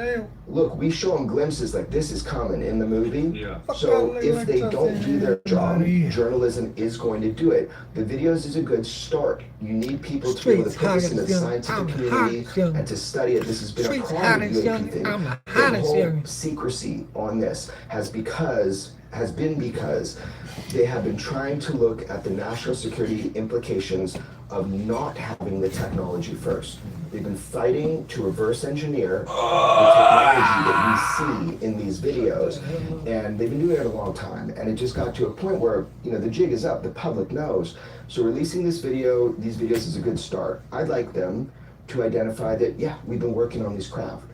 Look, we show them glimpses like this is coming in the movie. Yeah. So if they don't do their job, journalism is going to do it. The videos is a good start. You need people to be able to put this in the scientific community and to study it. This has been a part of the UAP thing. The whole secrecy on this has been because they have been trying to look at the national security implications of not having the technology first. They've been fighting to reverse engineer the technology that we see in these videos, and they've been doing it a long time. And it just got to a point where, you know, the jig is up. The public knows. So releasing these videos is a good start. I'd like them to identify that, yeah, we've been working on these craft.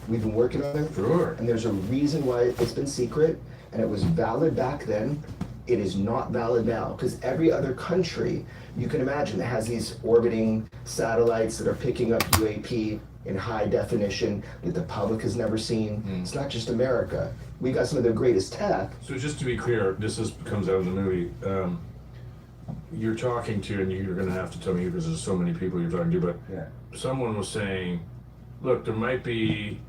We've been working on them. Sure. And there's a reason why it's been secret, and it was valid back then. It is not valid now, because every other country you can imagine that has these orbiting satellites that are picking up UAP in high definition that the public has never seen. It's not just America. We got some of the greatest tech. So just to be clear, comes out in the movie. You're talking to, and you're going to have to tell me because there's so many people you're talking to, but someone was saying, look, there might be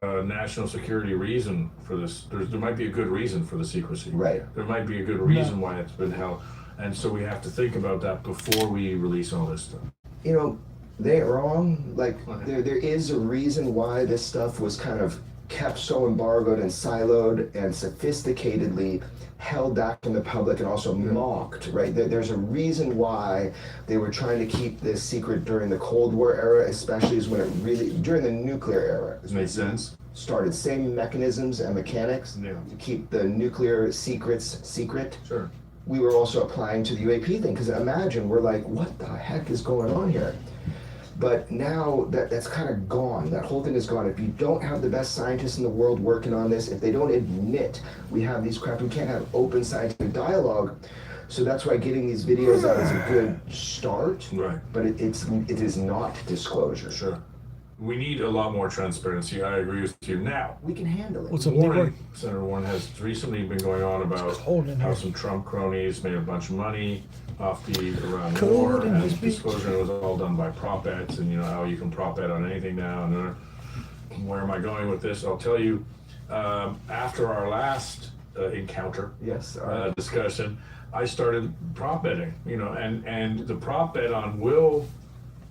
a national security reason for this. There might be a good reason for the secrecy. Right. There might be a good reason why it's been held. And so we have to think about that before we release all this stuff. You know, they ain't wrong. Like, there is a reason why this stuff was kind of kept so embargoed and siloed and sophisticatedly held back from the public and also mocked, right? There's a reason why they were trying to keep this secret during the Cold War era, especially is when it really, during the nuclear era. Makes sense. Started same mechanisms and mechanics to keep the nuclear secrets secret. Sure. We were also applying to the UAP thing, because imagine, we're like, what the heck is going on here? But now that's kind of gone. That whole thing is gone. If you don't have the best scientists in the world working on this, if they don't admit we have these craft, we can't have open scientific dialogue, So that's why getting these videos out is a good start, right? But it is not disclosure. Sure. We need a lot more transparency. I agree with you. Now, we can handle it. What's up, Warren, Senator Warren has recently been going on about how here. some Trump cronies made a bunch of money off the Iran Cold war in and his disclosure. It was all done by prop bets, and you know how you can prop bet on anything now. And where am I going with this? I'll tell you. After our last encounter, discussion, I started prop betting. You know, and the prop bet on will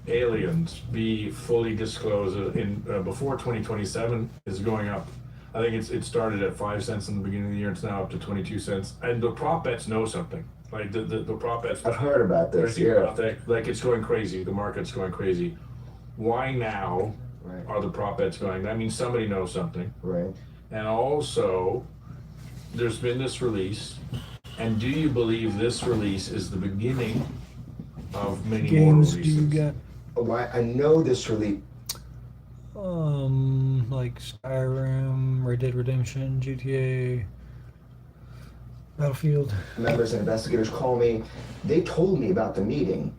aliens be fully disclosed in before 2027 is going up. I think it started at 5 cents in the beginning of the year. It's now up to 22 cents. And the prop bets know something. Like the prop bets. I've heard about this. Yeah. About that. Like it's going crazy. The market's going crazy. Why now are the prop bets going? That means somebody knows something. Right. And also, there's been this release. And do you believe this release is the beginning of many more Games releases? do you get? Oh, I know this release. Like Skyrim, Red Dead Redemption, GTA, Battlefield. Members and investigators call me. They told me about the meeting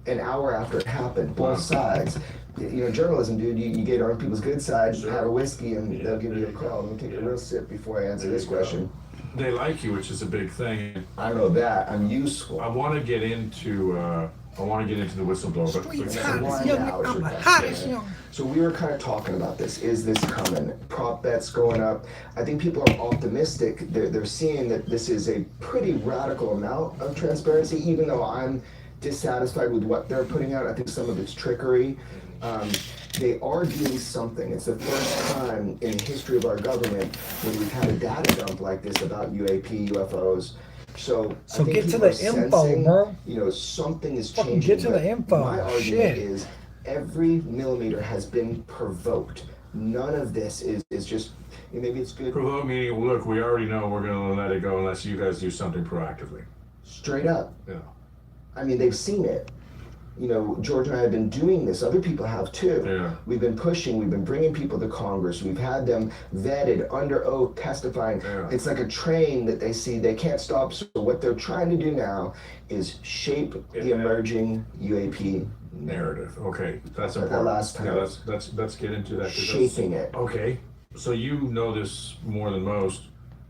an hour after it happened, both sides. You know, journalism, dude, you get on people's good side, have a whiskey, and they'll give you a call. Let me take a real sip before I answer this question. They like you, which is a big thing. I know that. I'm useful. I want to get into the whistleblower. So we were kind of talking about this. Is this coming? Prop bets going up. I think people are optimistic. They're seeing that this is a pretty radical amount of transparency, even though I'm dissatisfied with what they're putting out. I think some of it's trickery. They are doing something. It's the first time in the history of our government when we've had a data dump like this about UAP, UFOs. So I think get to people are the info, sensing, bro. You know, something is Fucking changing. get to the info. My argument Shit. is every millimeter has been provoked. None of this is just, maybe it's good. Provoke meaning, look, we already know we're going to let it go unless you guys do something proactively. Straight up. Yeah. I mean, they've seen it. You know, George and I have been doing this. Other people have too. Yeah. We've been pushing. We've been bringing people to Congress. We've had them vetted, under oath, testifying. Yeah. It's like a train that they see. They can't stop. So what they're trying to do now is shape the emerging UAP narrative. Okay, that's That important. last time. Yeah, let's get into that. 'Cause Shaping it. Okay, so you know this more than most.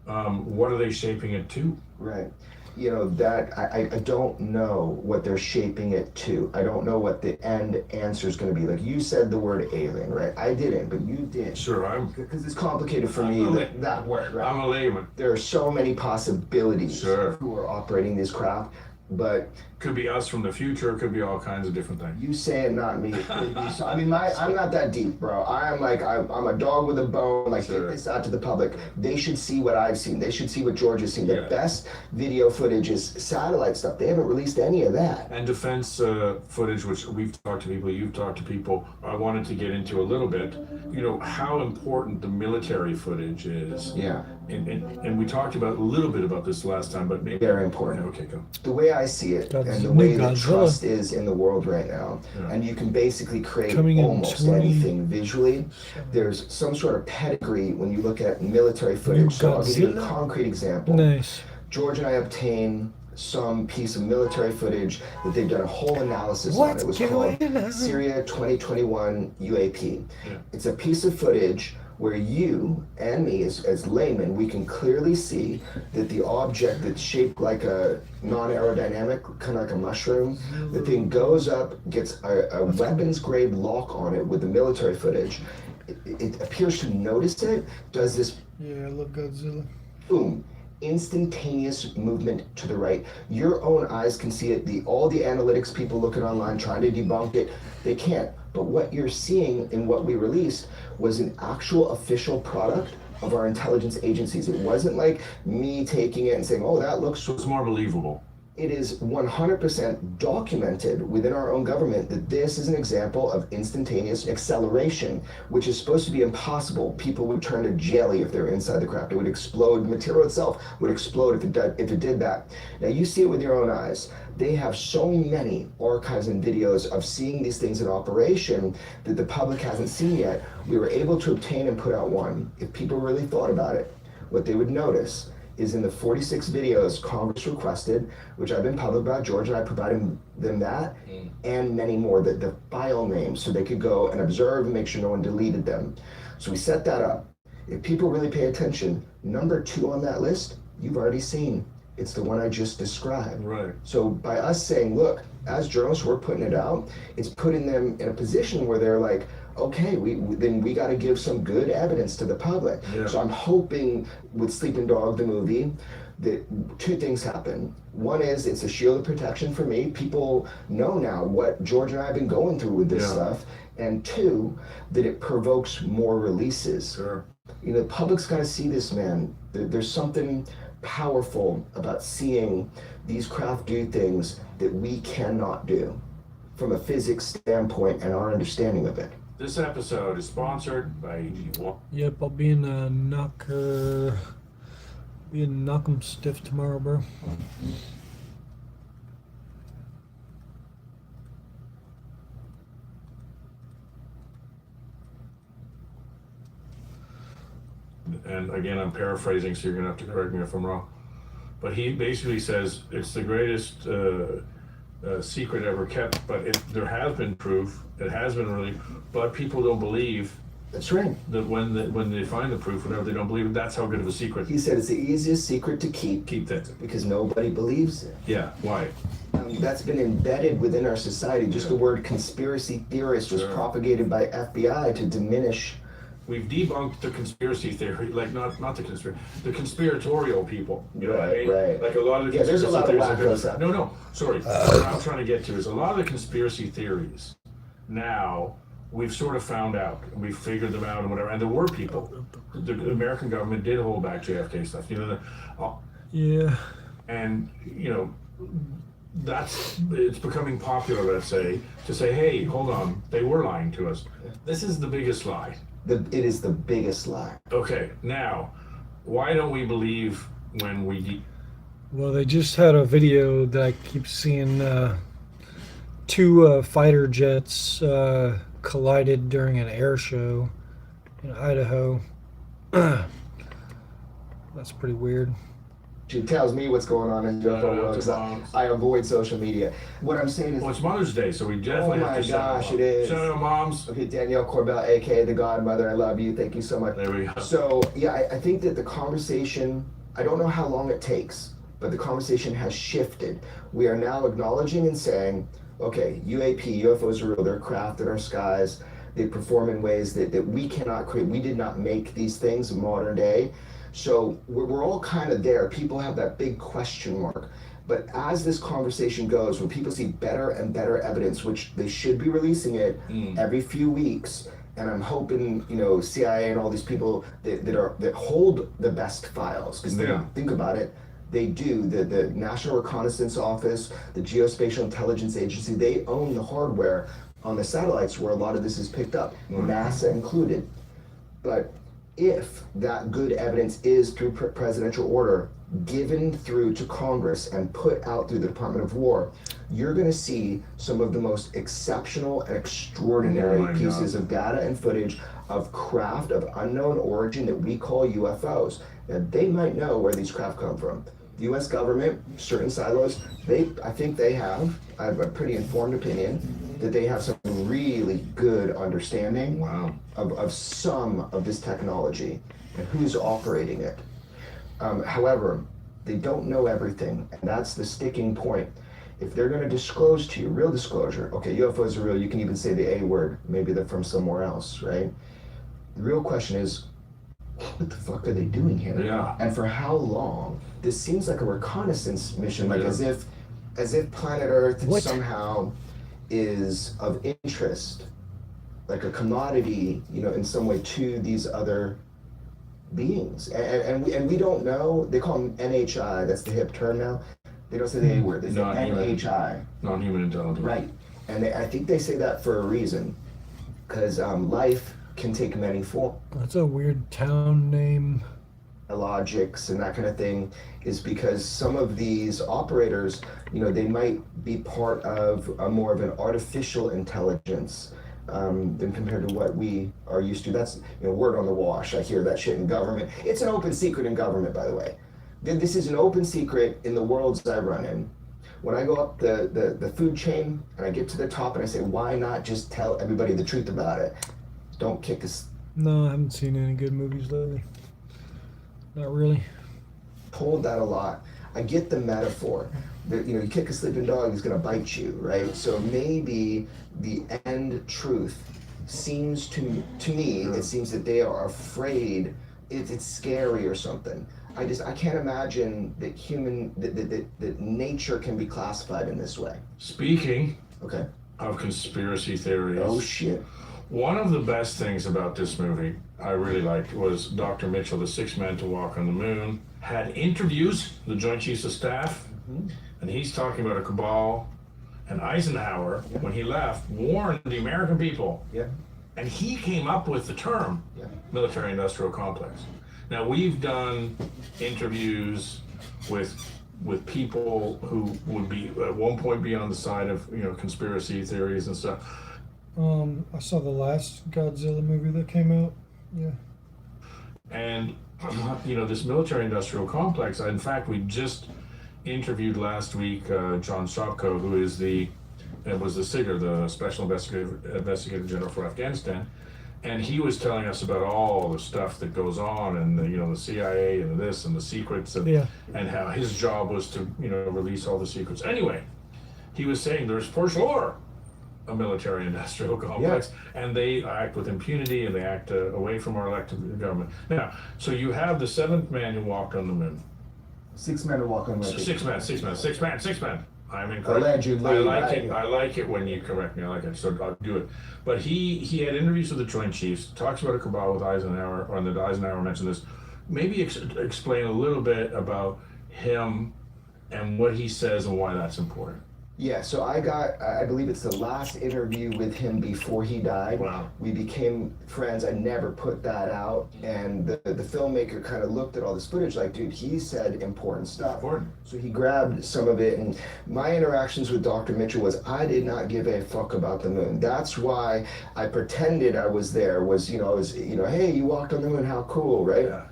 What are they shaping it to? Right. You know, that I don't know what they're shaping it to. I don't know what the end answer is going to be. Like you said the word alien, right? I didn't, but you did. Sure, because it's complicated for me, that word, right? I'm a layman. There are so many possibilities Sure. who are operating these craft, but Could be us from the future. Could be all kinds of different things. you say it, not me. I mean, I'm not that deep, bro. I'm a dog with a bone. Like, Sure. get this out to the public. They should see what I've seen. They should see what George has seen. Yeah. The best video footage is satellite stuff. They haven't released any of that. And defense footage, which we've talked to people, you've talked to people. I wanted to get into a little bit. You know how important the military footage is. Yeah. And we talked about a little bit about this last time, but maybe Very important. Okay, go. The way I see it, and the New way that Godzilla. trust is in the world right now, Yeah. and you can basically create Coming in almost 20. anything visually. There's some sort of pedigree when you look at military footage. So I'll give you a Godzilla. concrete example. Nice. George and I obtained some piece of military footage that they've done a whole analysis on. It was called Syria 2021 UAP. Yeah. It's a piece of footage where you and me as laymen, we can clearly see that the object that's shaped like a non-aerodynamic, kind of like a mushroom, the thing goes up, gets a weapons grade lock on it with the military footage. It appears to notice it, does this Yeah, look, Godzilla. boom, instantaneous movement to the right. Your own eyes can see it. All the analytics people looking online trying to debunk it, they can't. But what you're seeing in what we released was an actual official product of our intelligence agencies. It wasn't like me taking it and saying, oh, that looks so. It's more believable. It is 100% documented within our own government that this is an example of instantaneous acceleration, which is supposed to be impossible. People would turn to jelly if they were inside the craft. It would explode. The material itself would explode if it did that. Now you see it with your own eyes. They have so many archives and videos of seeing these things in operation that the public hasn't seen yet. We were able to obtain and put out one. If people really thought about it, what they would notice is in the 46 videos Congress requested, which I've been public about. George and I provided them that, and many more, the file names, so they could go and observe and make sure no one deleted them. So we set that up. If people really pay attention, number 2 on that list, you've already seen. It's the one I just described. Right. So by us saying, look, as journalists, we're putting it out, it's putting them in a position where they're like, okay, then we got to give some good evidence to the public. Yeah. So I'm hoping with Sleeping Dog, the movie, that 2 things happen. One is it's a shield of protection for me. People know now what George and I have been going through with this stuff. And 2, that it provokes more releases. Sure. You know, the public's got to see this, man. There's something powerful about seeing these craft do things that we cannot do from a physics standpoint and our understanding of it. This episode is sponsored by Yep, I'll be in knock 'em stiff tomorrow, bro. And again, I'm paraphrasing, so you're gonna have to correct me if I'm wrong. But he basically says it's the greatest secret ever kept, but there has been proof, it has been released, but people don't believe. That's right. That when they find the proof, whenever they don't believe it, that's how good of a secret. He said it's the easiest secret to keep. Keep that. Because nobody believes it. Yeah, why? That's been embedded within our society. Just the word conspiracy theorist was propagated by FBI to diminish. We've debunked the conspiracy theory, like not the conspiratorial people. You know what I mean? Right. Like a lot of the there's a lot of wackos out there. No, sorry. What I'm trying to get to is a lot of the conspiracy theories now we've sort of found out, we've figured them out and whatever, and there were people. The American government did hold back JFK stuff, you know. Yeah. And you know, it's becoming popular, let's say, to say, hey, hold on, they were lying to us. This is the biggest lie. It is the biggest lie. Okay, now, why don't we believe when we... Well, they just had a video that I keep seeing, 2 fighter jets collided during an air show in Idaho. That's pretty weird. She tells me what's going on in UFO world because I avoid social media. What I'm saying is... Well, it's Mother's Day, so we definitely have to shout out. Oh my gosh, it is. Shout out moms. Okay, Danielle Corbell, a.k.a. the Godmother, I love you. Thank you so much. There we go. So, yeah, I think that the conversation, I don't know how long it takes, but the conversation has shifted. We are now acknowledging and saying, okay, UFOs are real, they're craft in our skies. They perform in ways that we cannot create. We did not make these things in modern day. So we're all kind of there. People have that big question mark. But as this conversation goes, when people see better and better evidence, which they should be releasing it every few weeks, and I'm hoping, you know, CIA and all these people that hold the best files, because think about it, they do. The National Reconnaissance Office, the Geospatial Intelligence Agency, they own the hardware on the satellites where a lot of this is picked up, NASA included. But if that good evidence is through presidential order given through to Congress and put out through the Department of War, you're going to see some of the most exceptional and extraordinary pieces of data and footage of craft of unknown origin that we call UFOs. Now, they might know where these craft come from. The U.S. government, certain silos, I think they have, I have a pretty informed opinion, that they have some really good understanding of some of this technology and who's operating it. However, they don't know everything, and that's the sticking point. If they're going to disclose to you, real disclosure, okay, UFOs are real, you can even say the A word, maybe they're from somewhere else, right? The real question is, what the fuck are they doing here? Yeah. And for how long? This seems like a reconnaissance mission, like as if planet Earth somehow is of interest, like a commodity, you know, in some way to these other beings. And we don't know. They call them NHI. That's the hip term now. They don't say the A word. They say NHI. Non-human intelligence. Right. And I think they say that for a reason, because life can take many forms. That's a weird town name. Logics and that kind of thing is because some of these operators, you know, they might be part of a more of an artificial intelligence than compared to what we are used to. That's, you know, word on the wash. I hear that shit in government. It's an open secret in government, by the way. This is an open secret in the worlds I run in. When I go up the food chain and I get to the top and I say, why not just tell everybody the truth about it? Don't kick us. No, I haven't seen any good movies lately. Not really. Told that a lot. I get the metaphor that, you kick a sleeping dog, he's gonna bite you, right? So maybe the end truth seems to me, it seems that they are afraid it's scary or something. I can't imagine that that nature can be classified in this way. Speaking okay. of conspiracy theories. Oh shit. One of the best things about this movie I really liked was Dr. Mitchell, the sixth man to walk on the moon, had interviews, the Joint Chiefs of Staff, and he's talking about a cabal. And Eisenhower, when he left, warned the American people. Yeah. And he came up with the term military-industrial complex. Now, we've done interviews with people who would be at one point be on the side of conspiracy theories and stuff. I saw the last Godzilla movie that came out. Yeah. And this military-industrial complex. In fact, we just interviewed last week John Sopko, who was the SIGIR, the Special Investigator General for Afghanistan, and he was telling us about all the stuff that goes on, and the CIA and this and the secrets, and how his job was to release all the secrets. Anyway, he was saying there's for sure a military-industrial complex, and they act with impunity and they act away from our elected government. Now, so you have the seventh man who walked on the moon. Six men who walk on the moon. Six men. I'm incorrect. Allegedly. I like it when you correct me. I like it, so I'll do it. But he had interviews with the Joint Chiefs, talks about a cabal with Eisenhower, or that Eisenhower mentioned this. Maybe explain a little bit about him and what he says and why that's important. Yeah, so I believe it's the last interview with him before he died. Wow. We became friends. I never put that out. And the filmmaker kind of looked at all this footage like, dude, he said important stuff. Important. So he grabbed some of it. And my interactions with Dr. Mitchell was, I did not give a fuck about the moon. That's why I pretended I was there, hey, you walked on the moon, how cool, right? Yeah.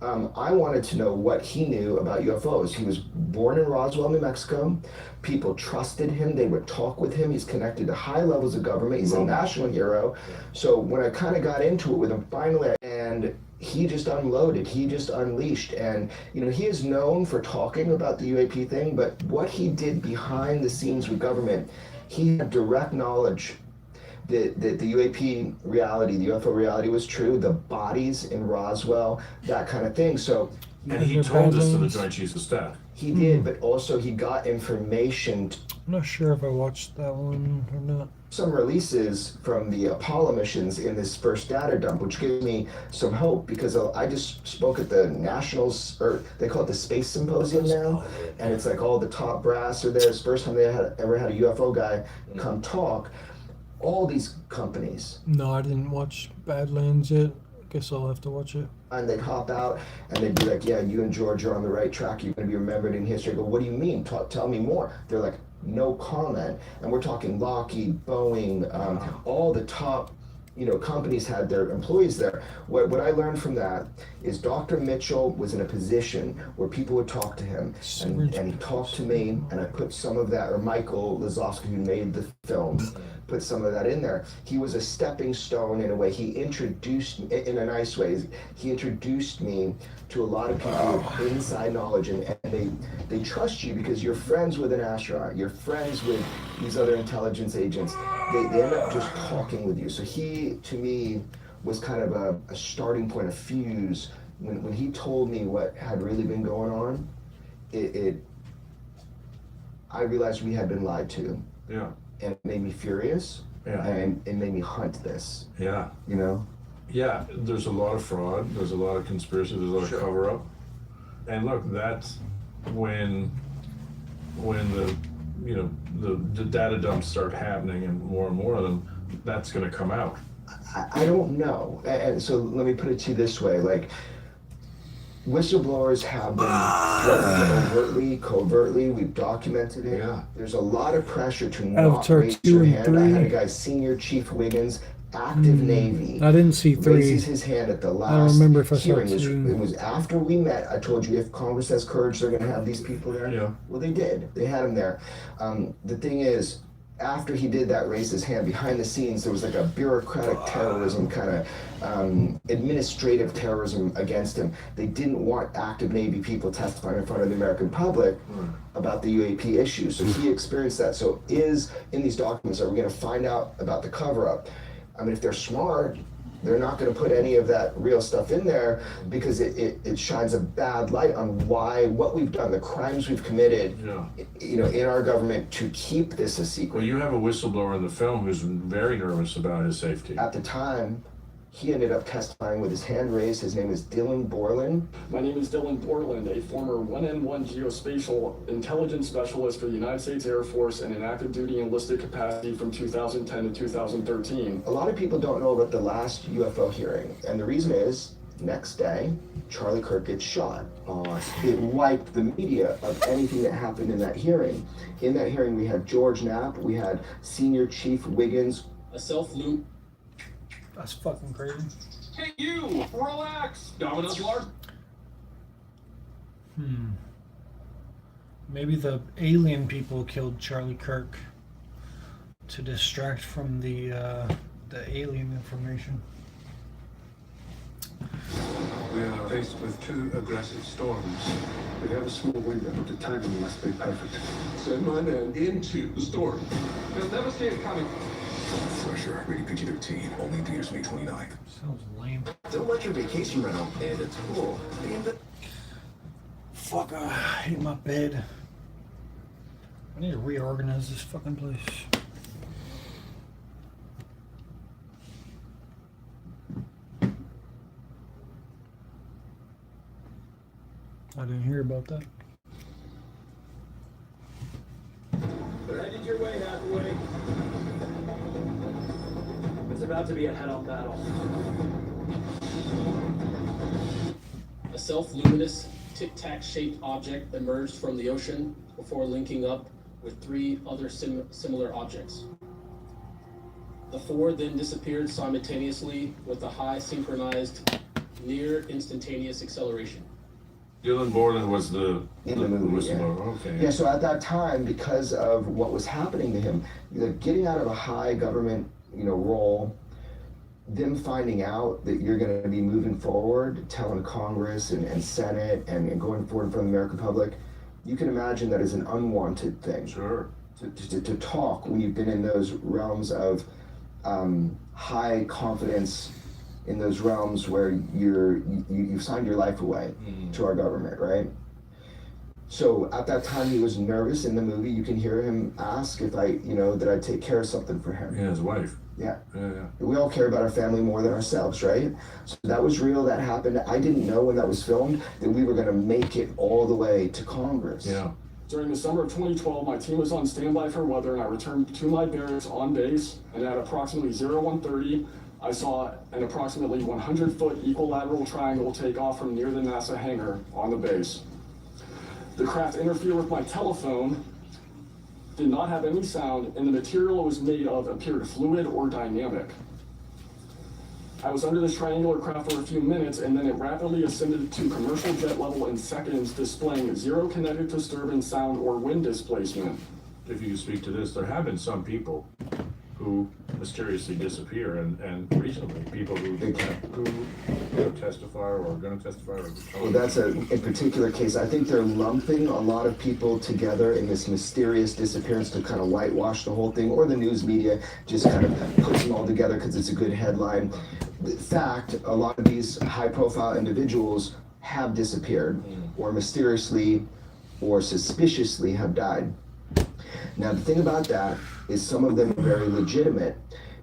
I wanted to know what he knew about UFOs. He was born in Roswell, New Mexico. People trusted him. They would talk with him. He's connected to high levels of government. He's a national hero. So when I kind of got into it with him finally, and he just unloaded, he just unleashed. And, he is known for talking about the UAP thing, but what he did behind the scenes with government, he had direct knowledge that the UAP reality, the UFO reality was true, the bodies in Roswell, that kind of thing. So, and he told this to the Joint Chiefs of Staff. He did, but also he got information. I'm not sure if I watched that one or not. Some releases from the Apollo missions in this first data dump, which gave me some hope because I just spoke at the Nationals, or they call it the Space Symposium now, and it's like all the top brass are there. It's the first time they ever had a UFO guy come talk. All these companies. No, I didn't watch Badlands yet. I guess I'll have to watch it. And they'd hop out and they'd be like, yeah, you and George are on the right track. You're going to be remembered in history. I go, what do you mean? Tell me more. They're like, no comment. And we're talking Lockheed, Boeing, all the top companies had their employees there. What I learned from that is Dr. Mitchell was in a position where people would talk to him, and he talked to me, and I put some of that, or Michael Lazowski, who made the film, put some of that in there. He was a stepping stone in a way. He introduced me, in a nice way, he introduced me to a lot of people with inside knowledge, and they trust you because you're friends with an astronaut, you're friends with these other intelligence agents. They end up just talking with you. So he, to me, was kind of a starting point, a fuse. When he told me what had really been going on, I realized we had been lied to. Yeah. And it made me furious. Yeah. And it made me hunt this. Yeah. Yeah, there's a lot of fraud, there's a lot of conspiracy, there's a lot of cover-up. And look, that's when the data dumps start happening and more of them, that's going to come out. I don't know. And so let me put it to you this way, like, whistleblowers have been threatened overtly, covertly. We've documented it. Yeah. There's a lot of pressure to not Avatar raise 2 your and hand. 3. I had a guy, Senior Chief Wiggins, active Navy. I didn't see 3. Raises his hand at the last I don't remember if I saw hearing. 2. It was after we met. I told you if Congress has courage, they're going to have these people there. Yeah. Well, they did. They had him there. The thing is, after he did that, raised his hand, behind the scenes, there was like a bureaucratic terrorism kind of administrative terrorism against him. They didn't want active Navy people testifying in front of the American public about the UAP issue. So he experienced that. So in these documents, are we going to find out about the cover-up? I mean, if they're smart, they're not going to put any of that real stuff in there because it shines a bad light on what we've done, the crimes we've committed, in our government to keep this a secret. Well, you have a whistleblower in the film who's very nervous about his safety. At the time, he ended up testifying with his hand raised. His name is Dylan Borland. My name is Dylan Borland, a former 1N1 geospatial intelligence specialist for the United States Air Force in an active duty enlisted capacity from 2010 to 2013. A lot of people don't know about the last UFO hearing, and the reason is, next day, Charlie Kirk gets shot. It wiped the media of anything that happened in that hearing. In that hearing, we had George Knapp, we had Senior Chief Wiggins. A self-loop. That's fucking crazy. Hey, you! Relax! Domino's Lark. Maybe the alien people killed Charlie Kirk to distract from the alien information. We are faced with 2 aggressive storms. We have a small window. The timing must be perfect. Send my men into the storm. They'll never see it coming. Thresher, rated PG-13, only in theaters May 29th. Sounds lame. Don't let your vacation rental end at school. Fuck, I hate my bed. I need to reorganize this fucking place. I didn't hear about that. They're headed your way, Hathaway. It's about to be a head-on battle. A self-luminous, tic-tac-shaped object emerged from the ocean before linking up with 3 other similar objects. The 4 then disappeared simultaneously with a high synchronized, near instantaneous acceleration. Dylan Borland was in the movie, whistleblower. Okay. Yeah, so at that time, because of what was happening to him, getting out of a high government, role, them finding out that you're going to be moving forward, telling Congress and Senate and going forward from the American public, you can imagine that is an unwanted thing. Sure. To talk when you've been in those realms of high confidence, in those realms where you've signed your life away to our government, right? So at that time he was nervous in the movie. You can hear him ask if that I'd take care of something for him. Yeah, his wife. Yeah. Yeah. We all care about our family more than ourselves, right? So that was real, that happened. I didn't know when that was filmed that we were gonna make it all the way to Congress. Yeah. During the summer of 2012, my team was on standby for weather and I returned to my barracks on base, and at approximately 0130, I saw an approximately 100-foot equilateral triangle take off from near the NASA hangar on the base. The craft interfered with my telephone, did not have any sound, and the material it was made of appeared fluid or dynamic. I was under this triangular craft for a few minutes, and then it rapidly ascended to commercial jet level in seconds, displaying 0 kinetic disturbance, sound, or wind displacement. If you speak to this, there have been some people who mysteriously disappear, and reasonably people who testify or are going to testify. Well, that's in particular case. I think they're lumping a lot of people together in this mysterious disappearance to kind of whitewash the whole thing, or the news media just kind of puts them all together because it's a good headline. In fact, a lot of these high-profile individuals have disappeared, or mysteriously or suspiciously have died. Now, the thing about that is some of them are very legitimate.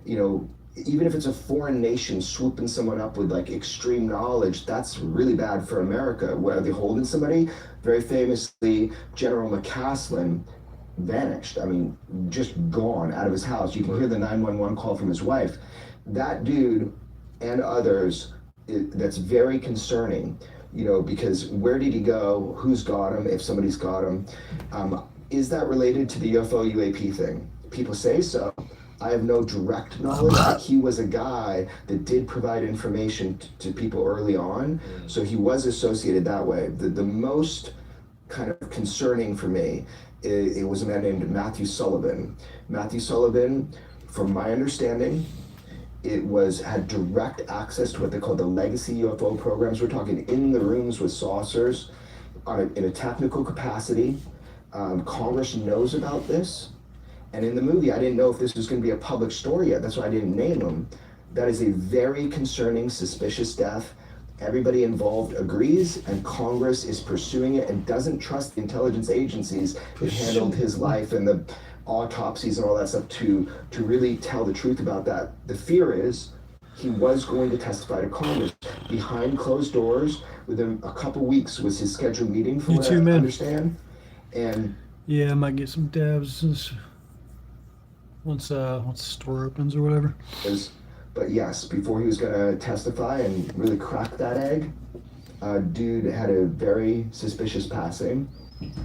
Even if it's a foreign nation swooping someone up with extreme knowledge, that's really bad for America. Where they're holding somebody, very famously, General McCaslin vanished. I mean, just gone out of his house. You can hear the 911 call from his wife. That dude and others, that's very concerning, because where did he go? Who's got him? If somebody's got him. Is that related to the UFO UAP thing? People say so. I have no direct knowledge, but he was a guy that did provide information to people early on, so he was associated that way. The most kind of concerning for me, it was a man named Matthew Sullivan. Matthew Sullivan, from my understanding, had direct access to what they call the legacy UFO programs. We're talking in the rooms with saucers in a technical capacity. Congress knows about this. And in the movie, I didn't know if this was going to be a public story yet. That's why I didn't name him. That is a very concerning, suspicious death. Everybody involved agrees, and Congress is pursuing it and doesn't trust the intelligence agencies that handled his life and the autopsies and all that stuff to really tell the truth about that. The fear is he was going to testify to Congress behind closed doors. Within a couple weeks was his scheduled meeting, from what I understand. And yeah, I might get some dabs once the store opens or whatever. But yes, before he was going to testify and really crack that egg, dude had a very suspicious passing,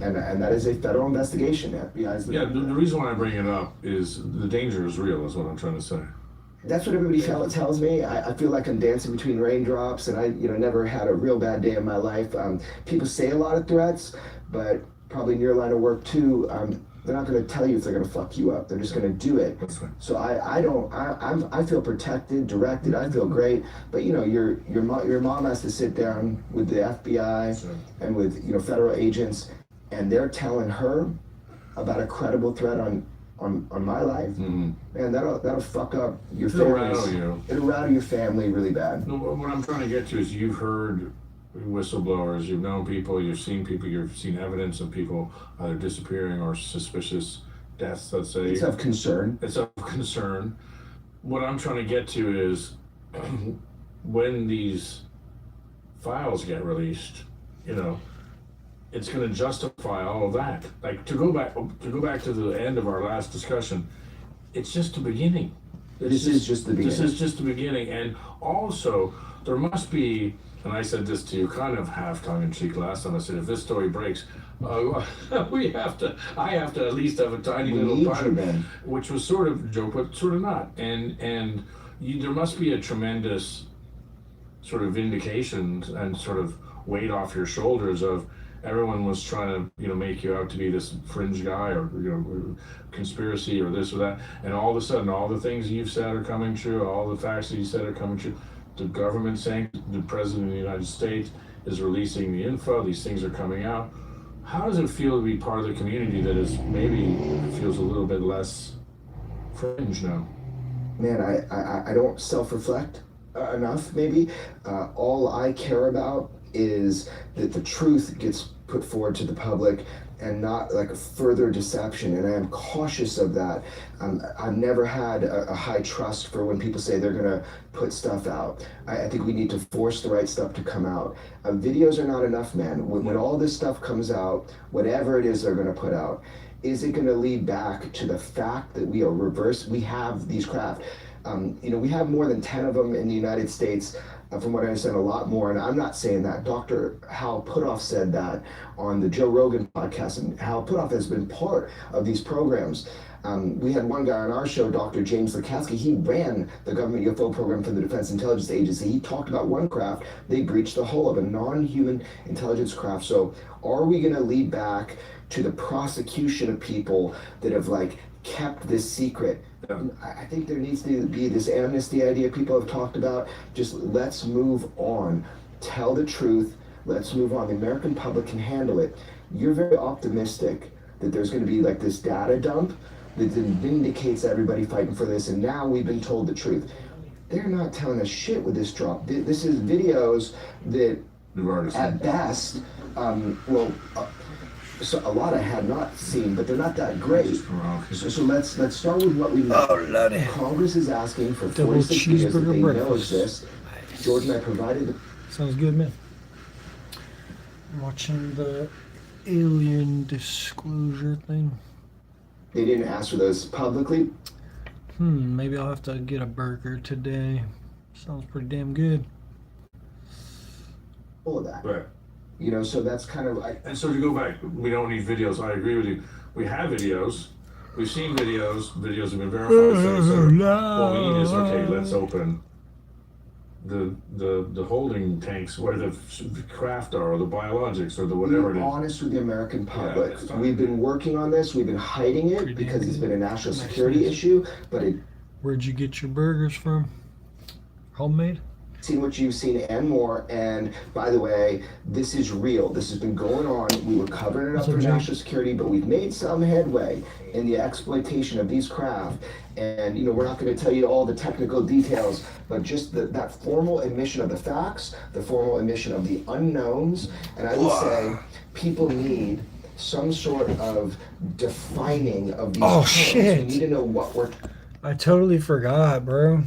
and that is a federal investigation. FBI's the reason why I bring it up is the danger is real, is what I'm trying to say. That's what everybody tells me. I feel like I'm dancing between raindrops, and I never had a real bad day in my life. People say a lot of threats, but probably in your line of work too, they're not going to tell you if they're going to fuck you up. They're just going to do it. That's right. So I feel protected, directed. I feel great. But your mom has to sit down with the FBI and with federal agents, and they're telling her about a credible threat on my life. And that'll fuck up your family. It'll rattle your family really bad. No, what I'm trying to get to is you've heard whistleblowers, you've known people, you've seen evidence of people either disappearing or suspicious deaths, let's say. It's of concern. It's of concern. What I'm trying to get to is when these files get released, it's going to justify all of that. Like to go back to the end of our last discussion, it's just the beginning. This is just the beginning. This is just the beginning, and also there must be. And I said this to you kind of half tongue-in-cheek last time. I said, if this story breaks, I have to at least have a tiny little part of it, which was sort of a joke, but sort of not. And there must be a tremendous sort of vindication and sort of weight off your shoulders of everyone was trying to, make you out to be this fringe guy or, conspiracy or this or that. And all of a sudden, all the things you've said are coming true. All the facts that you said are coming true. The government saying the president of the United States is releasing the info, these things are coming out. How does it feel to be part of the community that is maybe feels a little bit less fringe now? Man, I don't self-reflect enough, maybe. All I care about is that the truth gets put forward to the public and not like a further deception, and I am cautious of that. I've never had a high trust for when people say they're gonna put stuff out. I think we need to force the right stuff to come out. Videos are not enough, man. When all this stuff comes out, whatever it is they're gonna put out, is it gonna lead back to the fact that we have these craft? We have more than 10 of them in the United States. From what I understand, a lot more, and I'm not saying that. Dr. Hal Puthoff said that on the Joe Rogan podcast, and Hal Puthoff has been part of these programs. We had one guy on our show, Dr. James Lukowski. He ran the government UFO program for the Defense Intelligence Agency. He talked about one craft. They breached the hull of a non-human intelligence craft. So are we going to lead back to the prosecution of people that have kept this secret? I think there needs to be this amnesty idea people have talked about. Just let's move on. Tell the truth. Let's move on. The American public can handle it. You're very optimistic that there's going to be this data dump that vindicates everybody fighting for this, and now we've been told the truth. They're not telling us shit with this drop. This is videos that, at best, so a lot I had not seen, but they're not that great. So let's start with what we know. Congress is asking for 46 videos that they know exist. George and I provided. Sounds good, man. I'm watching the alien disclosure thing. They didn't ask for those publicly. Maybe I'll have to get a burger today. Sounds pretty damn good. All of that. Right. So that's kind of and so to go back, we don't need videos. I agree with you. We have videos. we've seen videos. Videos have been verified. What we need is, okay, let's open the holding tanks where the craft are, or the biologics, or the whatever it is. Honest with the American public. We've been working on this. We've been hiding it because it's been a national security issue. But where'd you get your burgers from? Homemade? Seen what you've seen and more. And by the way, this is real. This has been going on. We were covering it up for national security, but we've made some headway in the exploitation of these craft. And we're not going to tell you all the technical details, but just that formal admission of the facts, the formal admission of the unknowns. And I would say people need some sort of defining of these terms. Shit. We need to know what we're... I totally forgot, bro.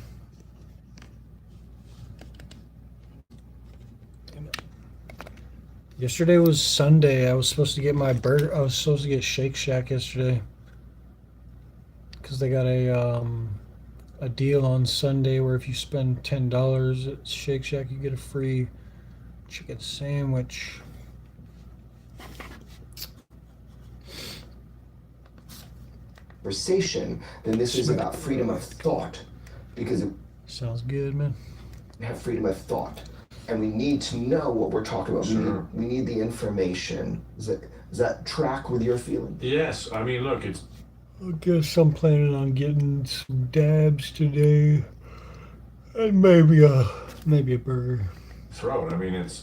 Yesterday was Sunday. I was supposed to get my burger. I was supposed to get Shake Shack yesterday because they got a deal on Sunday where if you spend $10 at Shake Shack, you get a free chicken sandwich. Conversation, then this is about freedom of thought, because sounds good, man. We have freedom of thought. And we need to know what we're talking about. Sure. We need the information. Does that track with your feeling? Yes, I mean, look, it's... I guess I'm planning on getting some dabs today, and maybe a burger. Throat. I mean, it's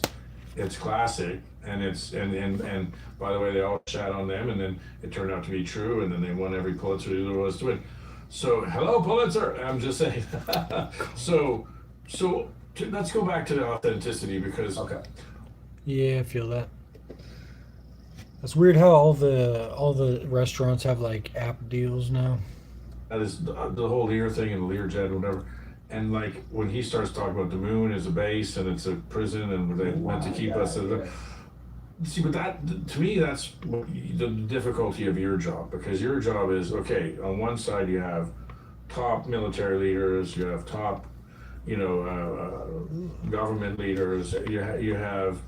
classic, and and by the way, they all chat on them, and then it turned out to be true, and then they won every Pulitzer there was to win. So, hello, Pulitzer. I'm just saying. so. Let's go back to the authenticity because Yeah, I feel that. That's weird how all the restaurants have like app deals now. that is the whole Lear thing and Learjet, whatever. And like when he starts talking about the moon as a base and it's a prison and they want to keep us. See, but that to me that's the difficulty of your job, because your job is okay. On one side you have top military leaders, you have top government leaders, you have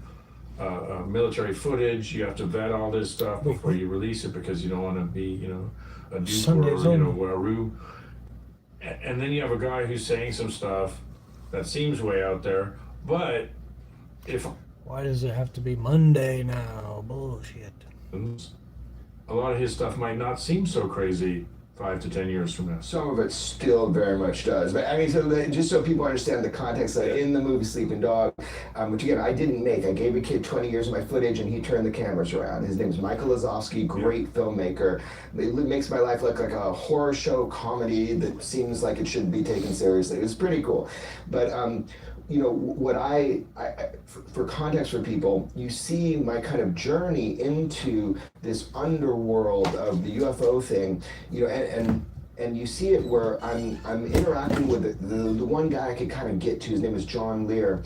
military footage, you have to vet all this stuff before you release it because you don't want to be, a dupe or a rube. And then you have a guy who's saying some stuff that seems way out there, but why does it have to be Monday now? Bullshit. A lot of his stuff might not seem so crazy 5 to 10 years from now. Some of it still very much does. But I mean, just so people understand the context, in the movie Sleeping Dog, which again, I didn't make. I gave a kid 20 years of my footage and he turned the cameras around. His name is Michael Lazowski, great filmmaker. It makes my life look like a horror show comedy that seems like it shouldn't be taken seriously. It was pretty cool. But, what for context for people, you see my kind of journey into this underworld of the UFO thing, and you see it where I'm interacting with the one guy I could kind of get to. His name is John Lear.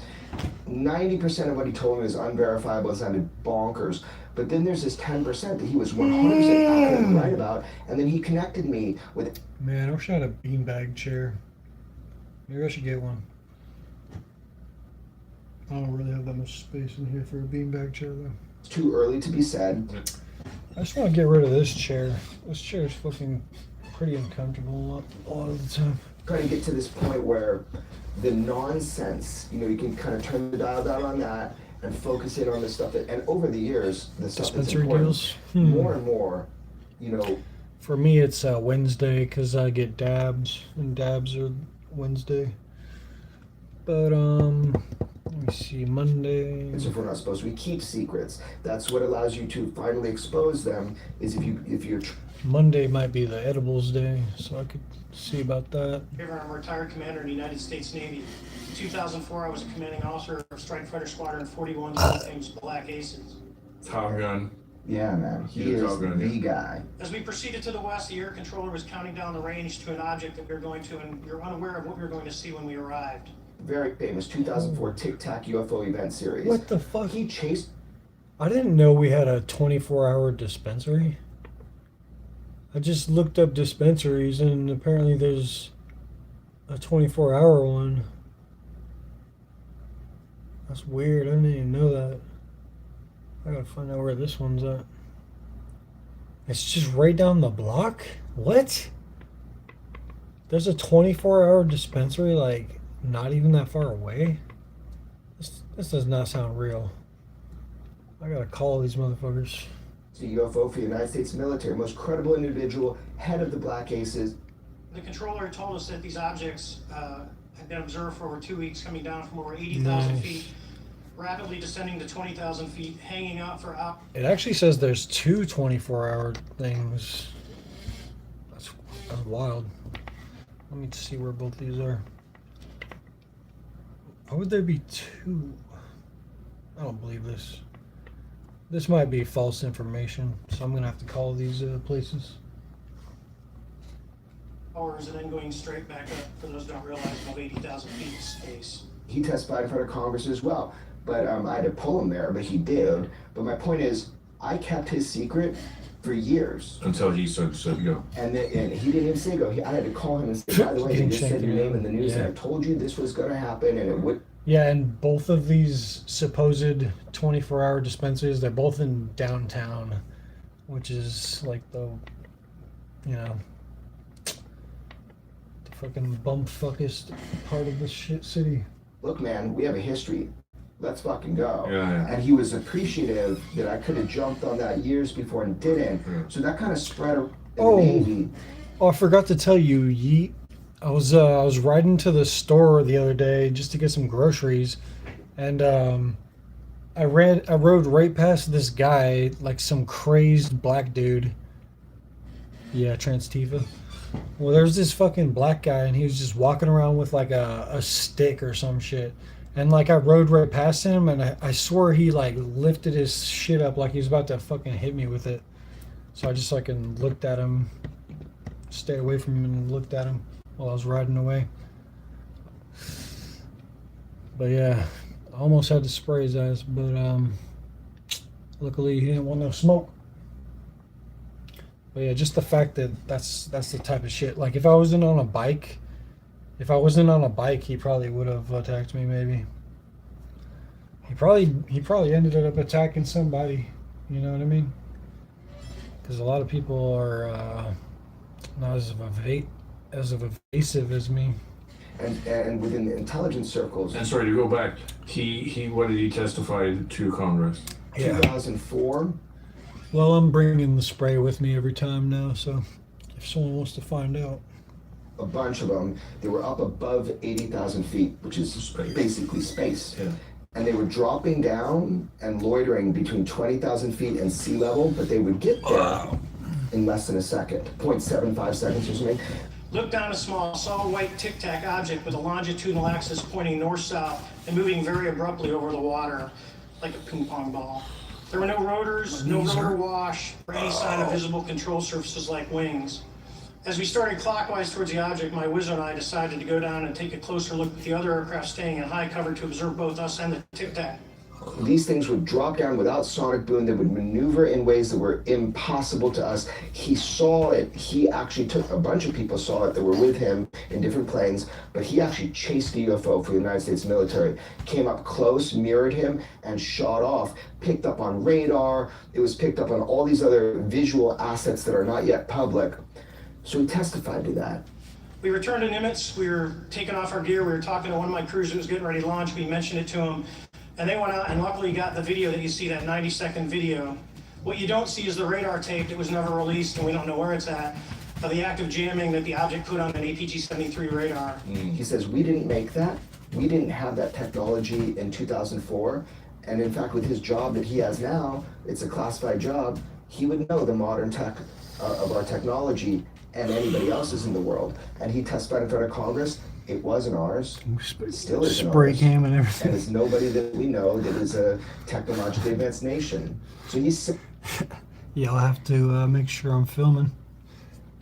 90% of what he told me was unverifiable. It sounded bonkers. But then there's this 10% that he was 100% accurate and right about, and then he connected me with... Man, I wish I had a beanbag chair. Maybe I should get one. I don't really have that much space in here for a beanbag chair, though. It's too early to be said. I just want to get rid of this chair. This chair is fucking pretty uncomfortable a lot of the time. Kind of get to this point where the nonsense, you can kind of turn the dial down on that and focus in on the stuff that, and over the years, the stuff that's important, deals? more and more, For me, it's Wednesday because I get dabs, and dabs are Wednesday. But let me see, Monday. As if we're not supposed to. We keep secrets. That's what allows you to finally expose them. Is if you're. Monday might be the edibles day, so I could see about that. Here, I'm a retired commander in the United States Navy. In 2004, I was a commanding officer of Strike Fighter Squadron 41, nicknamed Black Aces. Top Gun. Yeah, man. He is the guy. As we proceeded to the west, the air controller was counting down the range to an object that we were going to, and we were unaware of what we were going to see when we arrived. Very famous 2004 Tic Tac UFO event series. What the fuck? He chased... I didn't know we had a 24-hour dispensary. I just looked up dispensaries and apparently there's a 24-hour one. That's weird. I didn't even know that. I gotta find out where this one's at. It's just right down the block? What? There's a 24-hour dispensary, like, not even that far away? This does not sound real. I gotta call these motherfuckers. The UFO for the United States military, most credible individual, head of the Black Aces. The controller told us that these objects had been observed for over 2 weeks, coming down from over 80,000 Nice. feet, rapidly descending to 20,000 feet, hanging out for hours. It actually says there's two 24-hour things. That's wild. Let me see where both these are. Why would there be two? I don't believe this. This might be false information, so I'm gonna have to call these places. And then going straight back up, for those who don't realize, above 80,000 feet of space. He testified in front of Congress as well, but I had to pull him there, but he did. But my point is, I kept his secret for years. Until he said go. And he didn't even say go. I had to call him and say, by the way, they just said your name in the news, and I told you this was going to happen, and it would. Yeah, and both of these supposed 24-hour dispensaries, they're both in downtown, which is like the, you know, the fucking bumfuckest part of this shit city. Look, man, we have a history. Let's fucking go. Yeah. And he was appreciative that I could have jumped on that years before and didn't. So that kind of spread in the Navy. Oh, I forgot to tell you, Yeet. I was riding to the store the other day just to get some groceries, and I rode right past this guy, like some crazed black dude. Yeah, Transtifa. Well, there's this fucking black guy, and he was just walking around with like a stick or some shit. And like I rode right past him, and I swore he like lifted his shit up like he was about to fucking hit me with it. So I just like and looked at him, stayed away from him and looked at him while I was riding away. But yeah, I almost had to spray his ass, but luckily he didn't want no smoke. But yeah, just the fact that that's the type of shit. Like if I wasn't on a bike, he probably would have attacked me. Maybe he probably ended up attacking somebody. You know what I mean? Because a lot of people are not as evasive as me. And within the intelligence circles. And sorry to go back. He what did he testify to Congress? 2004. Well, I'm bringing the spray with me every time now, so if someone wants to find out. A bunch of them. They were up above 80,000 feet, which is basically space. Yeah. And they were dropping down and loitering between 20,000 feet and sea level, but they would get there in less than a second, 0.75 seconds or something. Looked down a small, solid white tic-tac object with a longitudinal axis pointing north-south and moving very abruptly over the water like a ping pong ball. There were no rotors, no rotor wash, or any sign of visible control surfaces like wings. As we started clockwise towards the object, my wizard and I decided to go down and take a closer look at the other aircraft staying in high cover to observe both us and the tic-tac. These things would drop down without sonic boom. They would maneuver in ways that were impossible to us. He saw it. He actually took, a bunch of people saw it that were with him in different planes, but he actually chased the UFO for the United States military, came up close, mirrored him, and shot off. Picked up on radar. It was picked up on all these other visual assets that are not yet public. So he testified to that. We returned to Nimitz. We were taking off our gear. We were talking to one of my crews who was getting ready to launch. We mentioned it to him. And they went out and luckily got the video that you see, that 90-second video. What you don't see is the radar tape that was never released, and we don't know where it's at, of the active jamming that the object put on an APG-73 radar. He says, we didn't make that. We didn't have that technology in 2004. And in fact, with his job that he has now, it's a classified job, he would know the modern tech of our technology and anybody else's in the world. And he testified in front of Congress. It wasn't ours. It still isn't Spray ours. cam and everything. And it's nobody that we know that is a technologically advanced nation. So he's... Yeah, I'll have to make sure I'm filming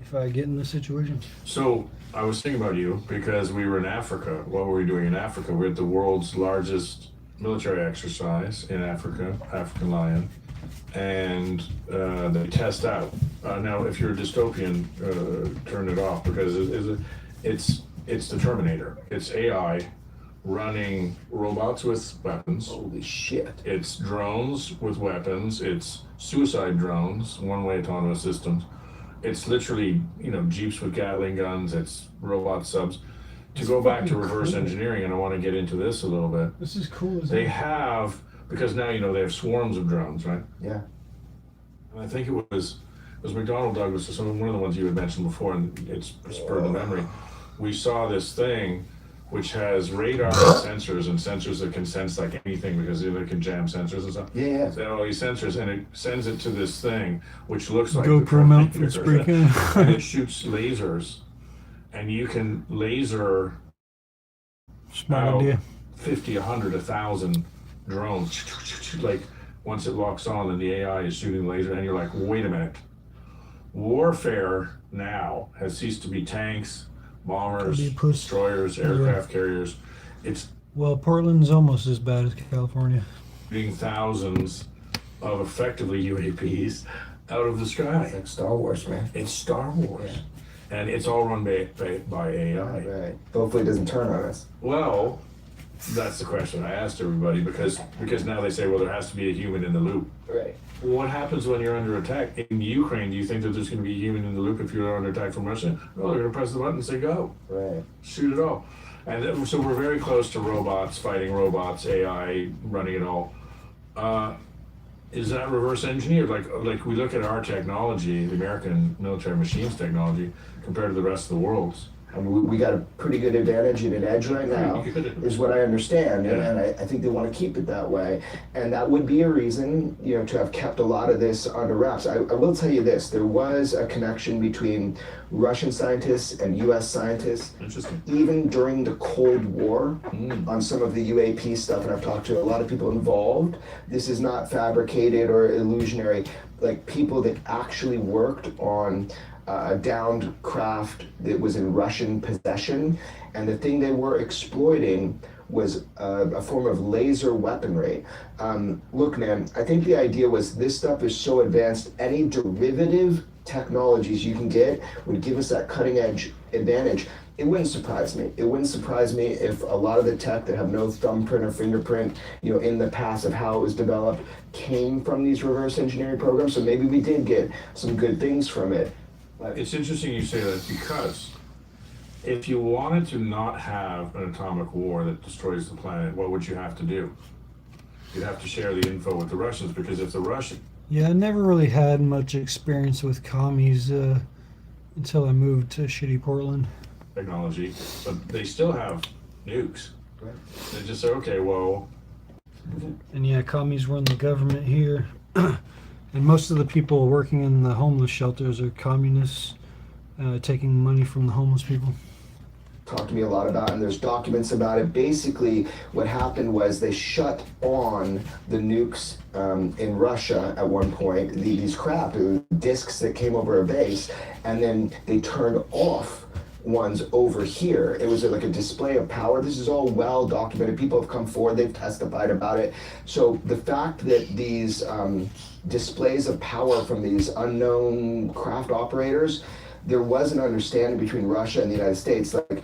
if I get in this situation. So I was thinking about you because we were in Africa. What were we doing in Africa? We're at the world's largest military exercise in Africa, African Lion, and they test out. Now, if you're a dystopian, turn it off because it's the Terminator. It's AI running robots with weapons. Holy shit. It's drones with weapons. It's suicide drones, one-way autonomous systems. It's literally, Jeeps with Gatling guns. It's robot subs. To go back to reverse engineering, and I want to get into this a little bit. This is cool. They have, because now, they have swarms of drones, right? Yeah. And I think it was McDonnell Douglas, or one of the ones you had mentioned before, and it's spurred the memory. We saw this thing which has radar and sensors that can sense like anything because they can jam sensors and stuff. Yeah. So all these sensors, and it sends it to this thing which looks like GoPro mount for speaking. and it shoots lasers, and you can laser Smart idea. 50, 100, 1,000 drones. Like once it locks on, and the AI is shooting laser, and you're like, wait a minute. Warfare now has ceased to be tanks, bombers, destroyers, aircraft carriers. It's Portland's almost as bad as California. shooting thousands of effectively UAPs out of the sky. It's like Star Wars, man. It's Star Wars. Yeah. And it's all run by AI. Right. Hopefully it doesn't turn on us. Well, that's the question I asked everybody, because now they say, well, there has to be a human in the loop. Right. What happens when you're under attack? In Ukraine, do you think that there's going to be a human in the loop if you're under attack from Russia? No, they're going to press the button and say go. Right. Shoot it all. And so we're very close to robots, fighting robots, AI running it all. Is that reverse engineered? Like we look at our technology, the American military machines technology, compared to the rest of the world's. I mean, we got a pretty good advantage and an edge right now, is what I understand, and I think they want to keep it that way. And that would be a reason, to have kept a lot of this under wraps. I will tell you this, there was a connection between Russian scientists and US scientists, even during the Cold War, on some of the UAP stuff, and I've talked to a lot of people involved. This is not fabricated or illusionary, like people that actually worked on a downed craft that was in Russian possession, and the thing they were exploiting was a form of laser weaponry. Look, man, I think the idea was this stuff is so advanced, any derivative technologies you can get would give us that cutting edge advantage. It wouldn't surprise me. It wouldn't surprise me if a lot of the tech that have no thumbprint or fingerprint, in the past of how it was developed, came from these reverse engineering programs. So maybe we did get some good things from it. It's interesting you say that, because if you wanted to not have an atomic war that destroys the planet, what would you have to do? You'd have to share the info with the Russians, because if the Russian... Yeah, I never really had much experience with commies until I moved to shitty Portland. Technology, but they still have nukes. Right. They just say, okay, well... And yeah, commies run the government here. And most of the people working in the homeless shelters are communists, taking money from the homeless people. Talked to me a lot about, and there's documents about it. Basically, what happened was they shut on the nukes in Russia at one point, these discs that came over a base, and then they turned off ones over here. It was like a display of power. This is all well documented. People have come forward, they've testified about it. So the fact that these displays of power from these unknown craft operators, there was an understanding between Russia and the United States, like,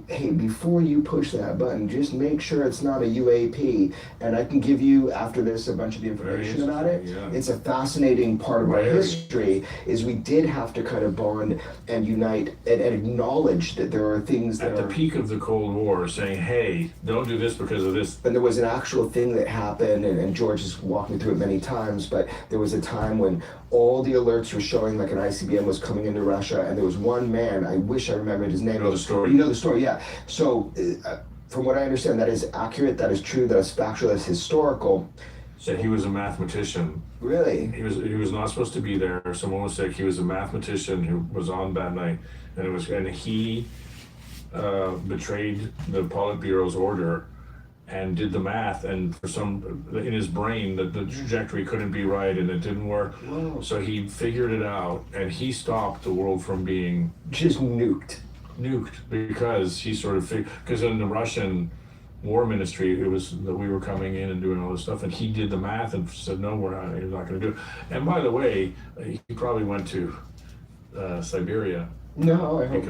hey, before you push that button, just make sure it's not a UAP. And I can give you, after this, a bunch of the information about it. Yeah. It's a fascinating part of our history, is we did have to kind of bond and unite and acknowledge that there are things that at the peak of the Cold War, saying, hey, don't do this because of this. And there was an actual thing that happened, and George has walked me through it many times, but there was a time when all the alerts were showing like an ICBM was coming into Russia, and there was one man, I wish I remembered his name. You know the story. You know the story, yeah. So from what I understand, that is accurate, that is true, that is factual, that is historical. So he was a mathematician. Really? He was not supposed to be there. Someone was sick. He was a mathematician who was on that night, and he betrayed the Politburo's order and did the math, and for some in his brain the trajectory couldn't be right and it didn't work. Whoa. So he figured it out, and he stopped the world from being just nuked because he sort of because in the Russian war ministry it was that we were coming in and doing all this stuff, and he did the math and said no, we're not going to do it. And by the way, he probably went to Siberia. No, I hope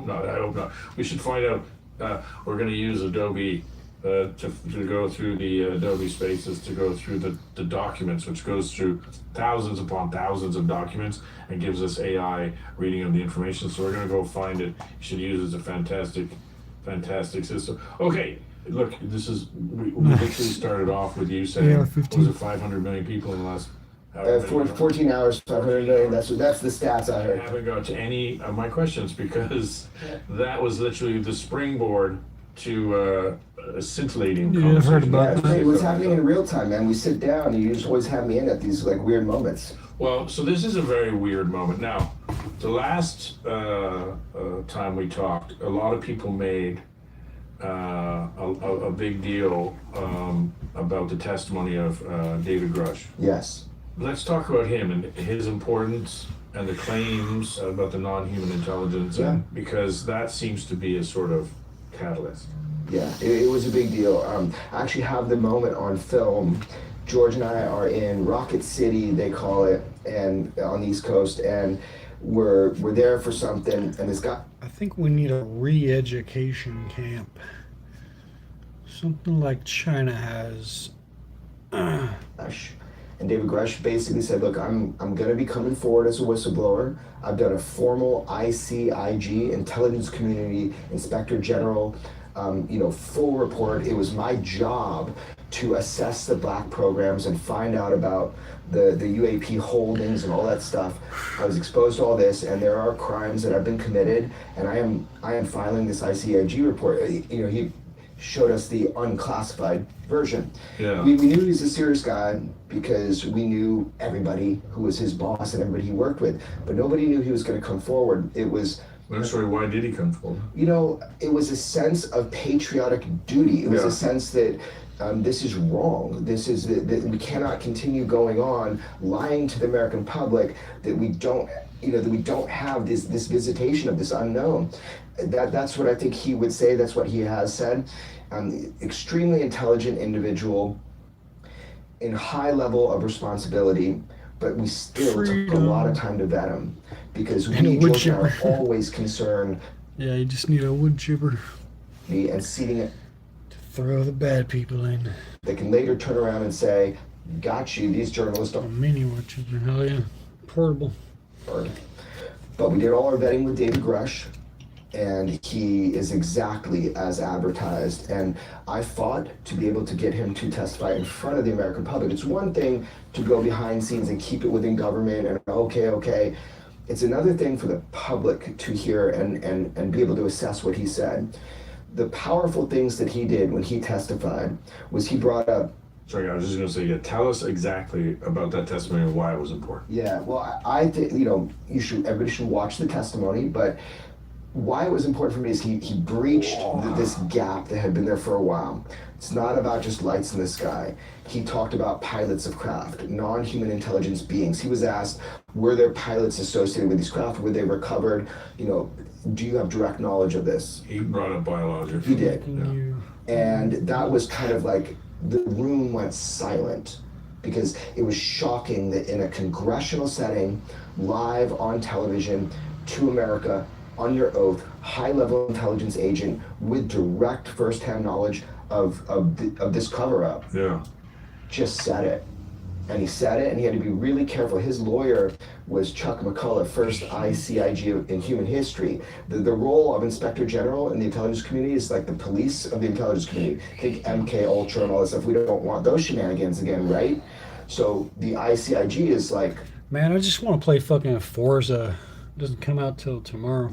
not. I hope not. We should find out we're going to use Adobe to go through the Adobe Spaces to go through the documents, which goes through thousands upon thousands of documents and gives us AI reading of the information. So we're going to go find it. You should use it as a fantastic system. Okay, look, this is we literally started off with you saying, Yeah, was 15. it 500 million people in the last 14 hours, 500 million. That's the stats I I heard. haven't got to any of my questions because that was literally the springboard to a scintillating Yeah, I've heard conversation. about Yeah, it's what's happening in real time, man. We sit down and you just always have me in at these like weird moments. Well, so this is a very weird moment. Now, the last time we talked, a lot of people made a big deal about the testimony of David Grush. Yes. Let's talk about him and his importance and the claims about the non-human intelligence, and because that seems to be a sort of catalyst. Yeah, it was a big deal. I actually have the moment on film. George and I are in Rocket City, they call it, and on the East Coast, and we're there for something, and this guy. I think we need a re-education camp. Something like China has. And David Grush basically said, look, I'm going to be coming forward as a whistleblower. I've done a formal ICIG, Intelligence Community Inspector General, full report. It was my job to assess the black programs and find out about the UAP holdings and all that stuff. I was exposed to all this, and there are crimes that have been committed, and I am filing this ICIG report. He showed us the unclassified version. Yeah. We knew he was a serious guy because we knew everybody who was his boss and everybody he worked with, but nobody knew he was going to come forward. It was. Sorry, why did he come forward? It was a sense of patriotic duty. It was a sense that this is wrong. This is that we cannot continue going on lying to the American public that we don't have this visitation of this unknown. That's what I think he would say. That's what he has said. Extremely intelligent individual in high level of responsibility, but we still took a lot of time to vet him because we George and I are always concerned. Yeah, you just need a wood chipper. And seating it. To throw the bad people in. They can later turn around and say, got you, these journalists don't. A mini wood chipper, hell yeah. Portable. But we did all our vetting with David Grush, and he is exactly as advertised. And I fought to be able to get him to testify in front of the American public. It's one thing to go behind scenes and keep it within government and okay. It's another thing for the public to hear and be able to assess what he said. The powerful things that he did when he testified was he brought up. Sorry, I was just going to say, tell us exactly about that testimony and why it was important. Yeah, well, I think, everybody should watch the testimony, but why it was important for me is he breached this gap that had been there for a while. It's not about just lights in the sky. He talked about pilots of craft, non-human intelligence beings. He was asked, were there pilots associated with these craft? Were they recovered? Do you have direct knowledge of this? He brought up biological. He did. And that was kind of like, the room went silent because it was shocking that in a congressional setting, live on television, to America, under oath, high-level intelligence agent with direct first-hand knowledge of this cover-up, just said it. And he said it, and he had to be really careful. His lawyer was Chuck McCullough, first ICIG in human history. The role of Inspector General in the intelligence community is like the police of the intelligence community. Think MK Ultra and all that stuff. We don't want those shenanigans again, right? So the ICIG is like... Man, I just want to play fucking Forza. It doesn't come out till tomorrow.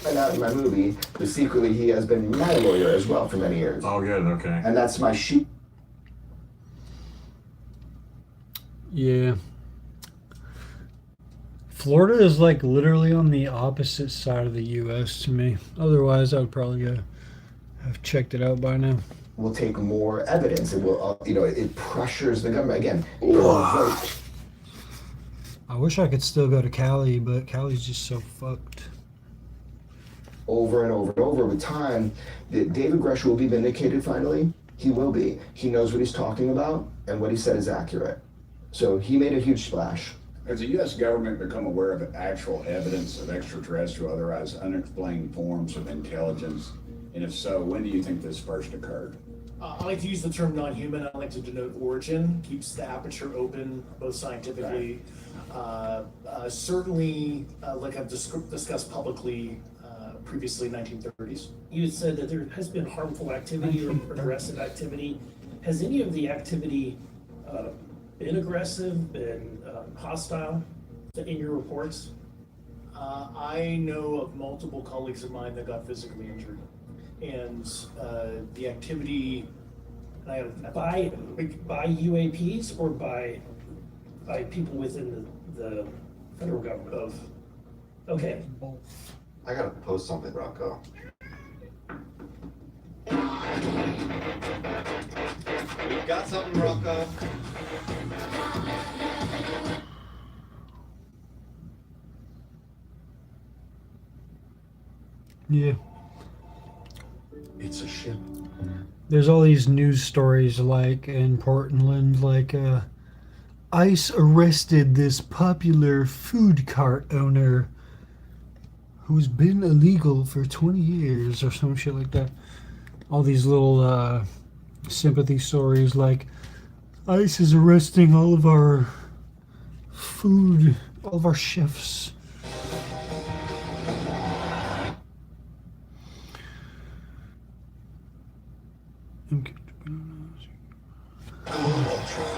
And out in my movie, but secretly he has been my lawyer as well for many years. Oh, good, okay. And that's my sheep. Yeah. Florida is like literally on the opposite side of the U.S. to me. Otherwise, I would probably have checked it out by now. Will take more evidence. It will, it pressures the government again. Vote. I wish I could still go to Cali, but Cali's just so fucked. Over and over and over with time, that David Grush will be vindicated finally. He will be. He knows what he's talking about, and what he said is accurate. So he made a huge splash. Has the U.S. government become aware of actual evidence of extraterrestrial, otherwise unexplained forms of intelligence And if so, when do you think this first occurred? I like to use the term non-human. I like to denote origin, keeps the aperture open, both scientifically. Certainly, like I've discussed publicly previously, 1930s. You had said that there has been harmful activity or aggressive activity. Has any of the activity been aggressive, been hostile in your reports? I know of multiple colleagues of mine that got physically injured. And the activity by UAPs or by people within the federal government. Okay. I gotta post something, Rocco. We've got something, Rocco. Yeah. It's a ship. There's all these news stories like in Portland, like ICE arrested this popular food cart owner who's been illegal for 20 years or some shit like that. All these little sympathy stories like ICE is arresting all of our food, all of our chefs.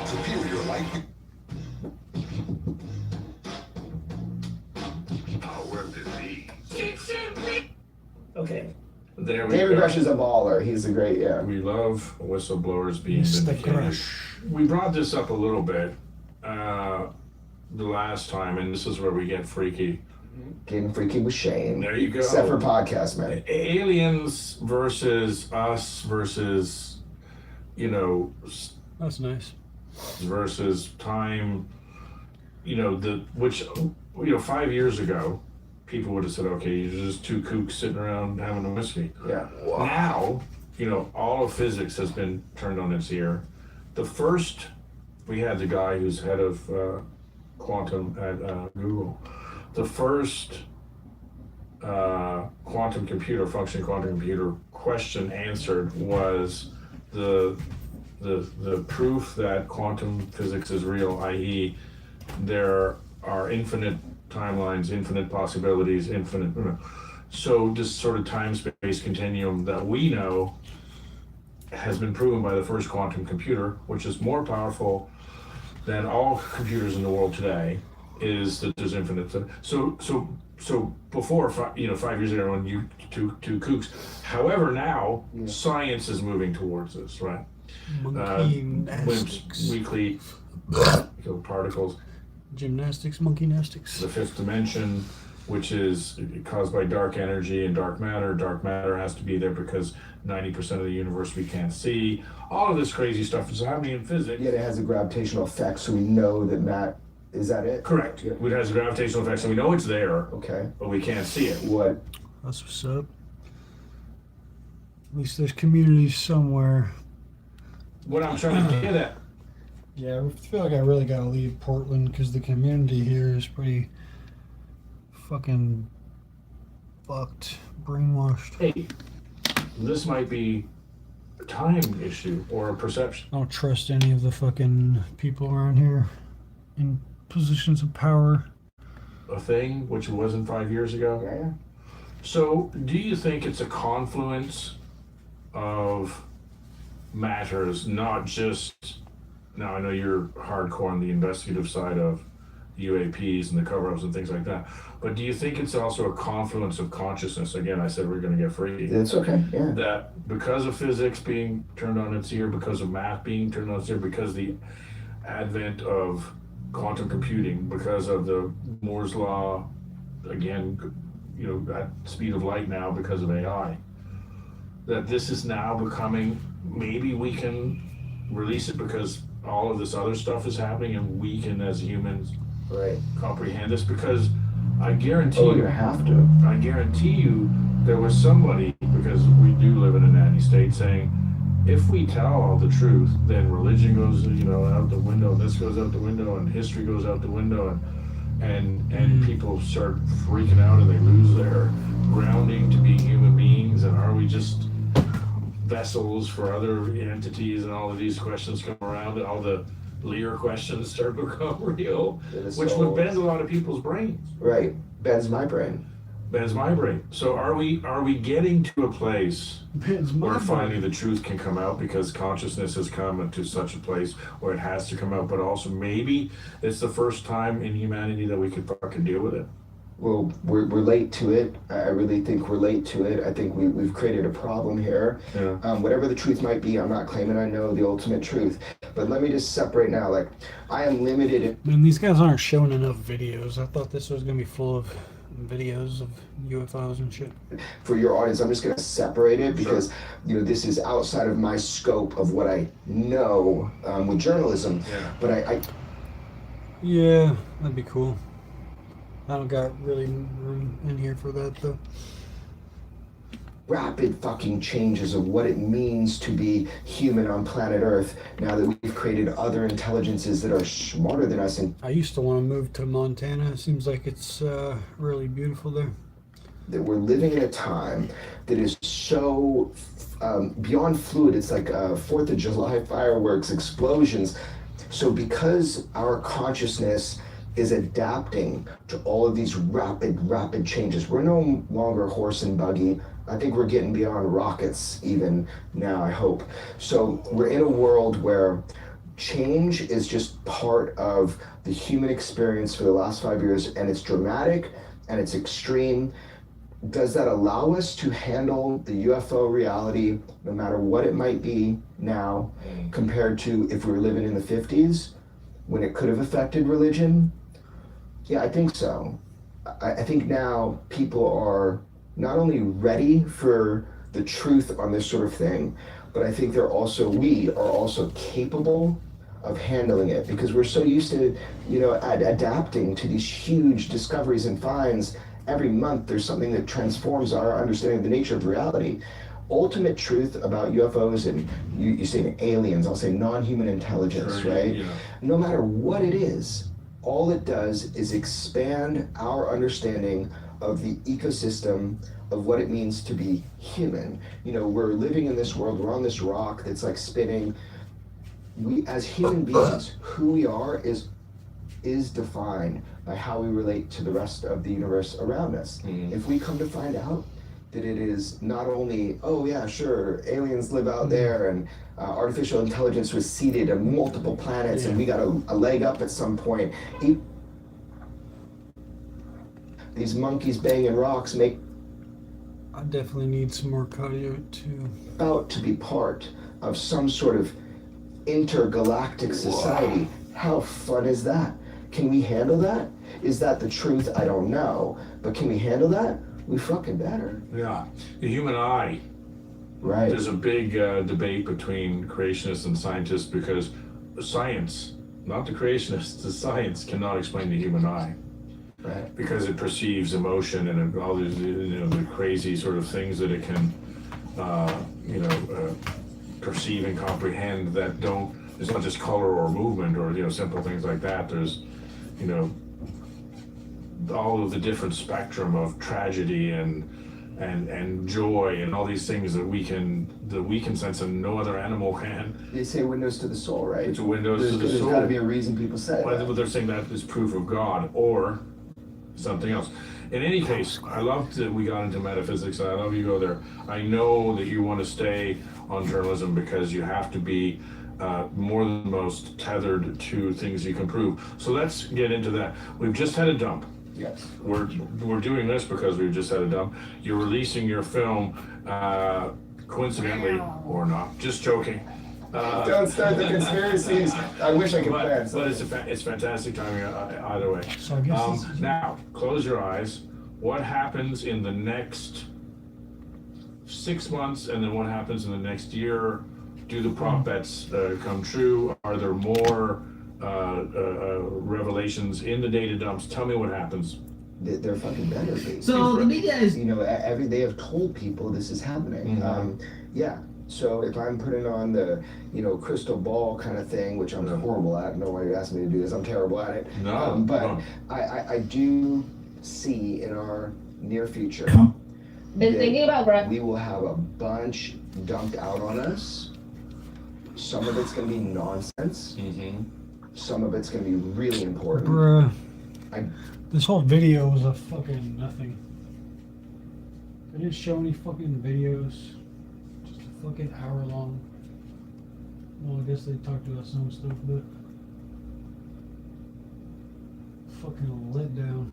Superior light. Power disease. Okay. There we David go. Grush is a baller. He's a great, yeah. We love whistleblowers being Mr. vindicated. Grush. We brought this up a little bit the last time, and this is where we get freaky. Getting freaky with Shane. There you go. Except for podcast, man. Aliens versus us versus, That's nice. versus time, which 5 years ago, people would have said, okay, you're just two kooks sitting around having a whiskey. Yeah. Now, all of physics has been turned on its ear. We had the guy who's head of quantum at Google. The first functioning quantum computer question answered was the proof that quantum physics is real, i.e. there are infinite timelines, infinite possibilities, so this sort of time-space continuum that we know has been proven by the first quantum computer, which is more powerful than all computers in the world today, is that there's infinite. So before 5 years ago, when you two kooks. However, now science is moving towards this, right? Monkey-nastics. Weakly particles. Gymnastics, monkey-nastics. The fifth dimension, which is caused by dark energy and dark matter. Dark matter has to be there because 90% of the universe we can't see. All of this crazy stuff is happening in physics. Yet it has a gravitational effect, so we know that is that it? Correct. Yeah. It has a gravitational effect, so we know it's there. Okay. But we can't see it. What? That's what's up. At least there's communities somewhere. What I'm trying to get at. Yeah, I feel like I really gotta leave Portland because the community here is pretty fucking fucked, brainwashed. Hey, this might be a time issue or a perception. I don't trust any of the fucking people around here in positions of power. A thing, which it wasn't 5 years ago. Yeah. So, do you think it's a confluence of matters, not just... Now, I know you're hardcore on the investigative side of UAPs and the cover-ups and things like that, but do you think it's also a confluence of consciousness? Again, I said we're going to get freaky. It's okay, yeah. That because of physics being turned on its ear, because of math being turned on its ear, because the advent of quantum computing, because of the Moore's law, again, at speed of light now because of AI, that this is now becoming, maybe we can release it because all of this other stuff is happening and we can, as humans, comprehend this, because I guarantee you have to. I guarantee you there was somebody, because we do live in a nanny state, saying, if we tell all the truth, then religion goes, out the window, this goes out the window, and history goes out the window, and people start freaking out and they lose their grounding to being human beings, and are we we just vessels for other entities, and all of these questions come around, and all the Lear questions start to become real, which would bend a lot of people's brains. Right, bends my brain. Bends my brain. So are we getting to a place where finally the truth can come out, because consciousness has come to such a place where it has to come out, but also maybe it's the first time in humanity that we could fucking deal with it? Well, we're late to it. I really think we're late to it. I think we've created a problem here. Yeah. Whatever the truth might be, I'm not claiming I know the ultimate truth. But let me just separate now. Like, I am limited in... Man, these guys aren't showing enough videos. I thought this was going to be full of videos of UFOs and shit. For your audience, I'm just going to separate it because, you know, this is outside of my scope of what I know with journalism. Yeah. But Yeah, that'd be cool. I don't got really room in here for that, though. Rapid fucking changes of what it means to be human on planet Earth now that we've created other intelligences that are smarter than us. And I used to want to move to Montana. It seems like it's really beautiful there. that we're living in a time that is so beyond fluid. It's like 4th of July fireworks, explosions. So because our consciousness is adapting to all of these rapid changes, we're no longer horse and buggy. I think we're getting beyond rockets even now, I hope. So we're in a world where change is just part of the human experience for the last 5 years, and it's dramatic and it's extreme. Does that allow us to handle the UFO reality, no matter what it might be now, compared to if we were living in the 50s, when it could have affected religion? Yeah, I think so. I think now people are not only ready for the truth on this sort of thing, but I think we are also capable of handling it, because we're so used to, you know, adapting to these huge discoveries and finds. Every month there's something that transforms our understanding of the nature of reality. Ultimate truth about UFOs, and you say aliens, I'll say non-human intelligence, right? Yeah. No matter what it is, all it does is expand our understanding of the ecosystem of what it means to be human. You know, we're living in this world, we're on this rock that's like spinning. We, as human beings, who we are is defined by how we relate to the rest of the universe around us. If we come to find out that it is not only, oh yeah, sure, aliens live out there, and artificial intelligence was seeded on multiple planets, and we got a leg up at some point. These monkeys banging rocks make... I definitely need some more cardio too. About to be part of some sort of intergalactic society. How fun is that? Can we handle that? Is that the truth? I don't know. But can we handle that? We fucking better. Yeah. The human eye. Right. There's a big debate between creationists and scientists, because science, not the creationists, the science cannot explain the human eye. Right. Because it perceives emotion and all these, you know, the crazy sort of things that it can, perceive and comprehend that don't. It's not just color or movement or, you know, simple things like that. There's, you know, all of the different spectrum of tragedy and joy and all these things that we can sense and no other animal can. They say windows to the soul, right? It's windows to the soul. There's got to be a reason people say that. But they're saying that is proof of God or something else. In any case, I love that we got into metaphysics, and I love you go there. I know that you want to stay on journalism because you have to be more than most tethered to things you can prove. So let's get into that. We've just had a dump. Yes. We're doing this because we've just had a dump. You're releasing your film, coincidentally or not. Just joking. Don't start the conspiracies. I wish I could plan. But it's fantastic timing either way. So I guess now, close your eyes. What happens in the next 6 months, and then what happens in the next year? Do the prop bets come true? Are there more revelations in the data dumps? Tell me what happens. They're fucking better. So the media is, you know, they have told people this is happening. Yeah. So if I'm putting on the, you know, crystal ball kind of thing, which I'm horrible at, no one asked me to do this, I'm terrible at it. No. But I do see in our near future that thinking about we will have a bunch dumped out on us. Some of it's going to be nonsense. Some of it's going to be really important. Bruh. This whole video was a fucking nothing. They didn't show any fucking videos. Just a fucking hour long. Well, I guess they talked about some stuff, but fucking let down.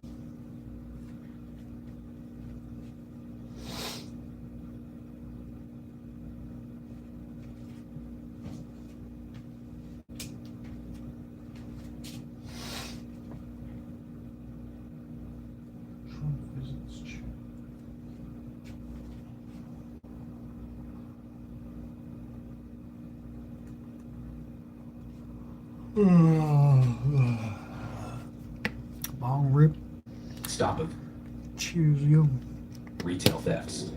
Long rip. Stop it. Choose you. Retail thefts.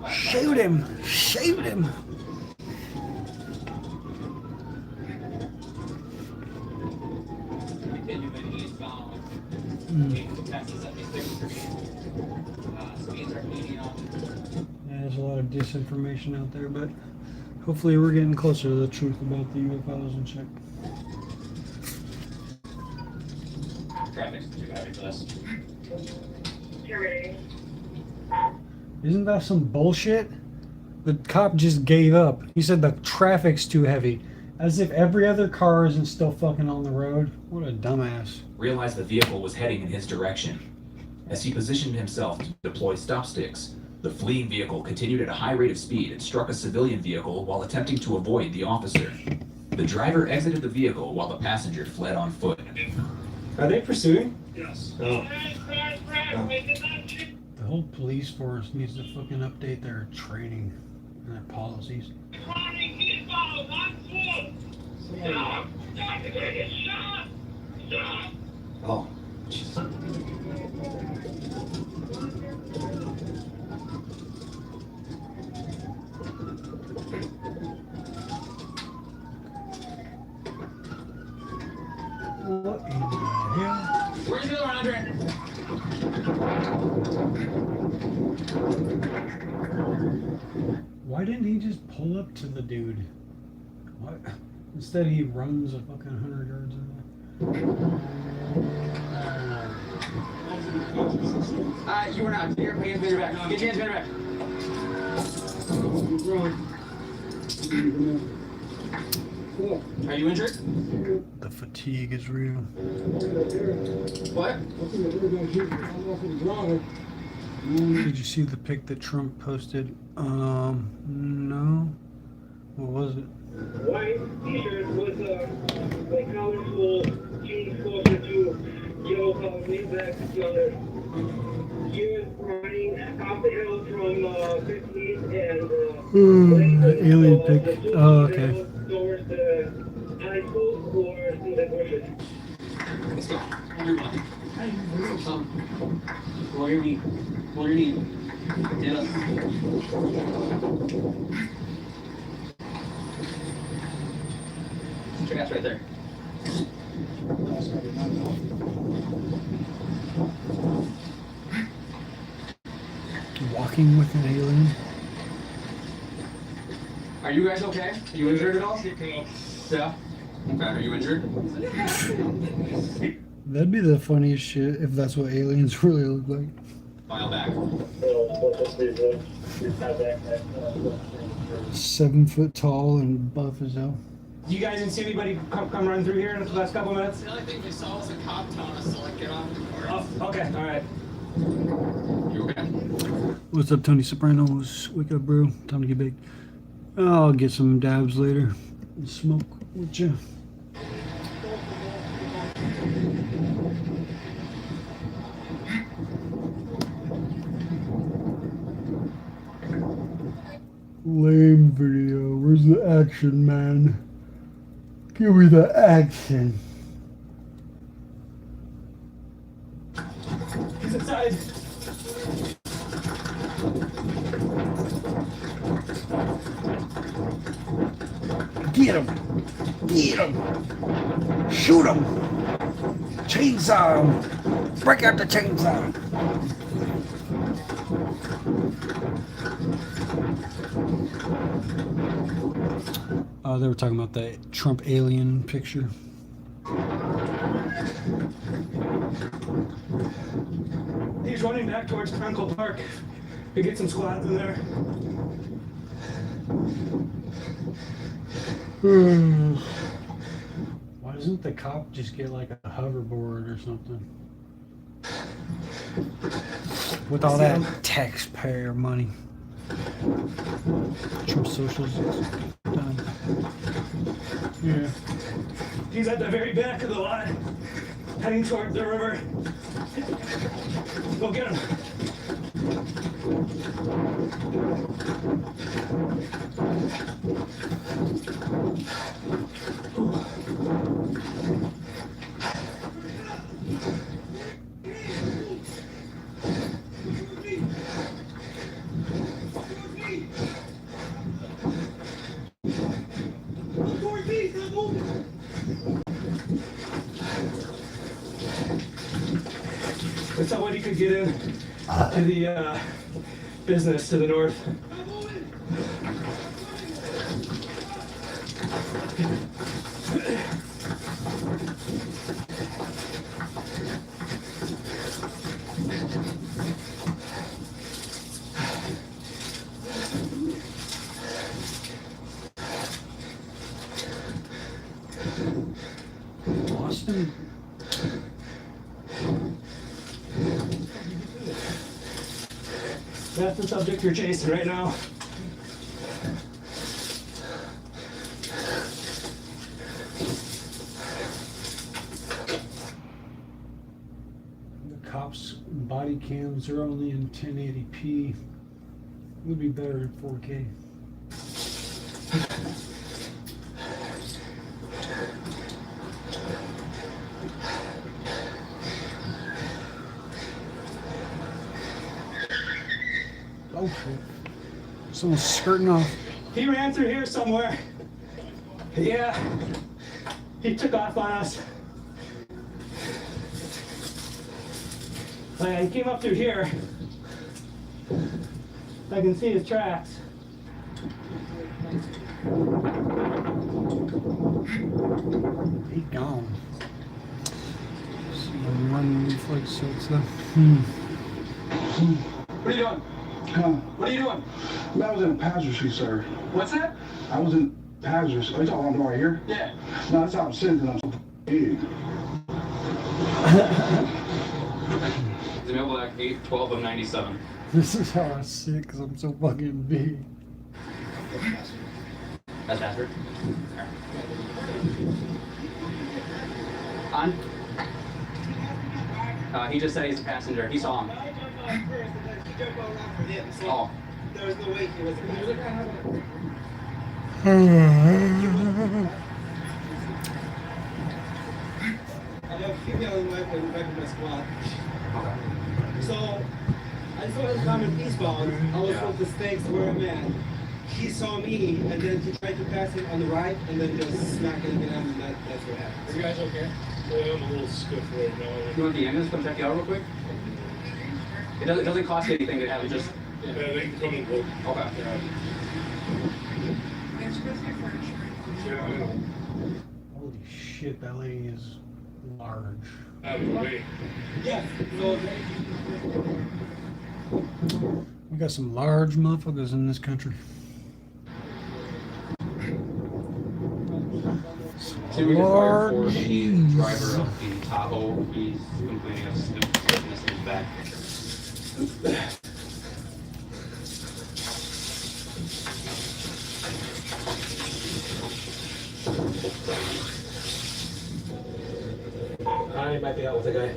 Shoot him! Shoot him! Yeah, there's a lot of disinformation out there, but hopefully we're getting closer to the truth about the UFOs and shit. Traffic's too heavy for this. Isn't that some bullshit? The cop just gave up. He said the traffic's too heavy. As if every other car isn't still fucking on the road. What a dumbass. Realized the vehicle was heading in his direction. As he positioned himself to deploy stop sticks, the fleeing vehicle continued at a high rate of speed and struck a civilian vehicle while attempting to avoid the officer. The driver exited the vehicle while the passenger fled on foot. Are they pursuing? Yes. Oh. The whole police force needs to fucking update their training and their policies. Oh. What in the hell? Where's the other 100? Why didn't he just pull up to the dude? What? Instead he runs a fucking 100 yards in there. You were not. Get your hands behind your back. Get your hands behind your back. Are you injured? The fatigue is real. What? Did you see the pic that Trump posted? No. What was it? White t-shirt with like colorful jeans closer to yellow color back color. Years running up the hill from 50s and alien pic. Oh, okay. towards the high school or to the bushes. Let's go. Roll your knee. Roll your knee. Get up. Check out right there. Walking with an alien. Are you guys okay? Are you injured at all? Yeah. Okay. Are you injured? That'd be the funniest shit if that's what aliens really look like. File back. 7 foot tall and buff as hell. You guys didn't see anybody come run through here in the last couple minutes? The only thing we saw was a cop telling us to like get off the car. Oh, okay, all right. You okay? What's up, Tony Sopranos? Wake up, bro. Time to get baked. I'll get some dabs later. Smoke with you. Lame video. Where's the action, man? Give me the action. He's inside. Get him! Get him! Shoot him! Chainsaw him! Break out the chainsaw! They were talking about the Trump alien picture. He's running back towards Crankle Park. We get some squads in there. Why doesn't the cop just get like a hoverboard or something? With all that taxpayer money. Trump socials done. Yeah. He's at the very back of the lot, heading toward the river. Go get him. That's how he could get in to the business to the north. Boston. That's the subject you're chasing right now. The cops' body cams are only in 1080p. It would be better in 4K. Oh shit. Someone's skirting off. He ran through here somewhere. Yeah. He took off on us. Like, he came up through here. I can see his tracks. He gone. See him running reflex, so it's the What are you doing? What are you doing? I was in a passenger seat, sir. What's that? I was in passenger seat. Are you talking about right here? Yeah. No, that's how I'm sitting because I'm so big. The mail back 8/12 of 97. This is how I sit because I'm so fucking big. That's password. On. He just said he's a passenger. He saw him. Oh. There was no way he was a passenger. I have a female in my back of my squad. So I saw him coming eastbound. I was with the stakes where I'm at. He saw me and then he tried to pass him on the right and then just smacked him again and that's what happened. Are you guys okay? Yeah, I'm a little stiff right now. You want the ambulance to come check you out real quick? It doesn't cost you anything to have it just... Yeah, they can come and look. Okay. Yeah. Holy shit, that lady is large. Out of the way. Yeah, so... We got some large motherfuckers in this country. See, we just fired for the driver of the Tahoe. He's complaining of stiffness in his back. I might be out with the guy.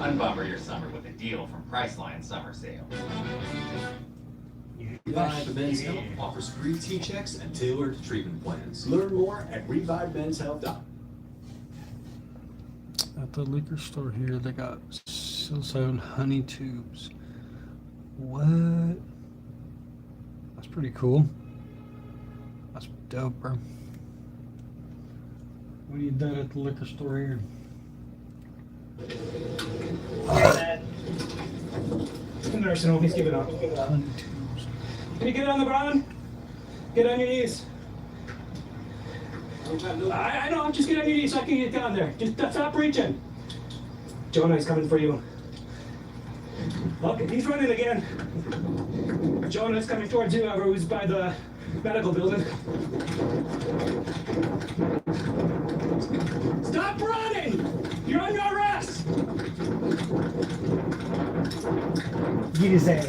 Unbound. Cover your summer with a deal from Priceline Summer Sale. Revive Men's Health offers free T-checks and tailored treatment plans. Learn more at revivemenshealth.com. At the liquor store here, they got still selling honey tubes. What? That's pretty cool. That's dope, bro. We need that at the liquor store here. The nursing home, he's giving up. Honey tubes. Can you get on the ground? Get on your knees. I know, just get on your knees so I can get down there. Just stop reaching. Jonah is coming for you. Okay, he's running again. Jonah is coming towards you, who's by the medical building. Stop running! You're under arrest! Get his ass.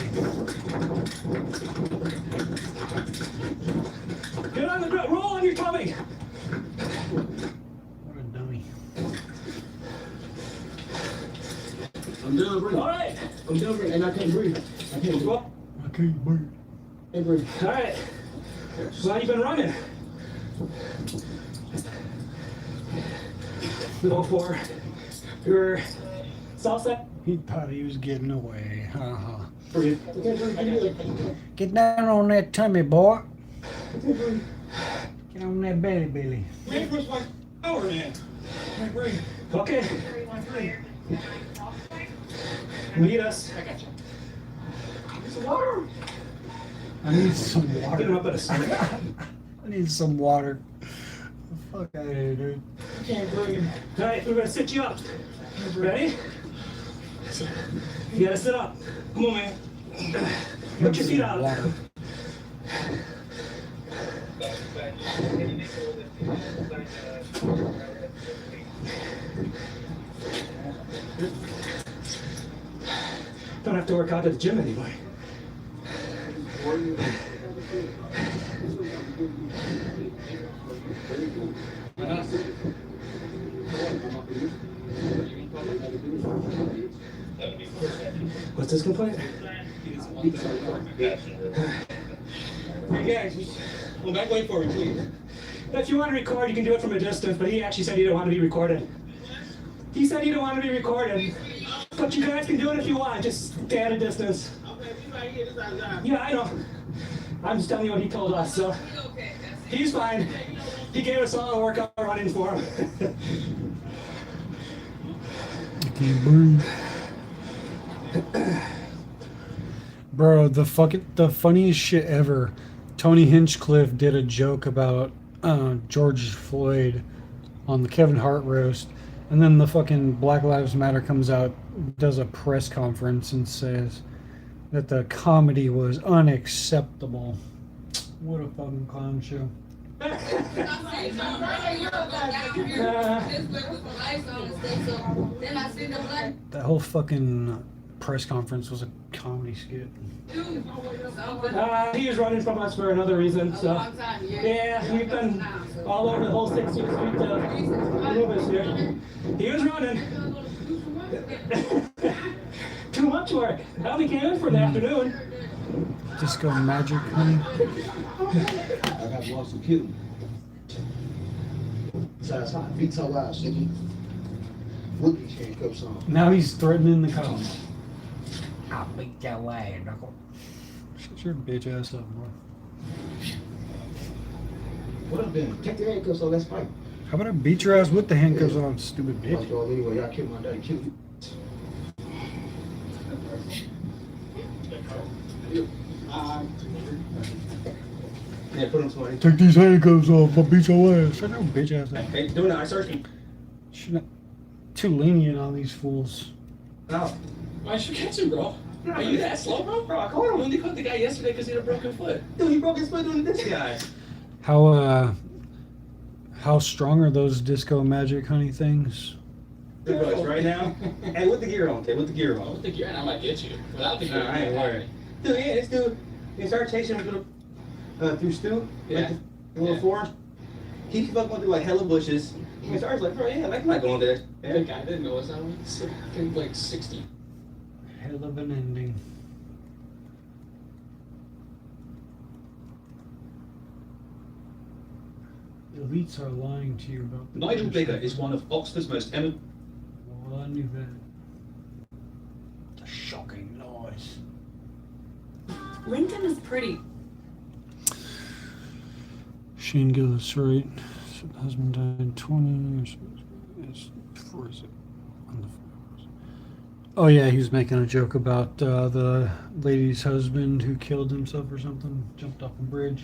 Get on the ground, roll on your tummy! What a dummy. I'm done breathing. All right. I'm done breathing, and I can't breathe. I can't breathe. I can't breathe. Can't breathe. All right. So how you been running? Go for your salsa. He thought he was getting away. Breathe. Get down on that tummy, boy. Get on that belly, Billy. Wait for my power, man. Okay. Meet us. I got you. Some water. I need some water. Get him up at a stomach. I need some water. The fuck out of here, dude. I can't breathe. All right, we're gonna sit you up. Ready? You gotta sit up. Come on, man. Put your feet out. Water. Don't have to work out at the gym anymore. What's his complaint? Hey guys, well, back wait for me, please. If you want to record, you can do it from a distance, but he actually said he didn't want to be recorded. He said he didn't want to be recorded. But you guys can do it if you want, just stay at a distance. Yeah, I know. I'm just telling you what he told us, so he's fine. He gave us all a workout running for him. I can't breathe. Bro, the funniest shit ever. Tony Hinchcliffe did a joke about George Floyd on the Kevin Hart roast, and then the fucking Black Lives Matter comes out, does a press conference and says that the comedy was unacceptable. What a fucking clown show. That whole fucking press conference was a comedy skit. He was running from us for another reason, so yeah, we've been all over the whole 16th Street to move us here. He was running. Too much work. I only came in for the afternoon. Disco Magic, honey. I got lost and killed. Size hot, feet so loud, nigga. Look these handcuffs on. Now he's threatening the cops. I'll beat your ass, knuckle. Shut your bitch ass up, bro. What up, then? Take the handcuffs off, let's fight. How about I beat your ass with the handcuffs on, stupid bitch? Fuck y'all anyway, y'all killed my daddy, killed you. Yeah, put him somewhere. Take these handcuffs off, I'll beat your ass. Shut your bitch ass up. Hey, doing it, I searched him. Shouldn't too lenient on these fools. No. Why should catch him, bro? Are you that slow, bro? Bro, I caught him. When they caught the guy yesterday because he had a broken foot. Dude, he broke his foot doing this guy. How strong are those Disco Magic honey things? Right now? Hey, with the gear on, okay? With the gear on. With the gear on, I might get you. Without the gear, I ain't worried. Dude, yeah, this dude, he started chasing him through Stu, Yeah. like the little forest. He fucking went through like hella bushes. He started like, bro, yeah, like, I'm not going there. The guy didn't know us. I think like 60. hell of an ending. Elites are lying to you about the Nigel Bigger is one of Oxford's most eminent. Well, I knew that. It's a shocking noise. LinkedIn is pretty. Shane Gillis, right? So the husband died 20 years before his. Oh yeah, he was making a joke about the lady's husband who killed himself or something, jumped off a bridge.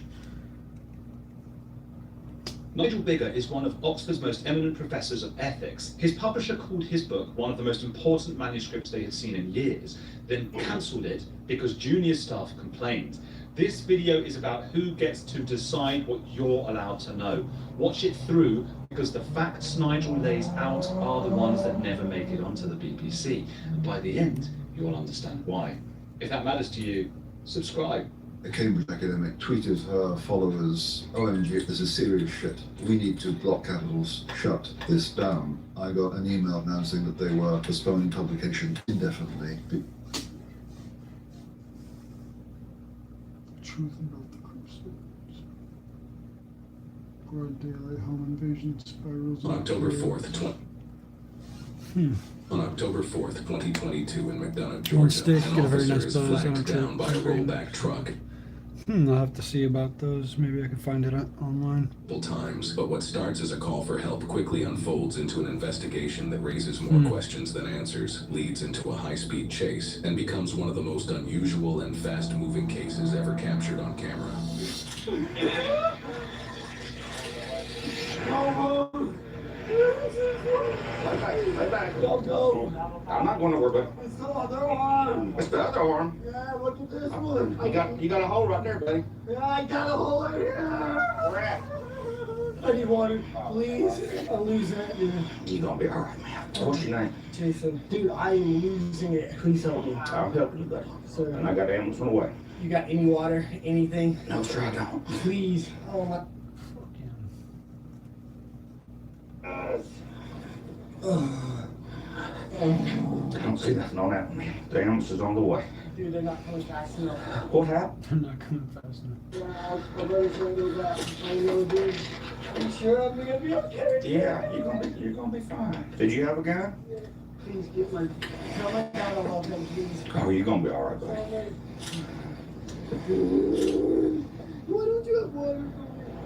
Nigel Bigger is one of Oxford's most eminent professors of ethics. His publisher called his book one of the most important manuscripts they had seen in years, then cancelled it because junior staff complained. This video is about who gets to decide what you're allowed to know. Watch it through because the facts Nigel lays out are the ones that never make it onto the BBC. And by the end, you'll understand why. If that matters to you, subscribe. A Cambridge academic tweeted her followers, OMG, this is serious shit. We need to block capitals, shut this down. I got an email announcing that they were postponing publication indefinitely. Truth about the Crusades. Broad daylight home invasion spirals. On October 4th, On October 4th, 2022 in McDonough, Georgia, an officer is flagged down by a rollback truck. I'll have to see about those. Maybe I can find it online. Times, but what starts as a call for help quickly unfolds into an investigation that raises more questions than answers, leads into a high-speed chase, and becomes one of the most unusual and fast-moving cases ever captured on camera. Lay back. Go. I'm not going nowhere, but It's the other arm. it's the other arm. Yeah, look at this one. You got a hole right there, buddy. Yeah, I got a hole right here. Where at? I need water, please. I'm losing it. Yeah. You gonna be all right, man. What's your name? Jason, dude, I am losing it. Please help me. I'm helping you, buddy. Sir. And I got the ambulance on the way. You got any water? Anything? No, sir, I don't. Please. Oh my. I don't see nothing on that one. The ambulance is on the way. Dude, they're not coming fast enough. What happened? They're not coming fast enough. Yeah, my brother's gonna go back. I know, dude. Are you sure I'm gonna be okay? Yeah, you're gonna be fine. Did you have a gun? Please get my. Tell my dad I love him, please. Oh, you're gonna be all right, buddy. Why don't you have water?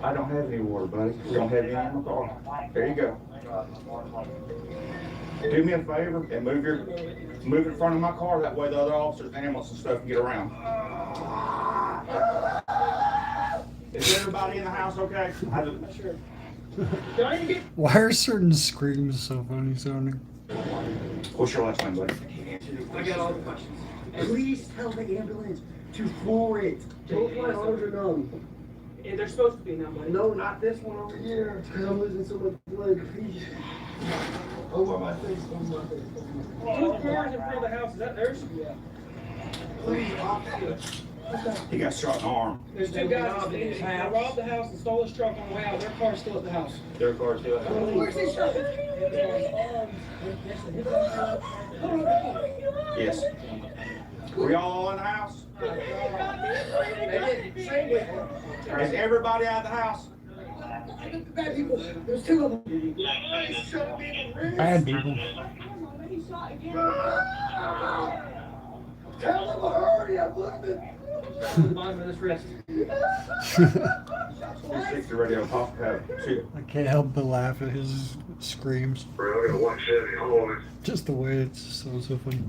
I don't have any water, buddy. You don't have any in my car. There you go. Do me a favor and move in front of my car. That way the other officers, ambulance and stuff can get around. Is everybody in the house okay? Sure. Why are certain screams so funny sounding? What's your last name, buddy? I got all the questions. Please tell the ambulance to floor it. Both my arms are numb. And they're supposed to be now, buddy. No, not this one over here. Because I'm losing so much blood. Please. Over my face, over my face. Two cars in front of the house, is that theirs? Yeah. Please, officer. He got shot in the arm. There's two guys that robbed the house and stole his truck on the way out. Their car's still at the house. Their car's still at the house. Where's his truck? Yes. Were y'all all in the house? Is everybody out of the house? Bad people. There's two of them. Bad people. Tell them to hurry. I'm losing. Bottom of this wrist. 360 radio pop have two. I can't help but laugh at his screams. Just the way it sounds so funny.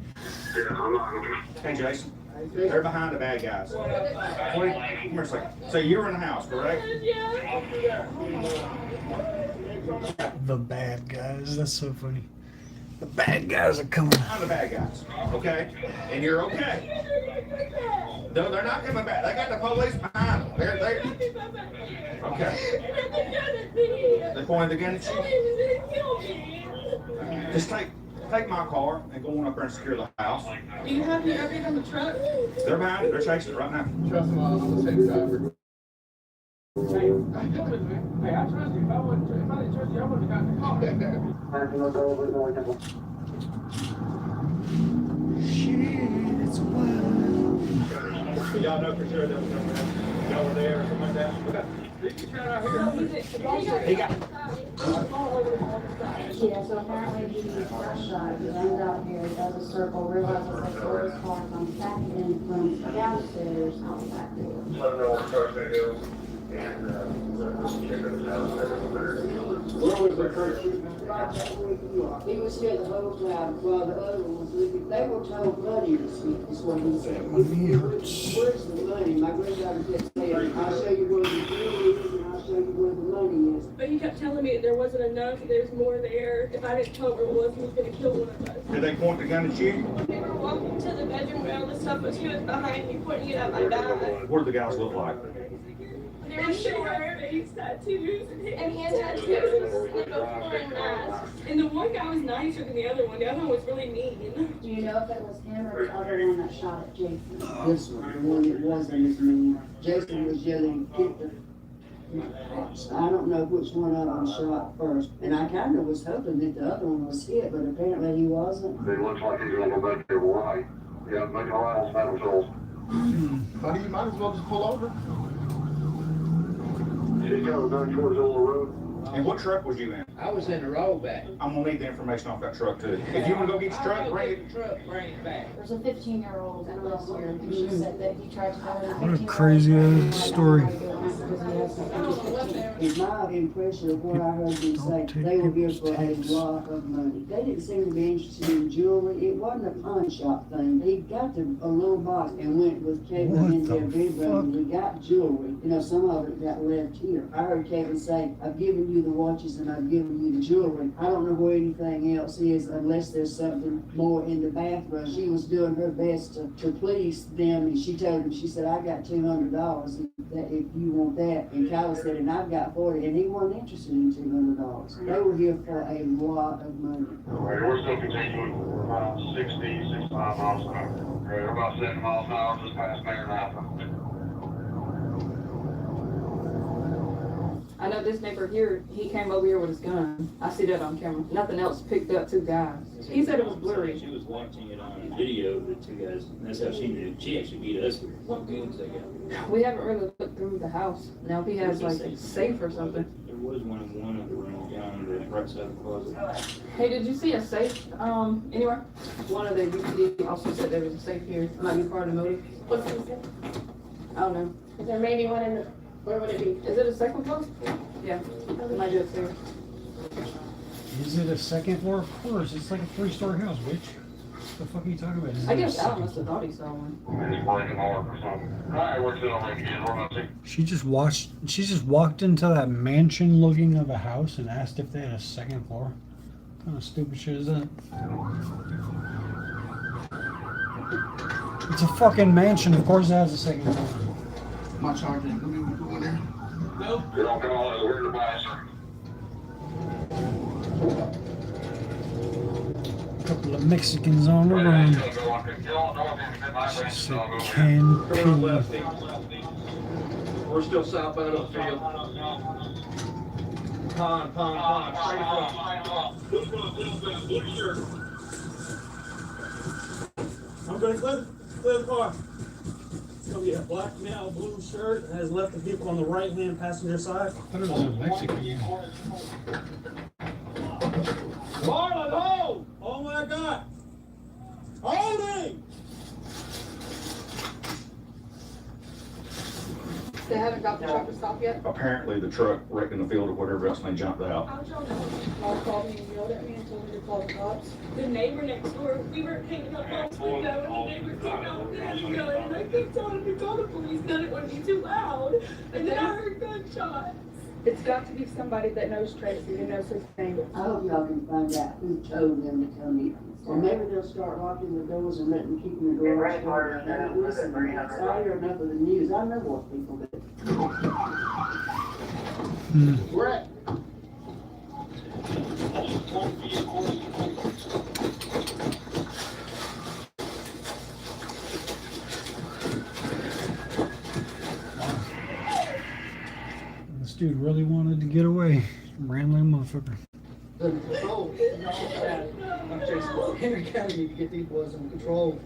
Hey, Jason. They're behind the bad guys. Wait, come here a second. So you were in the house, correct? The bad guys. That's so funny. The bad guys are coming. I'm the bad guys, okay? And you're okay. No, they're not coming back. They got the police behind them. They're okay. They pointed the gun at you? Just take my car and go on up there and secure the house. Do you have the everything on the truck? They're behind it. They're chasing it right now. Trust me, I'm the same driver. Hey, I trust you. If I didn't trust you, I wouldn't have gotten the car. Shit. So y'all know for sure that was over there. Y'all were there or something like that? Okay. Did you turn out here? He got Yeah, so apparently he shot, he runs out here, does a circle, realizes that the door's car comes back in from downstairs out the back door. Where was the first shooting? He was here the whole time while the other one was leaving. They were told money was sweet, is what he said. Where's the money? My granddaughter kept saying, I'll show you where the jewelry is and I'll show you where the money is. But he kept telling me that there wasn't enough, there's more there. If I didn't tell him where it was, he was going to kill one of us. Did they point the gun at you? We were walking to the bedroom where all the stuff was, he was behind me pointing it at my back. What do the guys look like? They were short, face tattoos, and he had tattoos, and both wearing masks. And the one guy was nicer than the other one. The other one was really mean. Do you know if it was him or the other one that shot at Jason? This one, the one that wasn't as mean. Jason was yelling, get the... I don't know which one of them shot first. And I kind of was hoping that the other one was hit, but apparently he wasn't. It looks like he's going to go back to Hawaii. Yeah, make all right on battle souls. Buddy, you might as well just pull over. She's going down towards the road. And what truck was you in? I was in the rollback. I'm gonna need the information off that truck too. If you wanna go get your truck, bring it. Bring it back. There's a 15-year-old in this year, and she said that he tried to tell her. What a crazy ass story. In my impression of what I heard them say, they were here for a lot of money. They didn't seem to be interested in jewelry. It wasn't a pawn shop thing. He got a little box and went with Kevin in their bedroom and we got jewelry. You know, some of it got left here. I heard Kevin say, I've given you the watches and I've given you the jewelry. I don't know where anything else is unless there's something more in the bathroom. She was doing her best to please them and she told him, she said, I got $200 if you want that. And Kyla said, and I've got 40, and he wasn't interested in $200. They were here for a lot of money. Right, we're still continuing around 60, 65 miles an hour. We're about 70 miles an hour just past Mayor Napa. I know this neighbor here, he came over here with his gun. I see that on camera. Nothing else picked up two guys. He said it was blurry. She was watching it on video, the two guys, and that's how she knew. She actually beat us with what guns they got. We haven't really looked through the house. Now if he has like a safe or something. There was one of the rooms down on the right side of the closet. Hey, did you see a safe anywhere? One of the UPD also said there was a safe here. Might be part of the motive. What's the safe? I don't know. Is there maybe one in the, where would it be? Is it a second floor? Yeah, it might be upstairs. Is it a second floor? Of course, it's like a 3-story house, bitch. What the fuck are you talking about? I guess Al must have thought he saw one. She just walked into that mansion looking of a house and asked if they had a second floor. What kind of stupid shit is that? It's a fucking mansion, of course it has a second floor. My charger ain't gonna be going there. No. You don't come on, we're the boss. Couple of Mexicans on the run. She said, Ken P. We're still southbound of the field. Pond, straight across. I'm gonna clear the car. It's gonna be a black male, blue shirt, and has left the vehicle on the right-hand passenger side. I thought it was a Mexican. Marlon, hold! Oh my God! Holding! They haven't got the truck to stop yet? Apparently the truck wrecked in the field or whatever else and they jumped out. How'd y'all know? Mom called me and yelled at me and told me to call the cops. The neighbor next door, we were hanging up on the window and the neighbor came out with his gun and I kept telling him to call the police, that it wouldn't be too loud. And then I heard gunshots. It's got to be somebody that knows Tracy, who knows his name. I hope y'all can find out who told them to come in. Or maybe they'll start locking the doors and letting keeping the doors shut. I don't listen. I hear enough of the news. I know what people do. Where at? This dude really wanted to get away. Rambling motherfucker. The patrol, Henry County need to get these boys under control.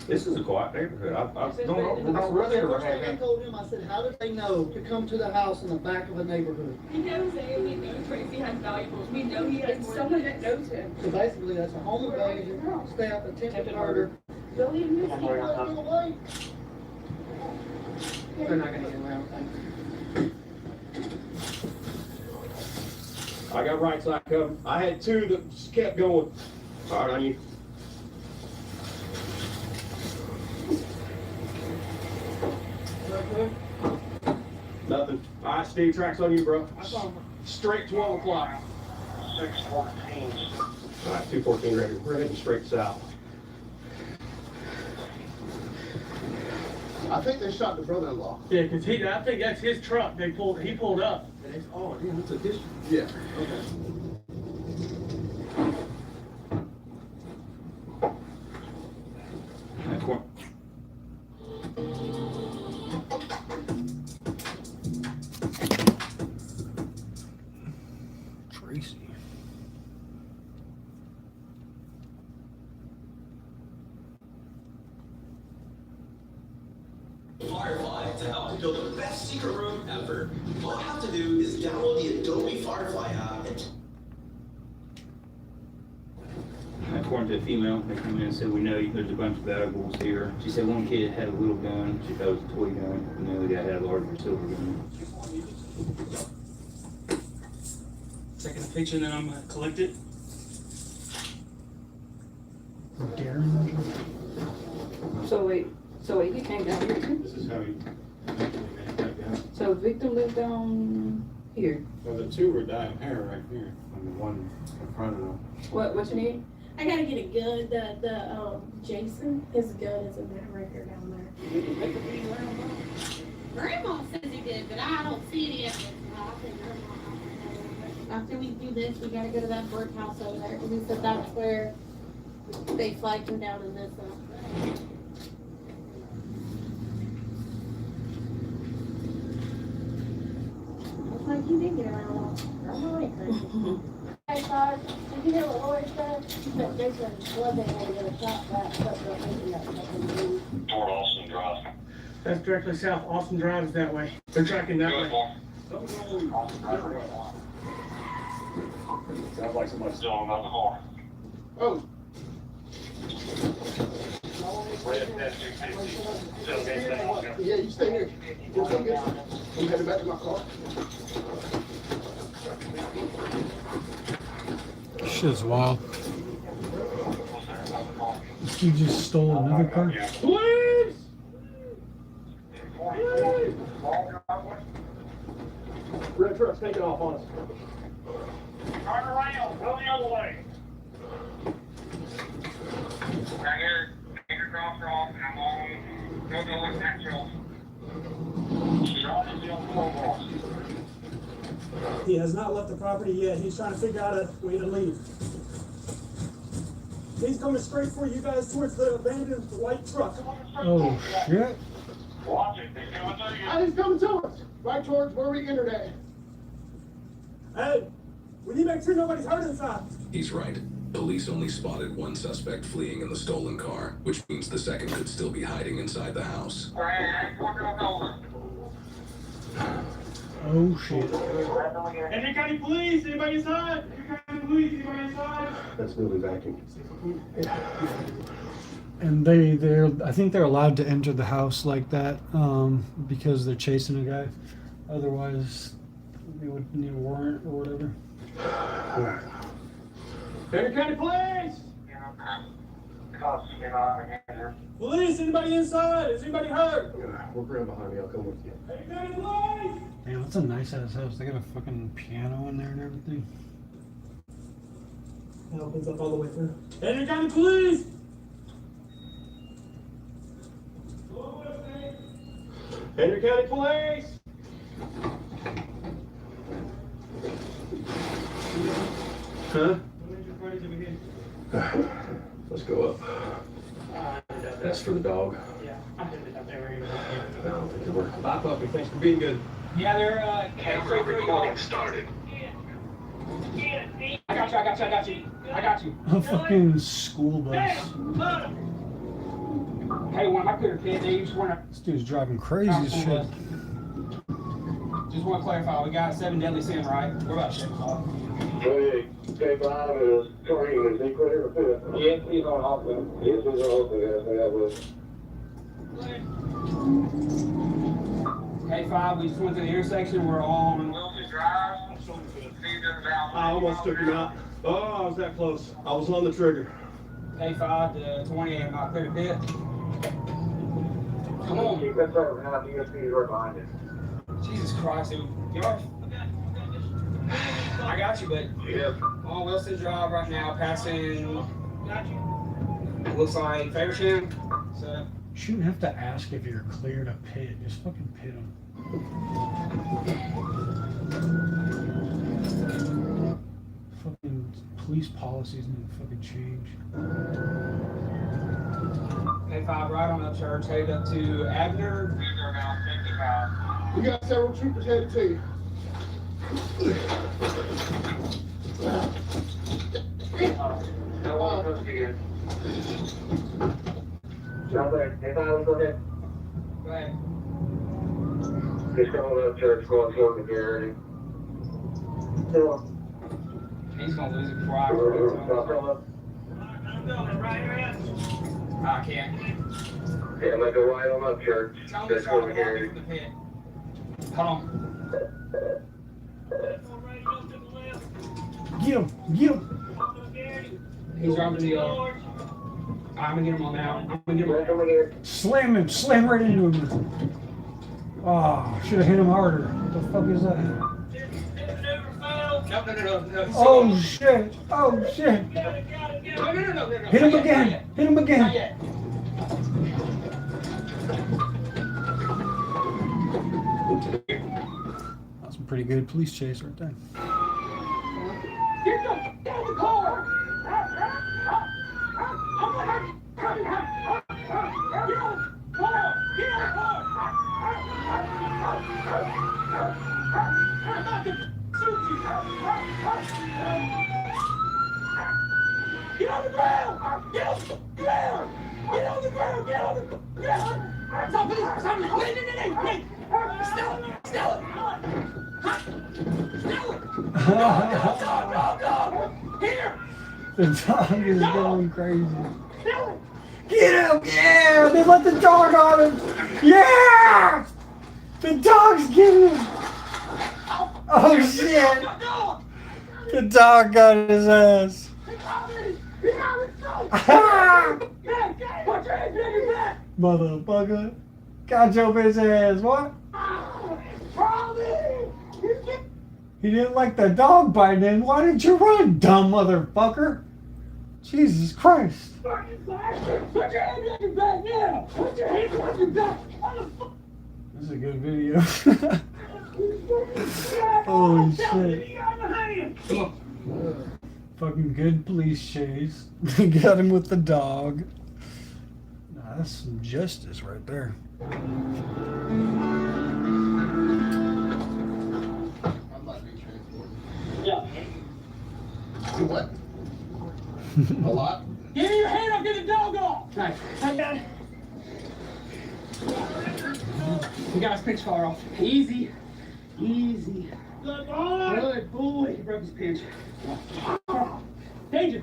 This is a quiet neighborhood. I don't That's really the ever first thing I have. told him. I said, how did they know to come to the house in the back of a neighborhood? He knows that we know Tracy has valuables. We know he has someone that knows him. So basically, that's a home invasion, theft, attempted murder. Billion They're not gonna get around with I got right side covered. I had two that just kept going. All right, on you. Nothing. All right, Steve, tracks on you, bro. Straight 12 o'clock. 614. All right, 214 ready. We're heading straight south. I think they shot the brother-in-law. Yeah, because I think that's his truck. He pulled up. Oh, damn, that's a dish. Yeah. Okay. Tracy. Firefly to help you build the best secret room ever. All you have to do is download the Adobe Firefly app and According to a female, they come in and said, we know there's a bunch of valuables here. She said one kid had a little gun. She thought it was a toy gun. And the other guy had a larger silver gun. Taking a picture, then I'm gonna collect it. So wait, he came down here too? This is how he. So victim lived down here. Well, the two were down here, right here. And the one in front of them. What you need? I gotta get a gun. The Jason, his gun is in that record down there. Grandma says he did, but I don't see any evidence. I think Grandma. After we do this, we gotta go to that brick house over there, because he said that's where they flagged him down in this. Looks like you did get around. Grandma ain't crazy. Hey, sorry. Did you hear what Lori said? She said Jason blood they had to get a shot back, but they're thinking that nothing to do. Toward Austin Drive. That's directly south. Austin Drive is that way. They're tracking that way. Sounds like somebody's still on the car. Oh. Yeah, you stay here. I'm heading back to my car. Shit's wild. This dude just stole another car. Please! Red truck's taking off on us. Turn around, go the other way. Right here, finger crossed off, and I'm on, go to Central. He has not left the property yet. He's trying to figure out a way to leave. He's coming straight for you guys towards the abandoned white truck. Oh shit. Watch it, they're coming to you. And he's coming to us, right towards where we entered at. Hey, we need to make sure nobody's hurt inside. He's right. Police only spotted one suspect fleeing in the stolen car, which means the second could still be hiding inside the house. Oh shit. Henry County Police, anybody inside? Henry County Police, anybody inside? That's moving back in. And I think they're allowed to enter the house like that because they're chasing a guy. Otherwise, they would need a warrant or whatever. Henry County Police! Police, anybody inside? Is anybody hurt? We're ground behind me. I'll come with you. Henry County Police! Damn, that's a nice ass house. They got a fucking piano in there and everything. It opens up all the way through. Henry County Police! Henry County Police! Huh? Let's go up. That's for the dog. Yeah, I'm doing it up there. I don't think it worked. Bye, puppy. Thanks for being good. Yeah, they're Camera recording started. I got you. A fucking school bus. Hey, one, I clear pit. They just want to. This dude's driving crazy as shit. Just want to clarify. We got 7 deadly sin, right? We're about to check it off. Hey, K5 is Kareem. Is he clear to fit? Yes, he's on Auckland. Yes, he's on Auckland. Yes, that was. K5, we just went to the intersection. We're on. I almost took him out. Oh, I was that close. I was on the trigger. K5 to 28, I'm not clear to pit. Come on. Keep that server now. DSP is right behind it. Jesus Christ, dude. I got you, but on Wilson Drive right now, passing. Looks like Faversham. So. Shouldn't have to ask if you're clear to pit. Just fucking pit them. Fucking police policies need to fucking change. K5 right on up church, headed up to Abner. We got several troopers headed to you. Jump there. K5, go ahead. Go ahead. He's going up church, going toward the Garrity. He's gonna lose it before I I can't. Yeah, make a right on up church. Just toward the Garrity. Hold on. Get him! Get him! He's driving to the I'm gonna get him on now. I'm gonna get him on. Slam him! Slam right into him! Oh, should have hit him harder. What the fuck is that? No. Oh shit! Oh shit! No. Hit him again! Hit him again! That's a pretty good police chase right there. Get the car! Get on the ground! Get on the ground! Get on the ground! Get on the ground! Stop it! Stop it! Wait! Still it! No! Here! The dog is going crazy. Get him! Yeah! They let the dog on him! Yeah! The dog's getting him! Oh shit! The dog got his ass. Motherfucker. Got your bitch ass, what? He didn't like the dog biting him. Why didn't you run, dumb motherfucker? Jesus Christ. Put your hand on your back now! Put your hand on your back! This is a good video. Holy shit. Fucking good police chase. Got him with the dog. Nah, that's some justice right there. Yeah. Do what? A lot? Give me your hand, I'll get the dog off! Nice. I got it. We got his pinch collar off. Easy. Easy. Good boy! Good boy. He broke his pinch. Danger!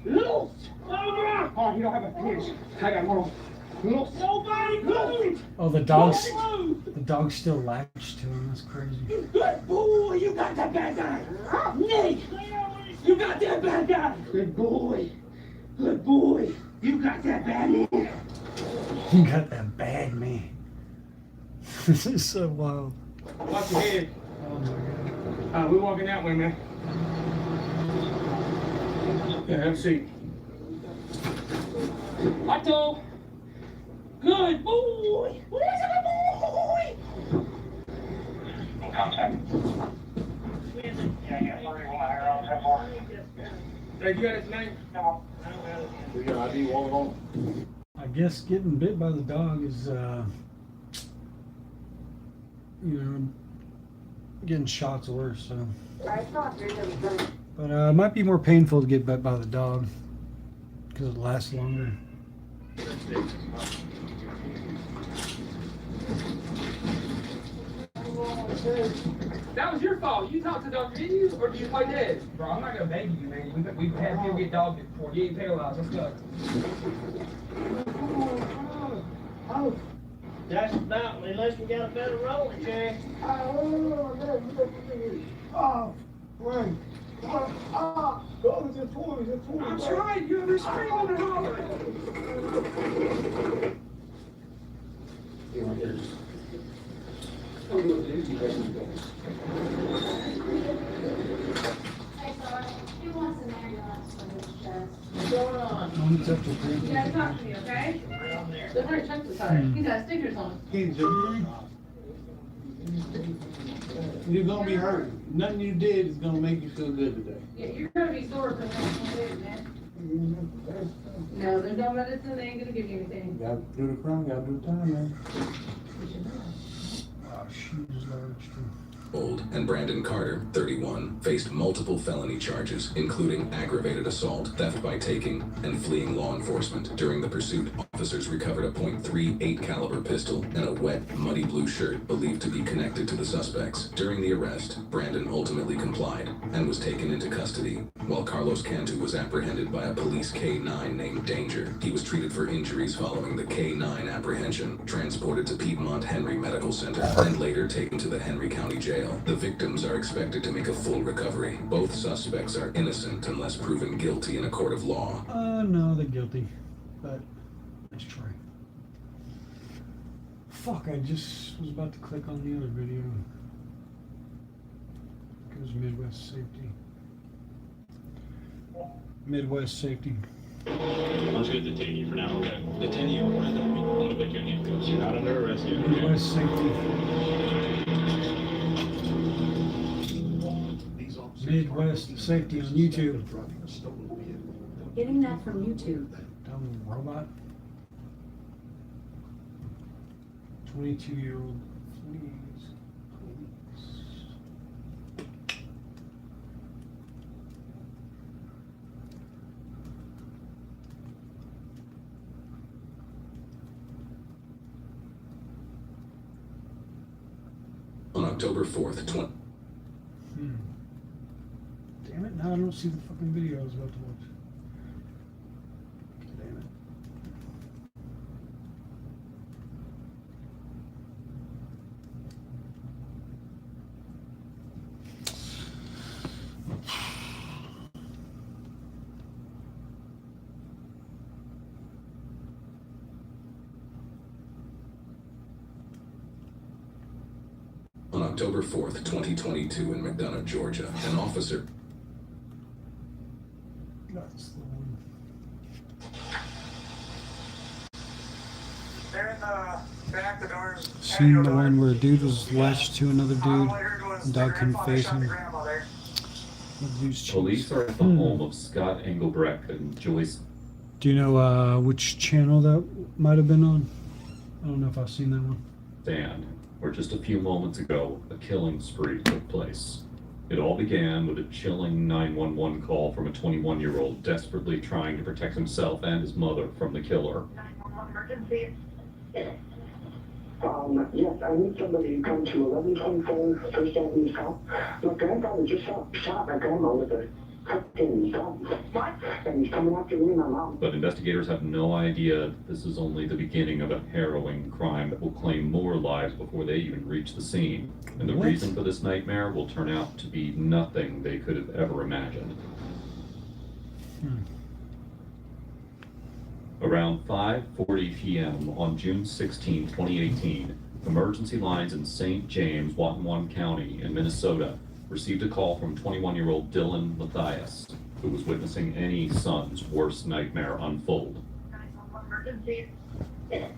Loose! Oh, you don't have a pinch. I got more. Loose! Nobody move! Oh, the dog's still latched to him. That's crazy. Good boy! You got that bad guy! Nick! You got that bad guy! Good boy! Good boy! You got that bad man! You got that bad man. This is so wild. Watch your head. Oh my god. We're walking that way, man. Yeah, have a seat. Otto! Good boy! Where's the boy? Contact. Hey, you got his name? No. We got ID one home. I guess getting bit by the dog is, you know, getting shots worse, so. But it might be more painful to get bit by the dog because it lasts longer. That was your fault. You talked to Dr. Did you, or do you play dead? Bro, I'm not gonna beg you, man. We've had people get dogged before. You ain't paralyzed. Let's go. Oh, that's about unless we got a better rolling chair. Oh, right. Oh, it's a toy, it's a toy. That's right. You ever screaming and hollering? What's going on? You gotta talk to me, okay? They're trying to check this hard. He's got stickers on. You're gonna be hurt. Nothing you did is gonna make you feel good today. Yeah, you're gonna be sore for something, man. No, there's no medicine. They ain't gonna give you anything. Gotta do the crime, gotta do the time, man. Oh, she's large too. Old and Brandon Carter, 31, faced multiple felony charges, including aggravated assault, theft by taking, and fleeing law enforcement. During the pursuit, officers recovered a .38 caliber pistol and a wet, muddy blue shirt believed to be connected to the suspects. During the arrest, Brandon ultimately complied and was taken into custody, while Carlos Cantu was apprehended by a police K-9 named Danger. He was treated for injuries following the K-9 apprehension, transported to Piedmont Henry Medical Center, and later taken to the Henry County Jail. The victims are expected to make a full recovery. Both suspects are innocent unless proven guilty in a court of law. No, they're guilty. But let's try. Fuck, I just was about to click on the other video. It was Midwest Safety. Midwest Safety. I'm just going to detain you for now, okay? Detain you? I'm going to make your handcuffs. You're not under arrest yet. Midwest Safety. Midwest Safety on YouTube. Getting that from YouTube. Dumb robot. 22-year-old. Please. On October 4th, Damn it, now I don't see the fucking video I was about to watch. Damn it. On October 4th, 2022 in McDonough, Georgia, an officer... That's the one. They're in the back, the doors. Seen the one where a dude was latched to another dude, the dog couldn't face him. Police are at the home of Scott Engelbrecht and Joyce. Do you know which channel that might have been on? I don't know if I've seen that one. Stand, where just a few moments ago, a killing spree took place. It all began with a chilling 911 call from a 21-year-old desperately trying to protect himself and his mother from the killer. Emergency. Yes, I need somebody to come to 1124 First Avenue South. My grandfather just shot my grandma with a fucking gun. What? And he's coming after me and my mom. But investigators have no idea that this is only the beginning of a harrowing crime that will claim more lives before they even reach the scene. And the reason for this nightmare will turn out to be nothing they could have ever imagined. Around 5:40 p.m. on June 16, 2018, emergency lines in St. James, Watonwan County in Minnesota received a call from 21-year-old Dylan Matthias, who was witnessing any son's worst nightmare unfold. Emergency. Yes,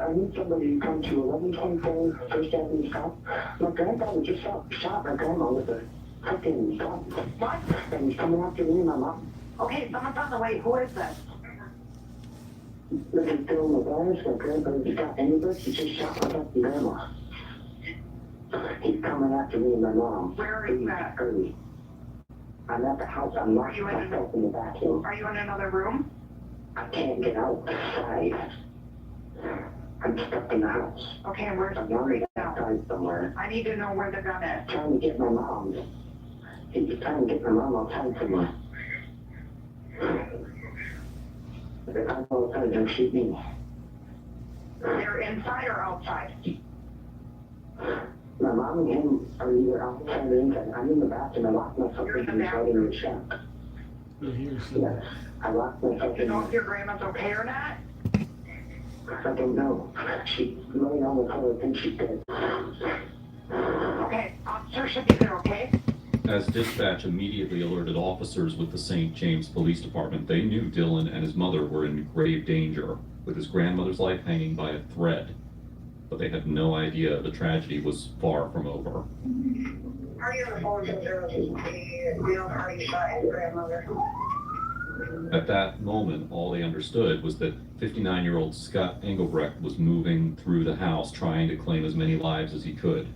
I need somebody to come to 1124 First Avenue South. My grandfather just shot my grandma with a fucking gun. What? And he's coming after me and my mom. Okay, someone's on the way. Who is this? This is Dylan Matthias. My grandfather Scott Engelbrecht. He just shot my fucking grandma. He's coming after me and my mom. Where is that? Early. I'm at the house. I'm locked myself in the bathroom. Are you in another room? I can't get outside. I'm stuck in the house. Okay, where's the gun outside somewhere. I need to know where the gun is. Trying to get my mom. He's trying to get my mom outside somewhere. If I'm outside, they'll shoot me. They're inside or outside? My mom and him are either outside or inside. I'm in the bathroom. I locked myself inside in the shack. Yes, I locked myself Do you know in. if your grandma's okay or not? I don't know. She's laying on the floor. I think she's dead. Okay, officer should be there, okay? As dispatch immediately alerted officers with the St. James Police Department, they knew Dylan and his mother were in grave danger, with his grandmother's life hanging by a thread. But they had no idea the tragedy was far from over. Are you on the phone to the party shot his grandmother? At that moment, all they understood was that 59-year-old Scott Engelbrecht was moving through the house trying to claim as many lives as he could.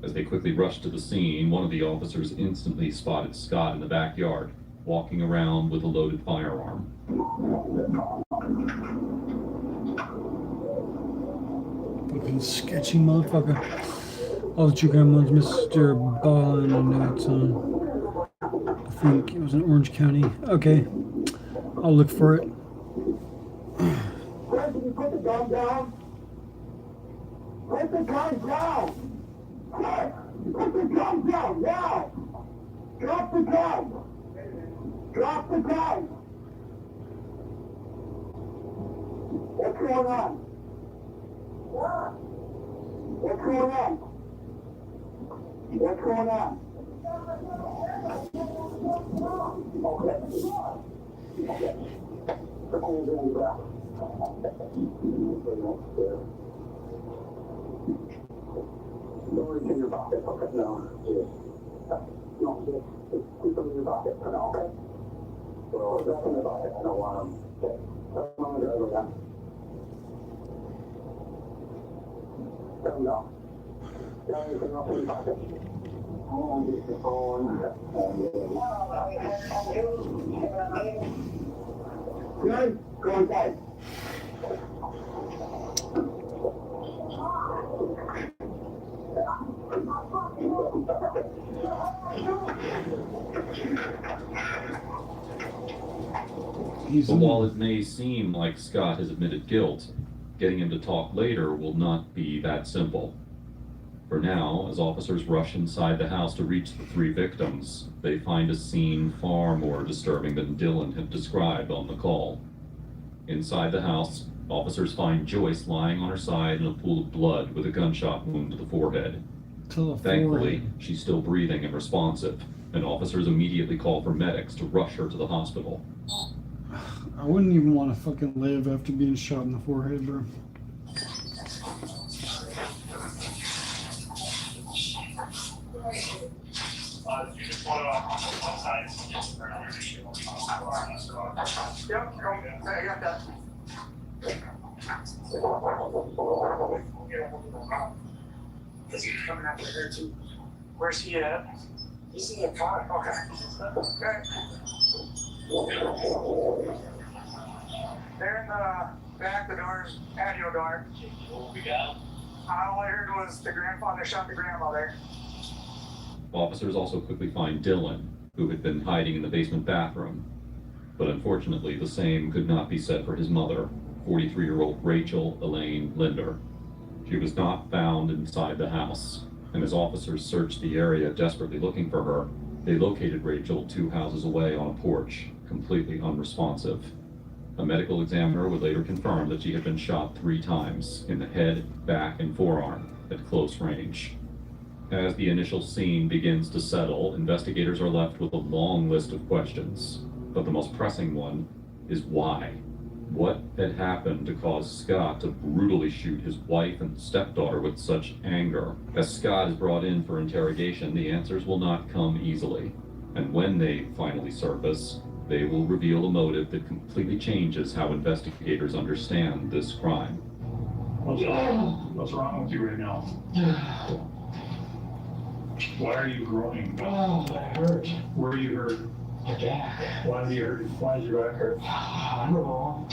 As they quickly rushed to the scene, one of the officers instantly spotted Scott in the backyard, walking around with a loaded firearm. Fucking sketchy motherfucker. Oh, that your grandma's Mr. Bond. I know it's I think it was in Orange County. Okay, I'll look for it. Where did you put the gun down? Put the gun down! Put the gun down now! Drop the gun! Drop the gun! What's going on? What's going on? What's going on? Okay. Okay. Put your hands on your back. Don't reach in your pocket. Okay, no. No, just keep them in your pocket for now, okay? Well, that's in the pocket. I don't want them. Okay. That's on the driver now. Let them go. Got anything else in your pocket? Oh, get your phone. Good. Go inside. But while it may seem like Scott has admitted guilt, getting him to talk later will not be that simple. For now, as officers rush inside the house to reach the three victims, they find a scene far more disturbing than Dylan had described on the call. Inside the house, officers find Joyce lying on her side in a pool of blood with a gunshot wound to the forehead. Thankfully, she's still breathing and responsive, and officers immediately call for medics to rush her to the hospital. I wouldn't even want to fucking live after being shot in the forehead, bro. Yep, I got that. Is he coming after her too? Where's he at? He's in the car. Okay. They're in the back, the doors, patio door. What we got? All I heard was the grandfather shot the grandmother. Officers also quickly find Dylan, who had been hiding in the basement bathroom. But unfortunately, the same could not be said for his mother, 43-year-old Rachel Elaine Linder. She was not found inside the house, and as officers searched the area desperately looking for her, they located Rachel 2 houses away on a porch, completely unresponsive. A medical examiner would later confirm that she had been shot 3 times, in the head, back, and forearm, at close range. As the initial scene begins to settle, investigators are left with a long list of questions. But the most pressing one is why? What had happened to cause Scott to brutally shoot his wife and stepdaughter with such anger? As Scott is brought in for interrogation, the answers will not come easily. And when they finally surface, they will reveal a motive that completely changes how investigators understand this crime. What's wrong with you right now? Why are you groaning? Oh, that hurt. Where are you hurt? Your back. Why do you hurt? Why is your back hurt? I don't know.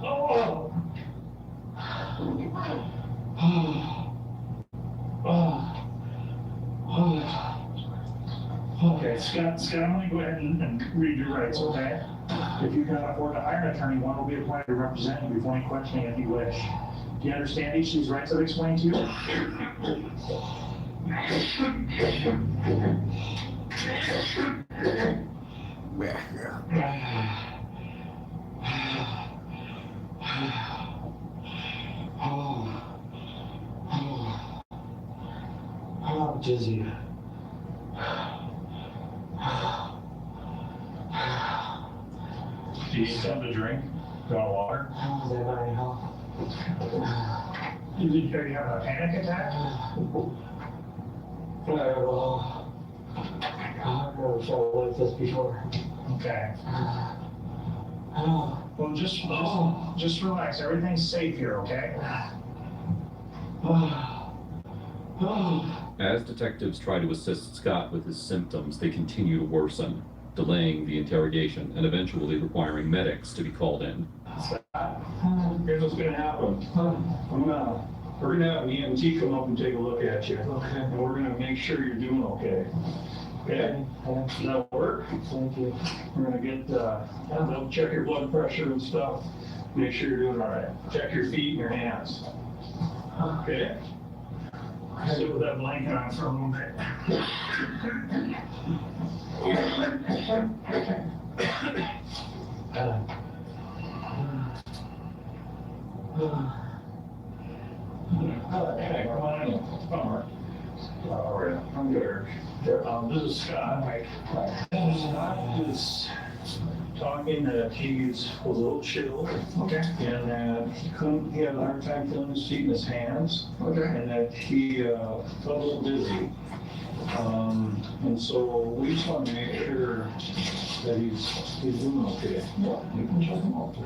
Oh! Scott, I'm gonna go ahead and read your rights, okay? If you cannot afford to hire an attorney, one will be appointed to represent you before any questioning if you wish. Do you understand each of these rights I've explained to you? I'm dizzy. Do you need something to drink? Do you want water? Are you having a panic attack? I've never felt like this before. Okay. Well, just relax. Everything's safe here, okay? As detectives try to assist Scott with his symptoms, they continue to worsen, delaying the interrogation and eventually requiring medics to be called in. Here's what's gonna happen. We're gonna have an EMT come up and take a look at you. Okay. And we're gonna make sure you're doing okay. Okay? Does that work? Thank you. We're gonna get, they'll check your blood pressure and stuff. Make sure you're doing all right. Check your feet and your hands. Okay? Sit with that blanket on for a little bit. Hey, come on in. All right. I'm good. This is Scott. Scott is talking that he was a little chill. Okay. And that he had a hard time feeling his feet and his hands. Okay. And that he felt a little dizzy. And so we just want to make sure that he's doing okay. Yeah, you can check him out.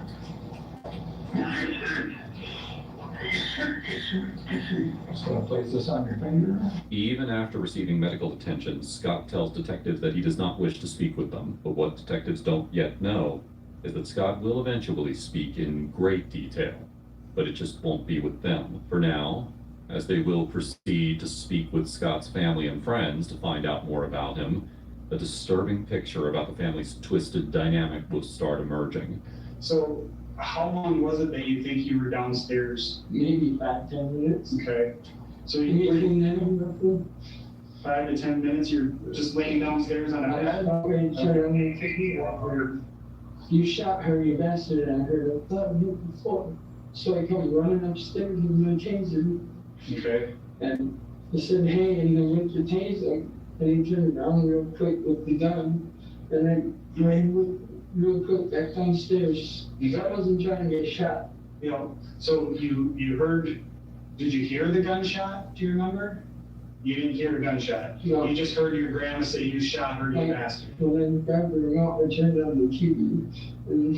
Just gonna place this on your finger. Even after receiving medical attention, Scott tells detectives that he does not wish to speak with them. But what detectives don't yet know is that Scott will eventually speak in great detail, but it just won't be with them. For now, as they will proceed to speak with Scott's family and friends to find out more about him, a disturbing picture about the family's twisted dynamic will start emerging. So, how long was it that you think you were downstairs? Maybe 5-10 minutes. Okay. So Between them, roughly. 5 to 10 minutes, you're just laying downstairs on a bed? You shot her, you bastard, and I heard a thud hit the floor. So I come running upstairs with my taser. Okay. And he said, hey, and then went to tase him. And he turned around real quick with the gun. And then ran real quick back downstairs. I wasn't trying to get shot. You know, so you heard, did you hear the gunshot? Do you remember? You didn't hear the gunshot. No. You just heard your grandma say you shot her, you bastard. And then grabbed the remote and turned on the TV. And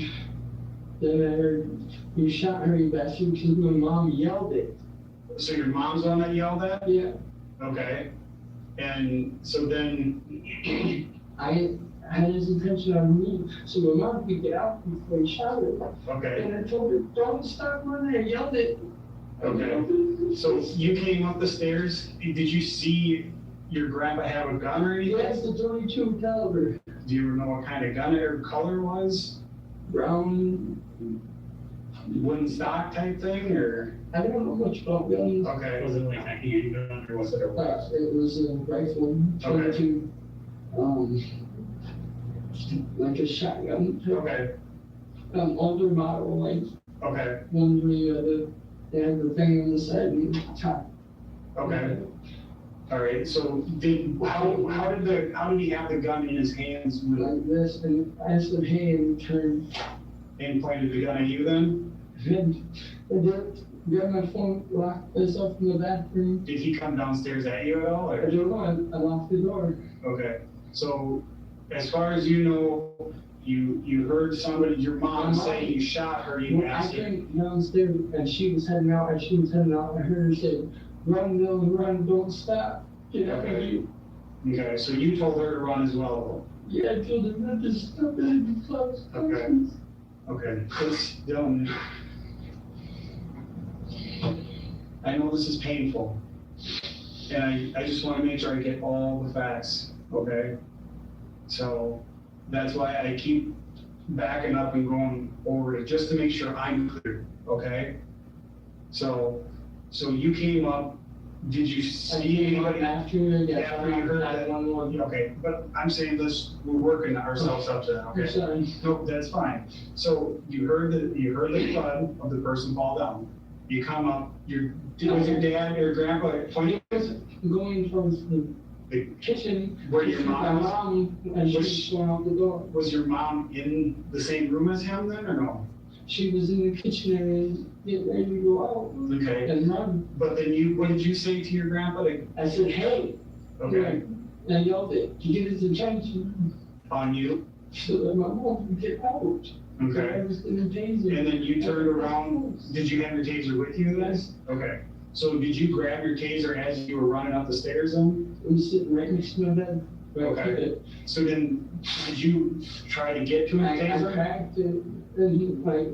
then I heard, you shot her, you bastard, because my mom yelled it. So your mom's the one that yelled at? Yeah. Okay. And so then I had his attention on me, so my mom could get out before he shot her. Okay. And I told her, don't stop running, I yelled it. Okay. So you came up the stairs, did you see your grandpa have a gun or anything? Yes, the 22 caliber. Do you know what kind of gun or color was? Brown. Wooden stock type thing, or? I don't know much about guns. Okay. Was it like a handgun or was it a rifle? It was a rifle, 22. Like a shotgun. Okay. Older model, like. Okay. One where they had the thing on the side and the top. Okay. All right. So how did he have the gun in his hands? Like this, and I said, hey, and turned. And pointed the gun at you then? And I did grab my phone, locked myself in the bathroom. Did he come downstairs at you at all? Or? I don't know. I locked the door. Okay. So, as far as you know, you heard somebody, your mom say you shot her, you asked her. I came downstairs and she was heading out, and I heard her say, run, Dylan, run, don't stop. Get out of here. Okay, so you told her to run as well? Yeah, I told her not to stop and be close. Okay. Okay, Chris, Dylan, I know this is painful, and I just want to make sure I get all the facts, okay? So that's why I keep backing up and going over it, just to make sure I'm clear, okay? So you came up, did you see anybody after you heard that? Okay, but I'm saying this, we're working ourselves up to that, okay? I'm sorry. No, that's fine. So you heard the thud of the person fall down. You come up, was your dad or grandpa pointing? Going towards the kitchen. Where your mom and she was going out the door. Was your mom in the same room as him then, or no? She was in the kitchen area getting ready to go out. Okay. And run. But then what did you say to your grandpa? I said, hey. Okay. And I yelled it to get his attention. On you? So that my mom could get out. Okay. I was in the taser. And then you turned around, did you have your taser with you then? Okay. So did you grab your taser as you were running up the stairs then? It was sitting right next to my bed. Okay. So then, did you try to get to his taser? I cracked it, and he,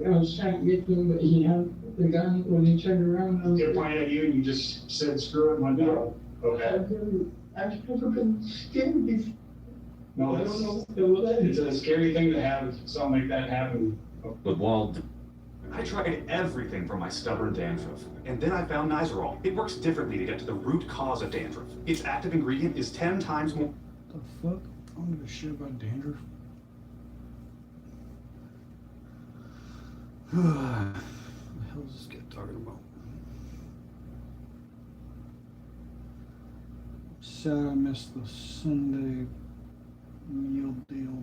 I was trying to get to him, but he had the gun when he turned around. They pointed at you and you just said, screw it, and went down? Okay. I've never been scared before. No, it's a scary thing to have something like that happen. But while I tried everything for my stubborn dandruff, and then I found Nizoral. It works differently to get to the root cause of dandruff. Its active ingredient is 10 times more. The fuck? I don't give a shit about dandruff. What the hell is this guy talking about? Sad I missed the Sunday meal deal.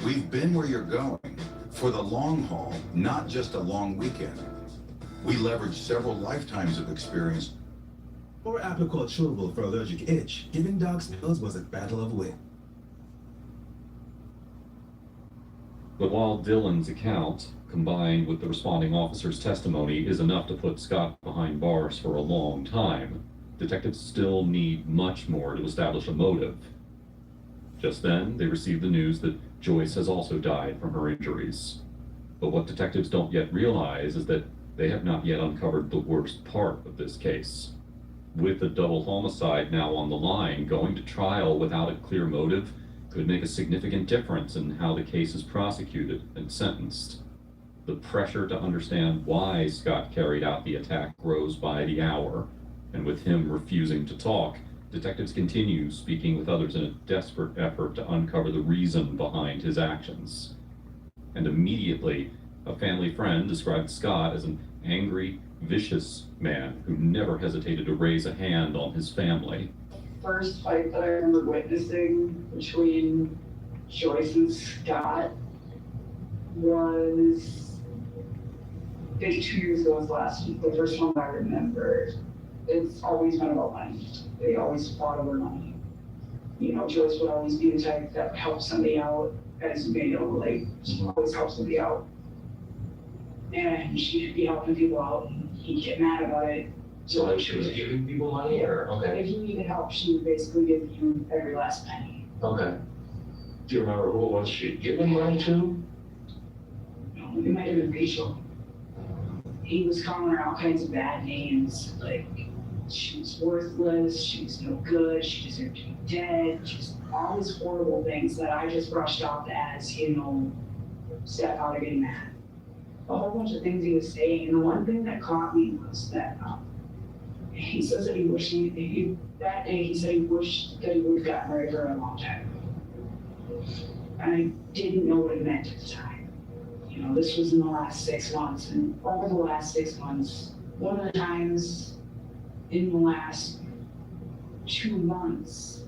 We've been where you're going for the long haul, not just a long weekend. We leveraged several lifetimes of experience. Or Apoquel chewable for allergic itch. Giving dogs pills was a battle of wit. But while Dylan's account, combined with the responding officer's testimony, is enough to put Scott behind bars for a long time, detectives still need much more to establish a motive. Just then, they receive the news that Joyce has also died from her injuries. But what detectives don't yet realize is that they have not yet uncovered the worst part of this case. With a double homicide now on the line, going to trial without a clear motive could make a significant difference in how the case is prosecuted and sentenced. The pressure to understand why Scott carried out the attack grows by the hour, and with him refusing to talk, detectives continue speaking with others in a desperate effort to uncover the reason behind his actions. And immediately, a family friend described Scott as an angry, vicious man who never hesitated to raise a hand on his family. First fight that I remember witnessing between Joyce and Scott was 52 years ago, was last week, the first one I remember. It's always been about money. They always fought over money. You know, Joyce would always be the type that helped somebody out as male, like, she always helped somebody out. And she'd be helping people out, and he'd get mad about it. So like she was giving people money, or okay? If he needed help, she would basically give you every last penny. Okay. Do you remember who it was she giving money to? No, it might have been Rachel. He was calling her all kinds of bad names, like she was worthless, she was no good, she deserved to be dead, just all these horrible things that I just brushed off as, you know, step out of getting mad. A whole bunch of things he was saying, and the one thing that caught me was that he says that he wished that day he said he wished that he would have gotten married for a long time. And I didn't know what it meant at the time. You know, this was in the last 6 months, and over the last 6 months, one of the times in the last 2 months,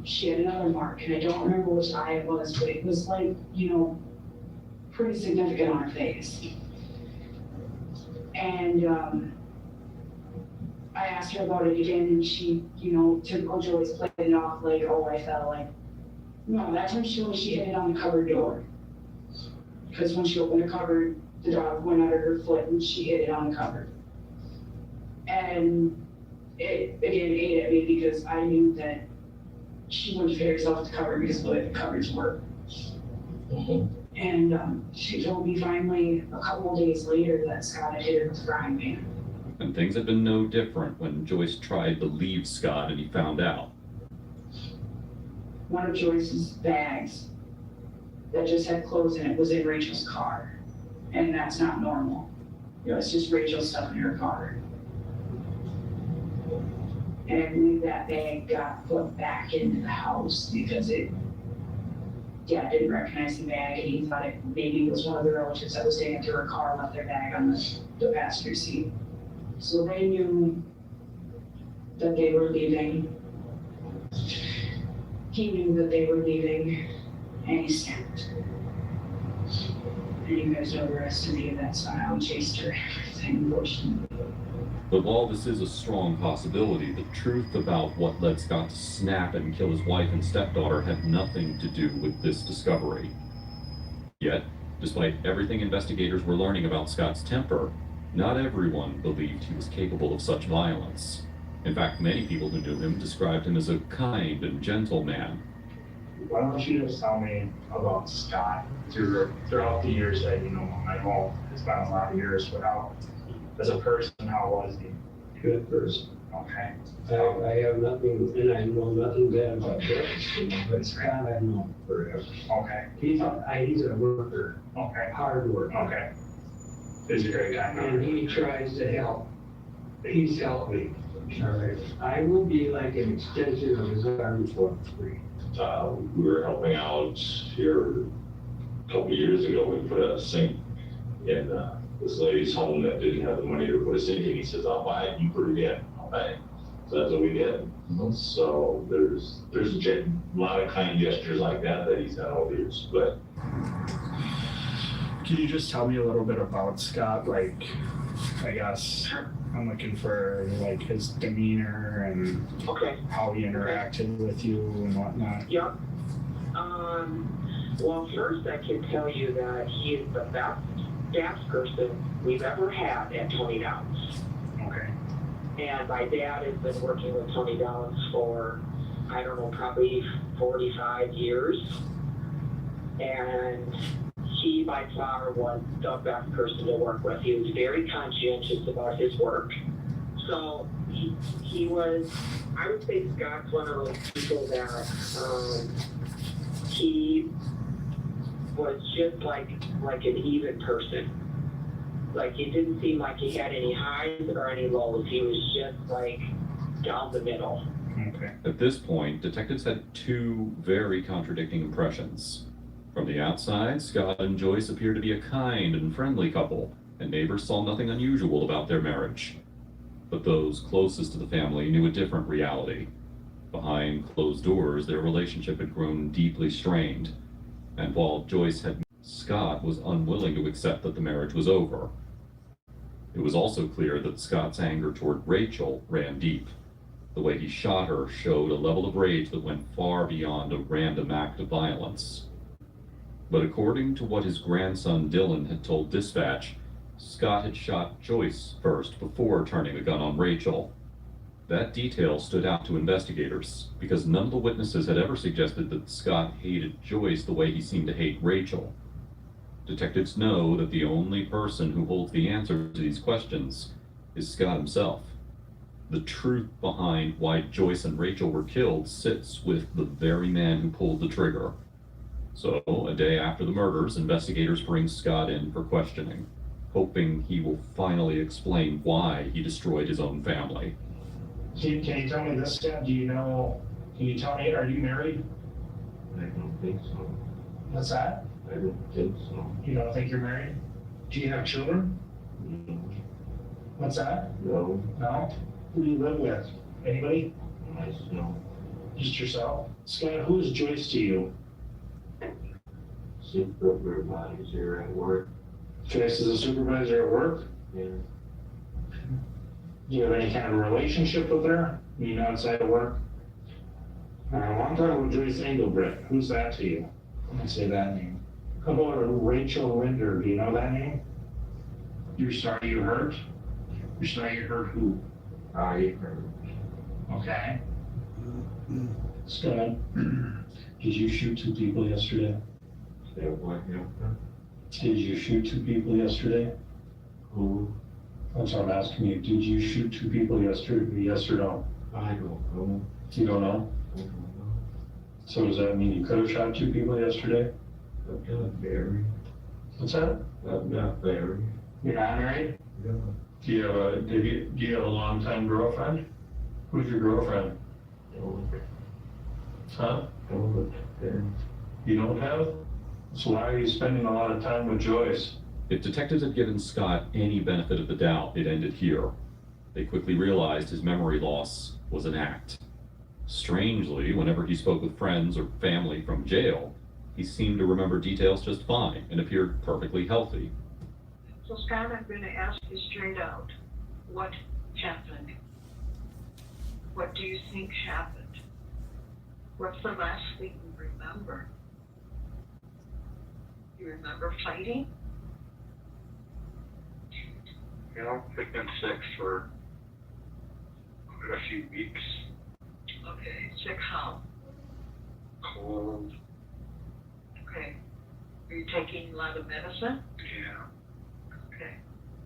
she had another mark, and I don't remember which eye it was, but it was like, you know, pretty significant on her face. And I asked her about it again, and she, you know, typical Joyce played it off like, oh, I felt like, no, that time she hit it on the cupboard door. Because when she opened the cupboard, the dog went under her foot and she hit it on the cupboard. And it, again, ate at me because I knew that she wouldn't hit herself with the cupboard because of the way the cupboards were. And she told me finally a couple of days later that Scott had hit her with a frying pan. And things had been no different when Joyce tried to leave Scott and he found out. One of Joyce's bags that just had clothes in it was in Rachel's car. And that's not normal. You know, it's just Rachel's stuff in her car. And I believe that bag got put back into the house because Dad didn't recognize the bag and he thought it maybe was one of the relatives that was staying to her car and left their bag on the passenger seat. So they knew that they were leaving. He knew that they were leaving and he snapped. And you guys know the rest of the events somehow. He chased her, everything, unfortunately. But while this is a strong possibility, the truth about what led Scott to snap and kill his wife and stepdaughter had nothing to do with this discovery. Yet, despite everything investigators were learning about Scott's temper, not everyone believed he was capable of such violence. In fact, many people who knew him described him as a kind and gentle man. Why don't you just tell me about Scott throughout the years that you know him? I know it's been a lot of years, but as a person, how was he? Good person. Okay. I have nothing, and I know nothing bad about that. But Scott I've known forever. Okay. He's a worker. Okay. Hard worker. Okay. He's a great guy. And he tries to help. He's helped me. All right. I will be like an extension of his arm for free. We were helping out here a couple of years ago. We put a sink in this lady's home that didn't have the money to put a sink in. He says, I'll buy it, you put it in. I'll buy it. So that's what we did. So there's a lot of kind gestures like that he's had over the years. But can you just tell me a little bit about Scott? Like, I guess I'm looking for like his demeanor and how he interacted with you and whatnot. Yep. Well, first I can tell you that he is the best staff person we've ever had at Tony Downs. Okay. And my dad has been working with Tony Downs for, I don't know, probably 45 years. And he by far was the best person to work with. He was very conscientious about his work. So he was, I would say Scott's one of those people that he was just like an even person. Like it didn't seem like he had any highs or any lows. He was just like down the middle. Okay. At this point, detectives had two very contradicting impressions. From the outside, Scott and Joyce appeared to be a kind and friendly couple, and neighbors saw nothing unusual about their marriage. But those closest to the family knew a different reality. Behind closed doors, their relationship had grown deeply strained, and while Joyce had, Scott was unwilling to accept that the marriage was over. It was also clear that Scott's anger toward Rachel ran deep. The way he shot her showed a level of rage that went far beyond a random act of violence. But according to what his grandson Dylan had told dispatch, Scott had shot Joyce first before turning the gun on Rachel. That detail stood out to investigators because none of the witnesses had ever suggested that Scott hated Joyce the way he seemed to hate Rachel. Detectives know that the only person who holds the answer to these questions is Scott himself. The truth behind why Joyce and Rachel were killed sits with the very man who pulled the trigger. So, a day after the murders, investigators bring Scott in for questioning, hoping he will finally explain why he destroyed his own family. Can you tell me this, Scott? Can you tell me, are you married? I don't think so. What's that? I don't think so. You don't think you're married? Do you have children? No. What's that? No. No? Who do you live with? Anybody? Myself. Just yourself? Scott, who is Joyce to you? Supervisor at work. Joyce is a supervisor at work? Yeah. Do you have any kind of relationship with her? You know, outside of work? I'm talking about Joyce Engelbrett. Who's that to you? Let me say that name. How about Rachel Linder? Do you know that name? You're sorry you hurt? You're sorry you hurt who? I hurt. Okay. Scott, did you shoot two people yesterday? Did you shoot 2 people yesterday? Who? That's what I'm asking you. Did you shoot 2 people yesterday? Yes or no? I don't know. You don't know? I don't know. So does that mean you could have shot 2 people yesterday? I'm not married. What's that? I'm not married. You're not married? No. Do you have a long-time girlfriend? Who's your girlfriend? No. Huh? No. You don't have? So why are you spending a lot of time with Joyce? If detectives had given Scott any benefit of the doubt, it ended here. They quickly realized his memory loss was an act. Strangely, whenever he spoke with friends or family from jail, he seemed to remember details just fine and appeared perfectly healthy. So Scott, I'm going to ask you straight out, what happened? What do you think happened? What's the last thing you remember? You remember fighting? You know, I've been sick for a few weeks. Okay, sick how? Cold. Okay. Are you taking a lot of medicine? Yeah. Okay.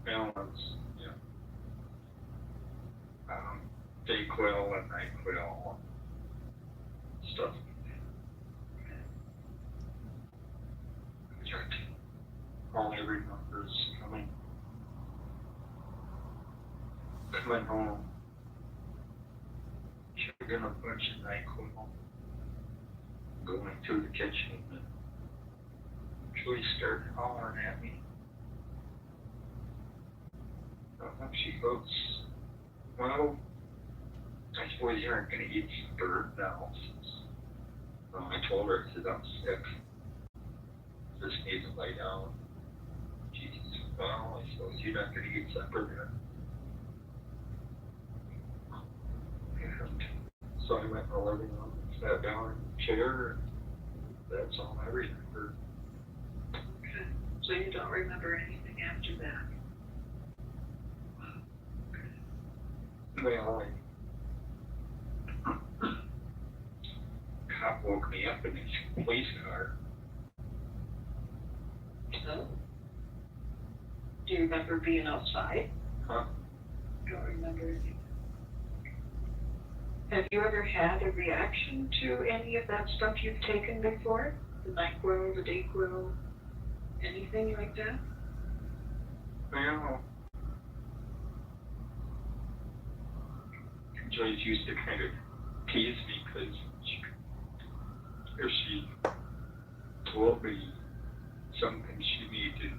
Balance. Yeah. Dayquil and NyQuil. Stuff. Okay. All every number's coming home. Chugging a bunch of NyQuil. Going through the kitchen and Joyce started hollering at me. She goes, well, I suppose you aren't going to eat some bird now. I told her, I said, I'm sick. Just need to lay down. She said, well, I suppose you're not going to eat supper then. And so I went in the living room and sat down in the chair, and that's all I remember. Okay. So you don't remember anything after that? Well, cop woke me up in his police car. Oh. Do you remember being outside? Huh? Don't remember anything. Have you ever had a reaction to any of that stuff you've taken before? The NyQuil, the Dayquil, anything like that? Well, Joyce used to kind of tease me because she told me something she needed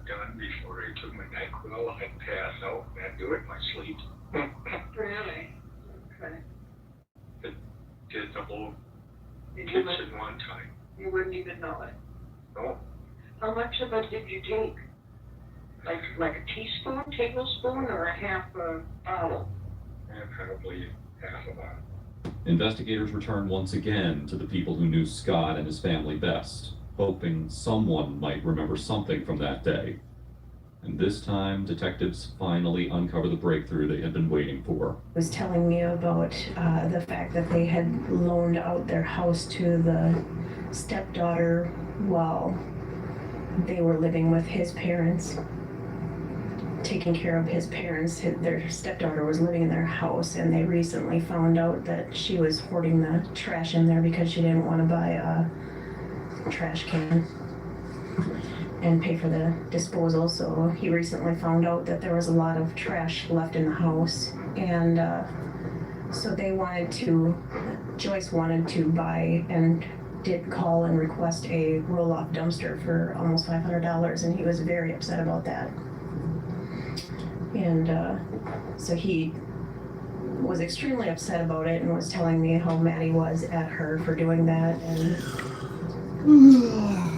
done before I took my NyQuil, I'd pass out and I'd do it in my sleep. Really? Okay. It did the whole Did kitchen you one time. You wouldn't even know it. No, How much of it did you take? Like a teaspoon, tablespoon, or a half a bottle? probably half a bottle. Investigators returned once again to the people who knew Scott and his family best, hoping someone might remember something from that day. And this time, detectives finally uncover the breakthrough they had been waiting for. Was telling me about the fact that they had loaned out their house to the stepdaughter while they were living with his parents, taking care of his parents. Their stepdaughter was living in their house, and they recently found out that she was hoarding the trash in there because she didn't want to buy a trash can and pay for the disposal. So he recently found out that there was a lot of trash left in the house, and so they wanted to, Joyce wanted to buy and did call and request a roll-off dumpster for almost $500, and he was very upset about that. And so he was extremely upset about it and was telling me how mad he was at her for doing that, and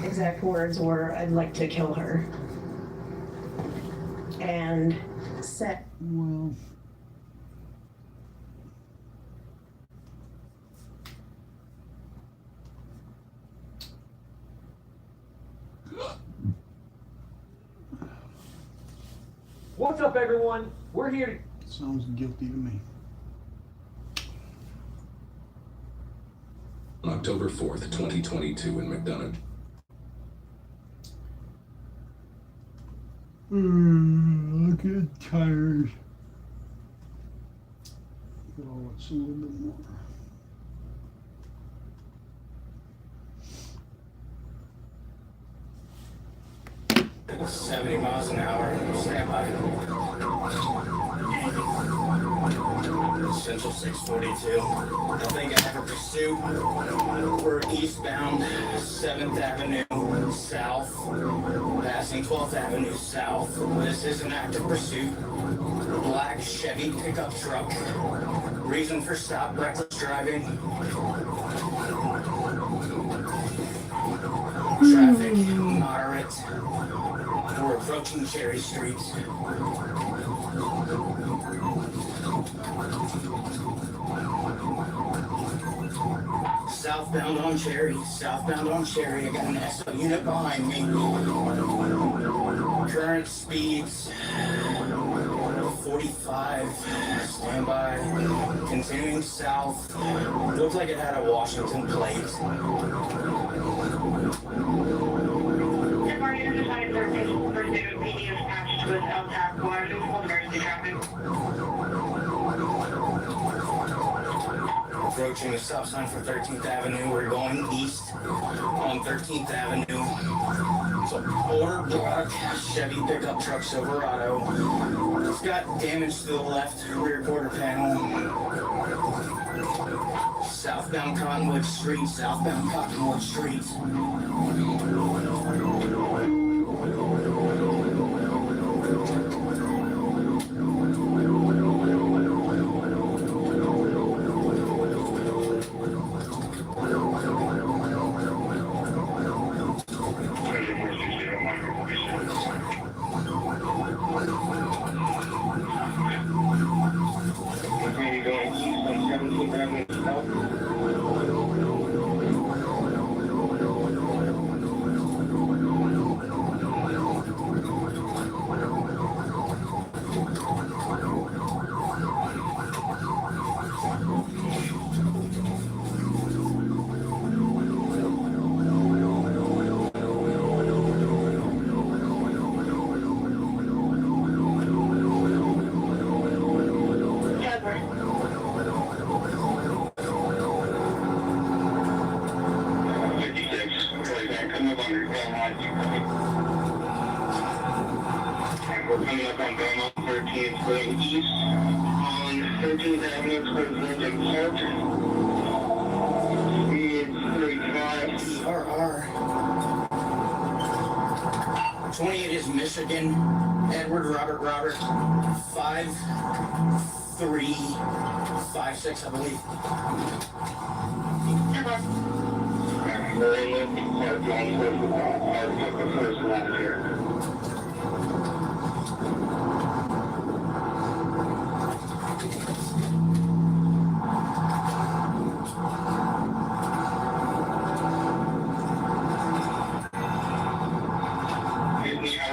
exact words were, "I'd like to kill her." And said, well, What's up, everyone? We're here to... sounds guilty to me. On October 4th, 2022 in McDonough. I get tired. Oh, it's a little bit more. It's 70 miles an hour. Stand by. Central 642. Nothing I have a pursuit. We're eastbound 7th Avenue South, passing 12th Avenue South. This is an active pursuit. Black Chevy pickup truck. Reason for stop, reckless driving. Traffic moderate. We're approaching Cherry Street. Southbound on Cherry, southbound on Cherry. I got an SO unit behind me. Current speeds 45. Stand by. Continuing south. Looks like it had a Washington plate. Approaching the stop sign for 13th Avenue. We're going east on 13th Avenue. So order block Chevy pickup truck Silverado. It's got damage to the left rear quarter panel. Southbound Cottonwood Street, southbound Cottonwood Street. We're coming up on Belmont 13th, going east on 13th Avenue towards Lincoln Park. Speed 35. RR. 28 is Michigan. Edward Robert 5356, I believe. Very low, Park on the first lap here.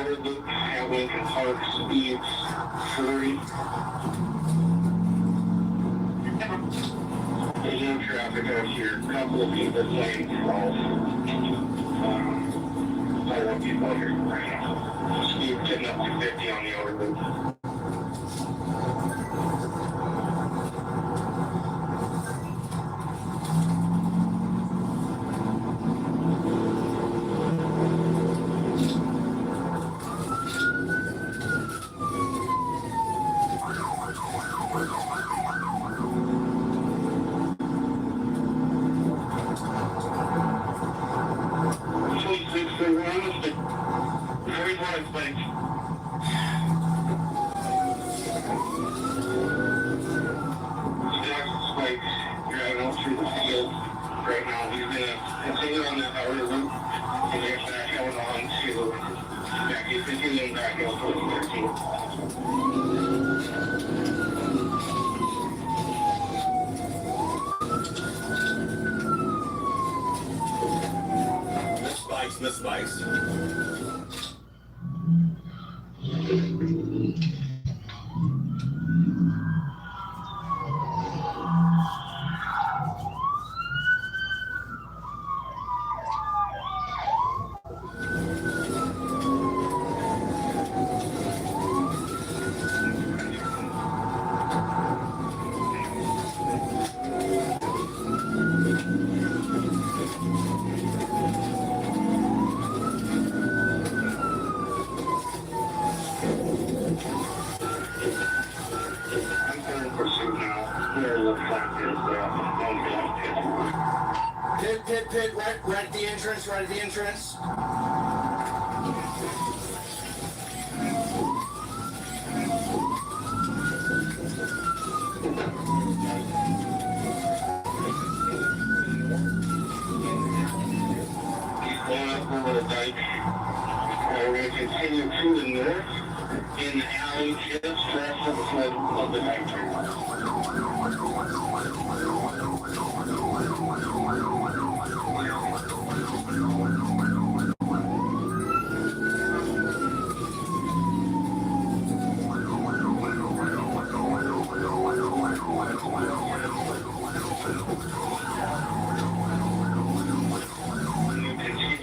Loop at Lincoln Park, speeds 40. There's no traffic out here. A couple of people playing golf. Several people here right now. Speed getting up to 50 on the outer loop. The spikes. pit, right at the entrance, right at the entrance. Going up over the dike. We're going to continue to the north in the alley just west of the foot of the dike.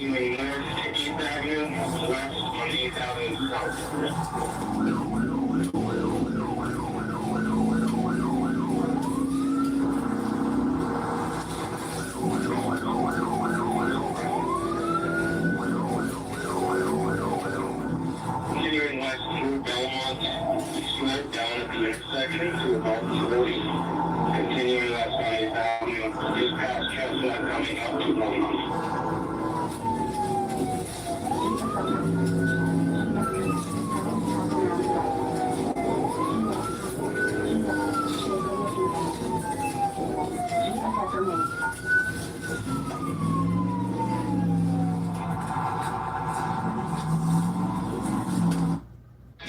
Continuing north to 8th Avenue, west on 8th Avenue south. Continuing west through Belmont, slope down at the intersection to about 40. Continuing west on 8th Avenue, just past Chestnut coming up to Belmont.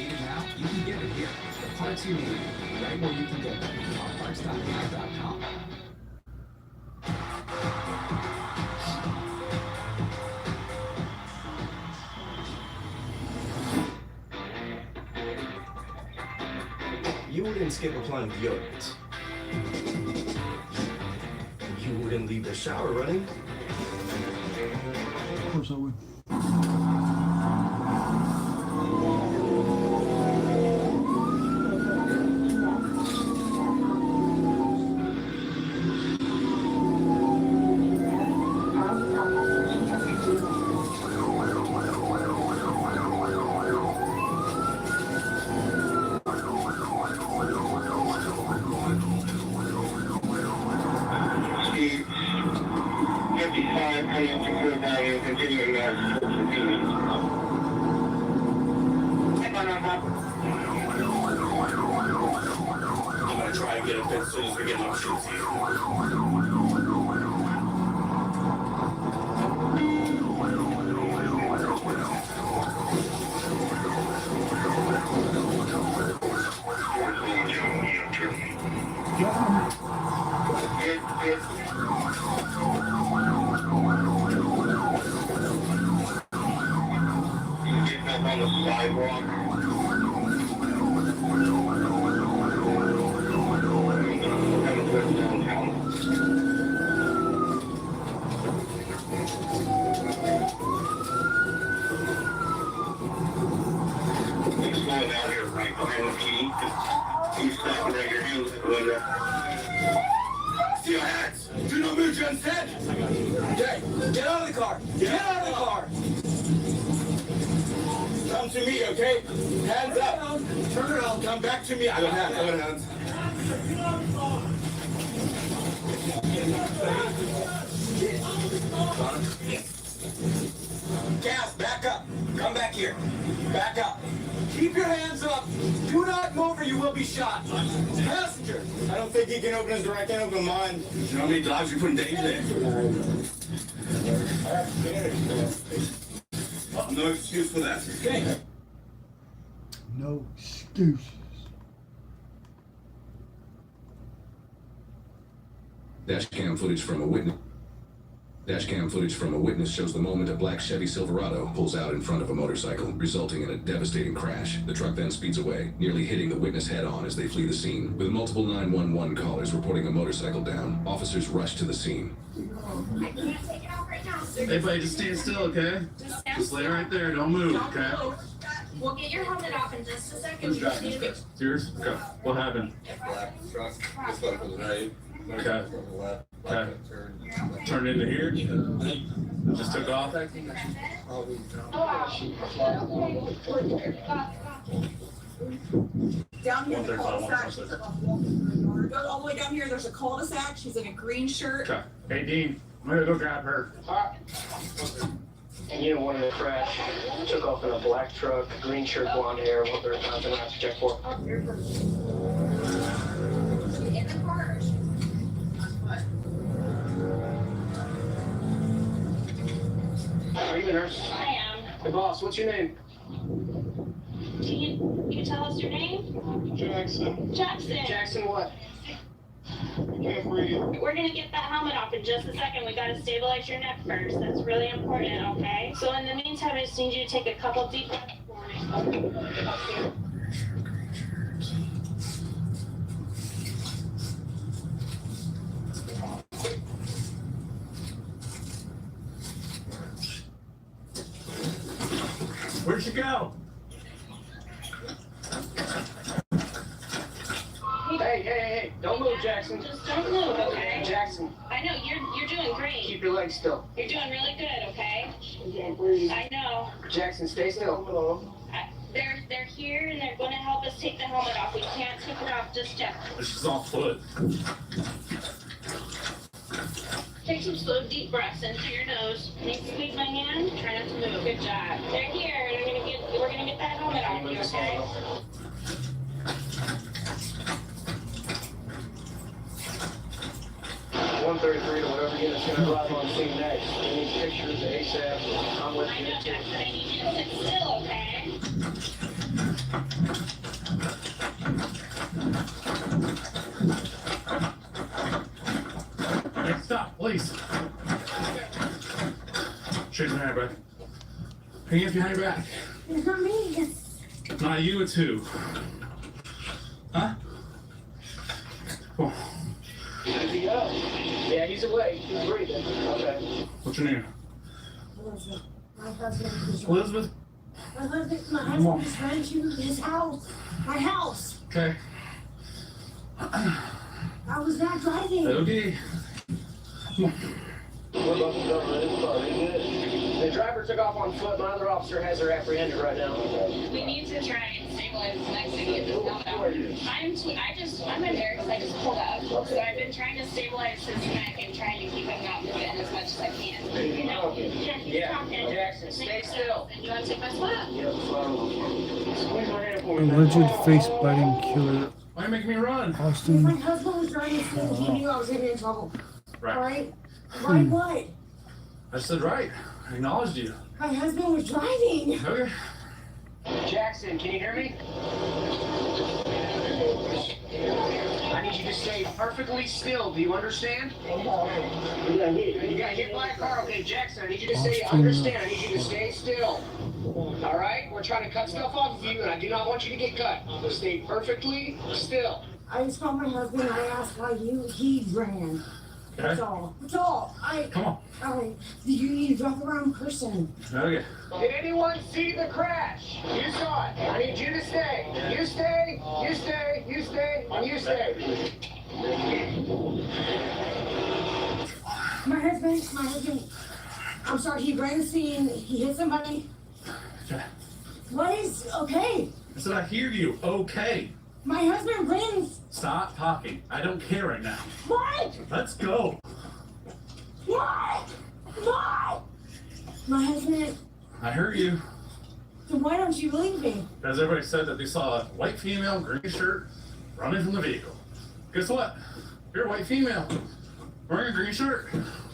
Now, you can get it here. The parts you need, right where you can get them. On parts.com. You wouldn't skip applying deodorant. You wouldn't leave the shower running. Of course I would. Speed 55 coming up to 4th Avenue, continuing north towards the Phoenix. I'm gonna try and get a bit as soon as we get my shoes here. Getting up on the sidewalk. Coming towards downtown. He's slowing down here right behind the key. He's stopping right here. Hands at the window. See your hands! Do not move, you understand? Okay, get out of the car! Get out of the car! Come to me, okay? Hands up! Turn around, come back to me. I got hands, I got hands. Gas, back up. Come back here. Back up. Keep your hands up. Do not move or you will be shot. Passenger. I don't think he can open his door. I can't open mine. You know how many lives you put in danger there? No excuse for that. Okay. No excuses. Dashcam footage from a witness shows the moment a black Chevy Silverado pulls out in front of a motorcycle, resulting in a devastating crash. The truck then speeds away, nearly hitting the witness head-on as they flee the scene. With multiple 911 callers reporting a motorcycle down, officers rush to the scene. I can't take it off right now. Hey, buddy, just stand still, okay? Just lay right there. Don't move, okay? We'll get your helmet off in just a second. Who's driving this guy? Yours? Okay. What happened? Black truck. This left was right. Okay. Okay. Turned into here? Just took off? Down here in the cul-de-sac. Go all the way down here, there's a cul-de-sac, she's in a green shirt. Okay. Hey, Dean, I'm gonna go grab her. And you know, one in the crash took off in a black truck, green shirt, blonde hair. What they're going to have to check for. In the car. Are you a nurse? I am. Hey, boss, what's your name? Can you tell us your name? Jackson. Jackson. Jackson what? Can't breathe. We're gonna get that helmet off in just a second. We gotta stabilize your neck first. That's really important, okay? So in the meantime, I just need you to take a couple deep breaths for me. Where'd she go? Hey, don't move, Jackson. Just don't move, okay? Jackson. I know, you're doing great. Keep your legs still. You're doing really good, okay? I know. Jackson, stay still. They're here and they're gonna help us take the helmet off. We can't take it off just yet. She's on foot. Take some slow, deep breaths in through your nose. Can you squeeze my hand? Try not to move. Good job. They're here. We're gonna get that helmet off you, okay? 133 to whatever unit's gonna arrive on scene next. We need pictures ASAP. I'm with I you. know, Jackson. I need you to sit still, okay? Hey, stop, please. Straight behind your back. Hands behind your back. It's not me. Not you, it's who? Huh? Oh. Is he up? Yeah, he's awake. He's breathing. Okay. What's your name? Elizabeth. My husband is Elizabeth? My husband is trying to his house. My house. Okay. I was not driving. Okay. Come on. We're both over in his car. Are you good? The driver took off on foot. My other officer has her apprehended right now. We need to try and stabilize this next thing. Get this helmet out. I'm embarrassed. I just pulled out. So I've been trying to stabilize his neck and trying to keep him not moving as much as I can. You know? Yeah, Jackson, stay still. And you want to take my spot? Squeeze my hand for me. Alleged face biting killer. Why are you making me run? Austin. My husband was driving to school. He knew I was getting in trouble. Right. All right? Right what? I said right. I acknowledged you. My husband was driving. Okay. Jackson, can you hear me? I need you to stay perfectly still. Do you understand? You got hit by a car. Okay, Jackson, I need you to stay, understand. I need you to stay still. All right? We're trying to cut stuff off of you, and I do not want you to get cut. So stay perfectly still. I just called my husband. I asked why he ran. Okay. That's all. That's all. Come on. All right. You need to drop the wrong person. Okay. Did anyone see the crash? You saw it. I need you to stay. You stay, you stay, you stay, and you stay. My husband, I'm sorry, he ran the scene. He hit somebody. Okay. What is okay? I said I hear you. Okay. My husband ran. Stop talking. I don't care right now. What? Let's go. What? What? My husband. I heard you. Then why don't you leave me? Because everybody said that they saw a white female, green shirt, running from the vehicle. Guess what? You're a white female, wearing a green shirt.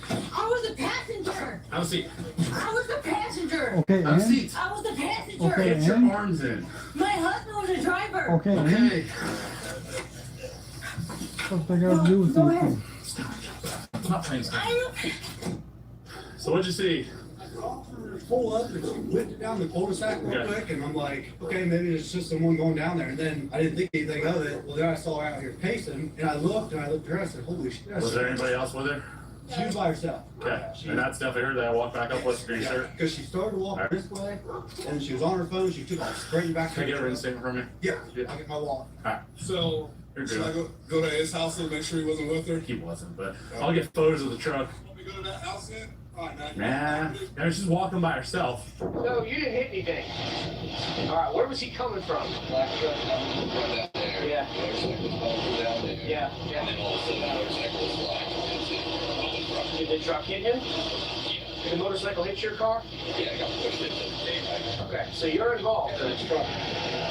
I was the passenger. Have a seat. I was the passenger. Okay, Have a seat. I was the passenger. Okay, Get your arms in. My husband was a driver. Okay. Okay. What's that got to do with Go anything? ahead. I'm not playing stuff. So what'd you see? Pull up and she whipped it down the cul-de-sac real quick, and I'm like, okay, maybe it's just someone going down there. And then I didn't think anything of it. Well, then I saw her out here pacing, and I looked at her, and I said, holy shit. Was there anybody else with her? She was by herself. Okay. And that's definitely her that I walked back up with the green shirt. Because she started walking this way, and she was on her phone. She took off straight back. Can I get a ring statement from you? Yeah, I'll get my wallet. Alright. So, Should I go to his house and make sure he wasn't with her? He wasn't, but I'll get photos of the truck. Want me to go to that house then? Nah. No, she's walking by herself. No, you didn't hit anything. All right, where was he coming from? Black truck coming right down there. Yeah. Motorcycle was going down there. Yeah. And then all of a sudden, the motorcycle was flying into the truck. Did the truck hit him? Did the motorcycle hit your car? Yeah, I got pushed into the pavement. Okay, so you're involved.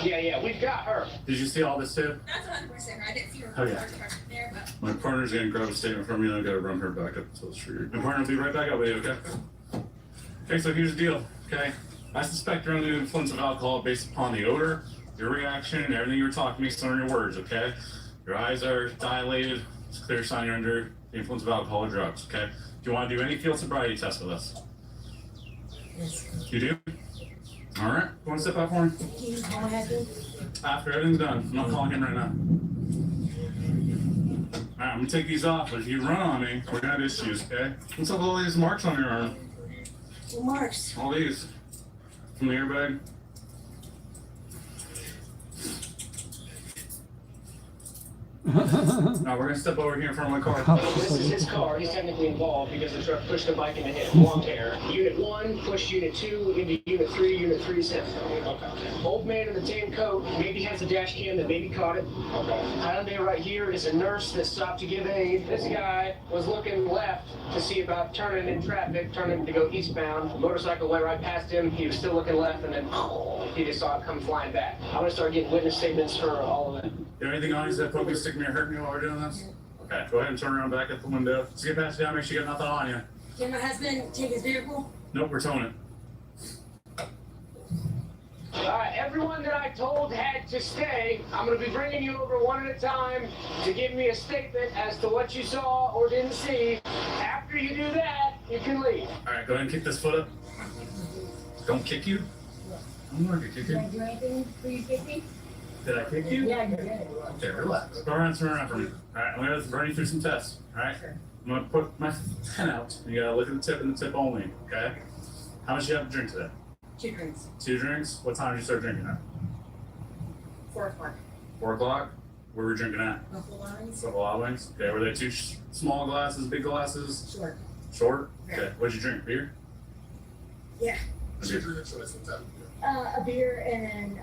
Yeah, we've got her. Did you see all this too? That's 100% right. I didn't see her Oh, yeah. there, but My partner's gonna grab a statement from you, and I gotta run her back up to the street. My partner will be right back up with you, okay? Okay, so here's the deal, okay? I suspect you're under the influence of alcohol based upon the odor, your reaction, and everything you were talking to me, some of your words, okay? Your eyes are dilated. It's a clear sign you're under the influence of alcohol or drugs, okay? Do you want to do any field sobriety test with us? yes. You do? All right. You want to step out for me? Can you call ahead? After everything's done. I'm not calling him right now. All right, I'm going to take these off. If you run on me, we're going to have issues, okay? What's up with all these marks on your arm? Well, Marks. All these. From the airbag? Now we're gonna step over here in front of my car. This is his car. He's technically involved because the truck pushed the bike into him. Long hair. Unit 1 pushed Unit 2 into Unit 3. Unit 3 is him. Okay. Old man in the tan coat maybe has a dash cam that maybe caught it. Okay. Hyundai right here is a nurse that stopped to give aid. This guy was looking left to see about turning in traffic, turning to go eastbound. The motorcycle went right past him. He was still looking left, and then he just saw it come flying back. I'm gonna start getting witness statements for all of it. You have anything on you that poke me, stick me, or hurt me while we're doing this? Okay, go ahead and turn around back at the window. Let's get past you down, make sure you got nothing on you. Can my husband take his vehicle? Nope, we're towing it. Everyone that I told had to stay, I'm going to be bringing you over one at a time to give me a statement as to what you saw or didn't see. After you do that, you can leave. All right, go ahead and kick this foot up. Don't kick you. I'm not gonna kick Did I you. do anything for you, Casey? Did I kick you? Yeah, you did. Okay, relax. Go around, turn around for me. All right, I'm gonna run you through some tests. All right. Sure. I'm gonna put my pen out. You gotta look at the tip and the tip only. Okay. How much do you have to drink today? 2 drinks. 2 drinks. What time did you start drinking at? 4 o'clock. 4 o'clock. Where were we drinking at? Buffalo Wings. Buffalo Wings. Okay. Were they 2 small glasses, big glasses? Short. Short. Yeah. Okay. What'd you drink? Beer. Yeah. A beer. A beer and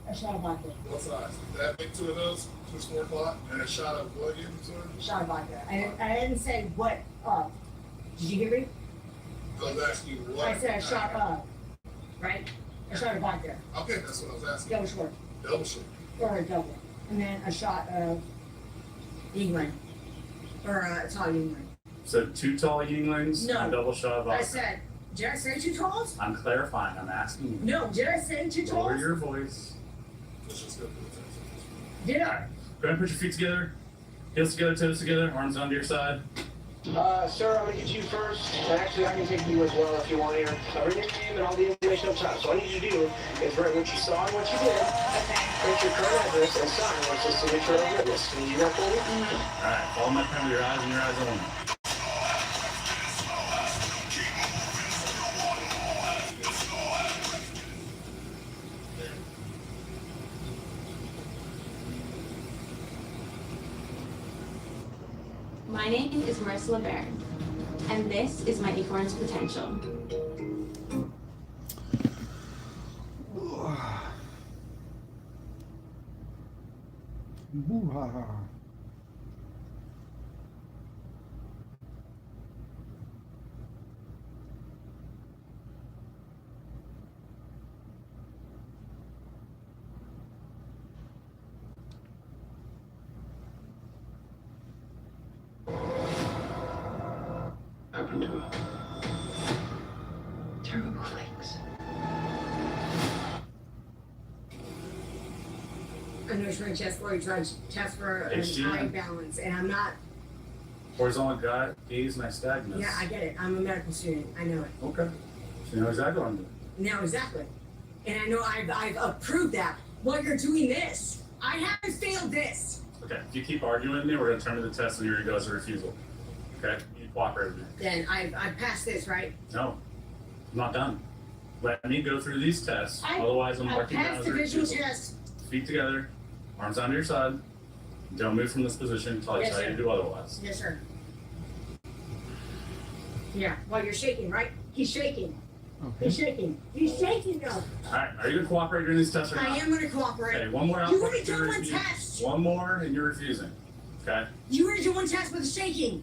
a shot of vodka. What size? That make 2 of those, 2 4 o'clock, and a shot of what again, sir? Shot of vodka. I didn't say what of. Did you hear me? I was asking you what. I said a shot of. Right? A shot of vodka. Okay, that's what I was asking. Double short. Double short. Or a double. And then a shot of Yingling. Or it's all Yingling. So 2 tall Yinglings No. and a double shot of vodka. I said, did I say 2 talls? I'm clarifying. I'm asking you. No, did I say 2 Lower talls? your voice. Let's just go through the test. Did I? Go ahead and put your feet together. Heels together, toes together, arms onto your side. Sir, I'm going to get you first. And actually, I can take you as well if you want here. I'll bring your name and all the information up top. So all I need you to do is write what you saw and what you did. Write your current address and sign what's the signature of witness. Can you do that for me? All right, follow my pen with your eyes and your eyes only. My name is Marissa LeBaron, and this is my Acorn's Potential. Woo-ha-ha. Happened to her. Terrible things. I know you're trying to test for an HGM. eye balance, and I'm not. Horizontal gaze, nystagmus. Yeah, I get it. I'm a medical student. I know it. Okay. So you know exactly what I'm doing. Now exactly, and I know I've approved that. Well, you're doing this. I haven't failed this. Okay, if you keep arguing with me, we're going to turn to the test and you're going to go as a refusal. Okay? You cooperate with me. Then I passed this, right? No, I'm not done. Let me go through these tests. Otherwise, I'm I marking down passed as the a visual refusal. test. Feet together, arms onto your side. Don't move from this position until I Yes, tell you sir. to do otherwise. Yes, sir. Yeah. Well, you're shaking, right? He's shaking. Okay. He's shaking. He's shaking, though. All right, are you going to cooperate during these tests or not? I am going to cooperate. Okay, one more You output. already you're done one refusing. test. One more and you're refusing. Okay? You already did one test with the shaking.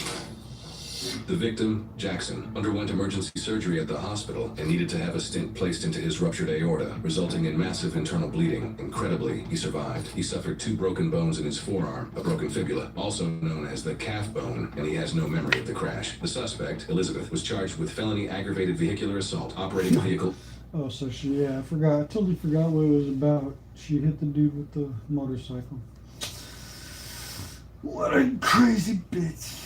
The victim, Jackson, underwent emergency surgery at the hospital and needed to have a stent placed into his ruptured aorta, resulting in massive internal bleeding. Incredibly, he survived. He suffered 2 broken bones in his forearm, a broken fibula, also known as the calf bone, and he has no memory of the crash. The suspect, Elizabeth, was charged with felony aggravated vehicular assault, operating a vehicle. Oh, so I totally forgot what it was about. She hit the dude with the motorcycle. What a crazy bitch.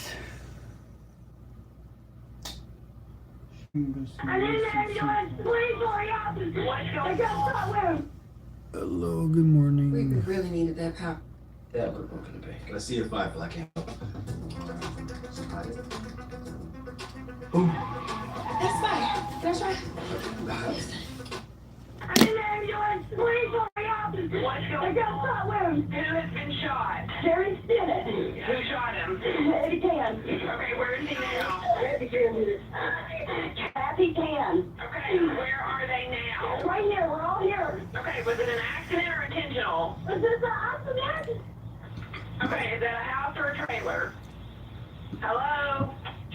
Hello, good morning. We really needed that power. Yeah, we're broken to pay. Can I see your fire, Black Hand? That's fine. That's right. I'm in the ambulance. Please hurry up. What's going on? I got shot wounds. Who has been shot? Terry did it. Who shot him? Eddie Tan. Okay, where is he now? Eddie Tan did it. Kathy Tan. Okay, where are they now? Right here. We're all here. Okay, was it an accident or intentional? Was this an accident? Okay, is that a house or a trailer? Hello?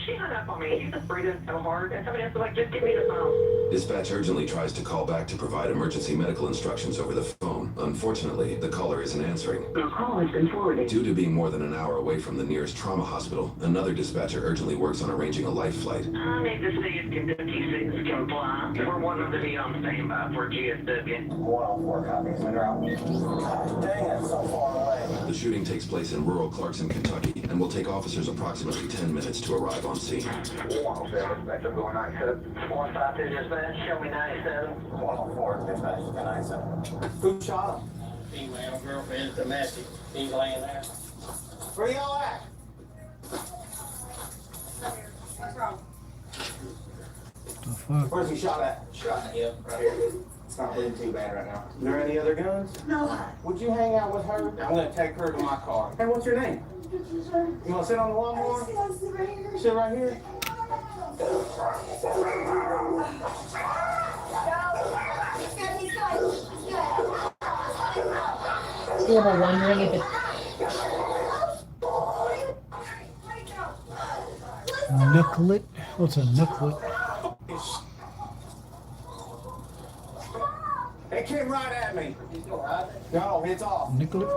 She hung up on me. She's just breathing so hard. And somebody has to just give me the phone. Dispatch urgently tries to call back to provide emergency medical instructions over the phone. Unfortunately, the caller isn't answering. Your call has been forwarded. Due to being more than an hour away from the nearest trauma hospital, another dispatcher urgently works on arranging a life flight. I need to see if Kentucky 6 can fly. We're wanting to be on standby for GSW. 104 copies. When out. Dang it, so far away. The shooting takes place in rural Clarkson, Kentucky, and will take officers approximately 10 minutes to arrive on scene. 107, dispatch, I'm going 97. 152, dispatch, show me 97. 104, dispatch, 97. Who shot him? Female girlfriend, domestic. He's laying there. Where y'all at? What's wrong? The fuck? Where's he shot at? Shot at him, right here. It's not bleeding too bad right now. Are there any other guns? No. Would you hang out with her? I'm gonna take her to my car. Hey, what's your name? You wanna sit on the lawnmower? Sit right here. We were wondering if it's Knucklet? What's a knucklet? It came right at me. No, it's off. Knucklet?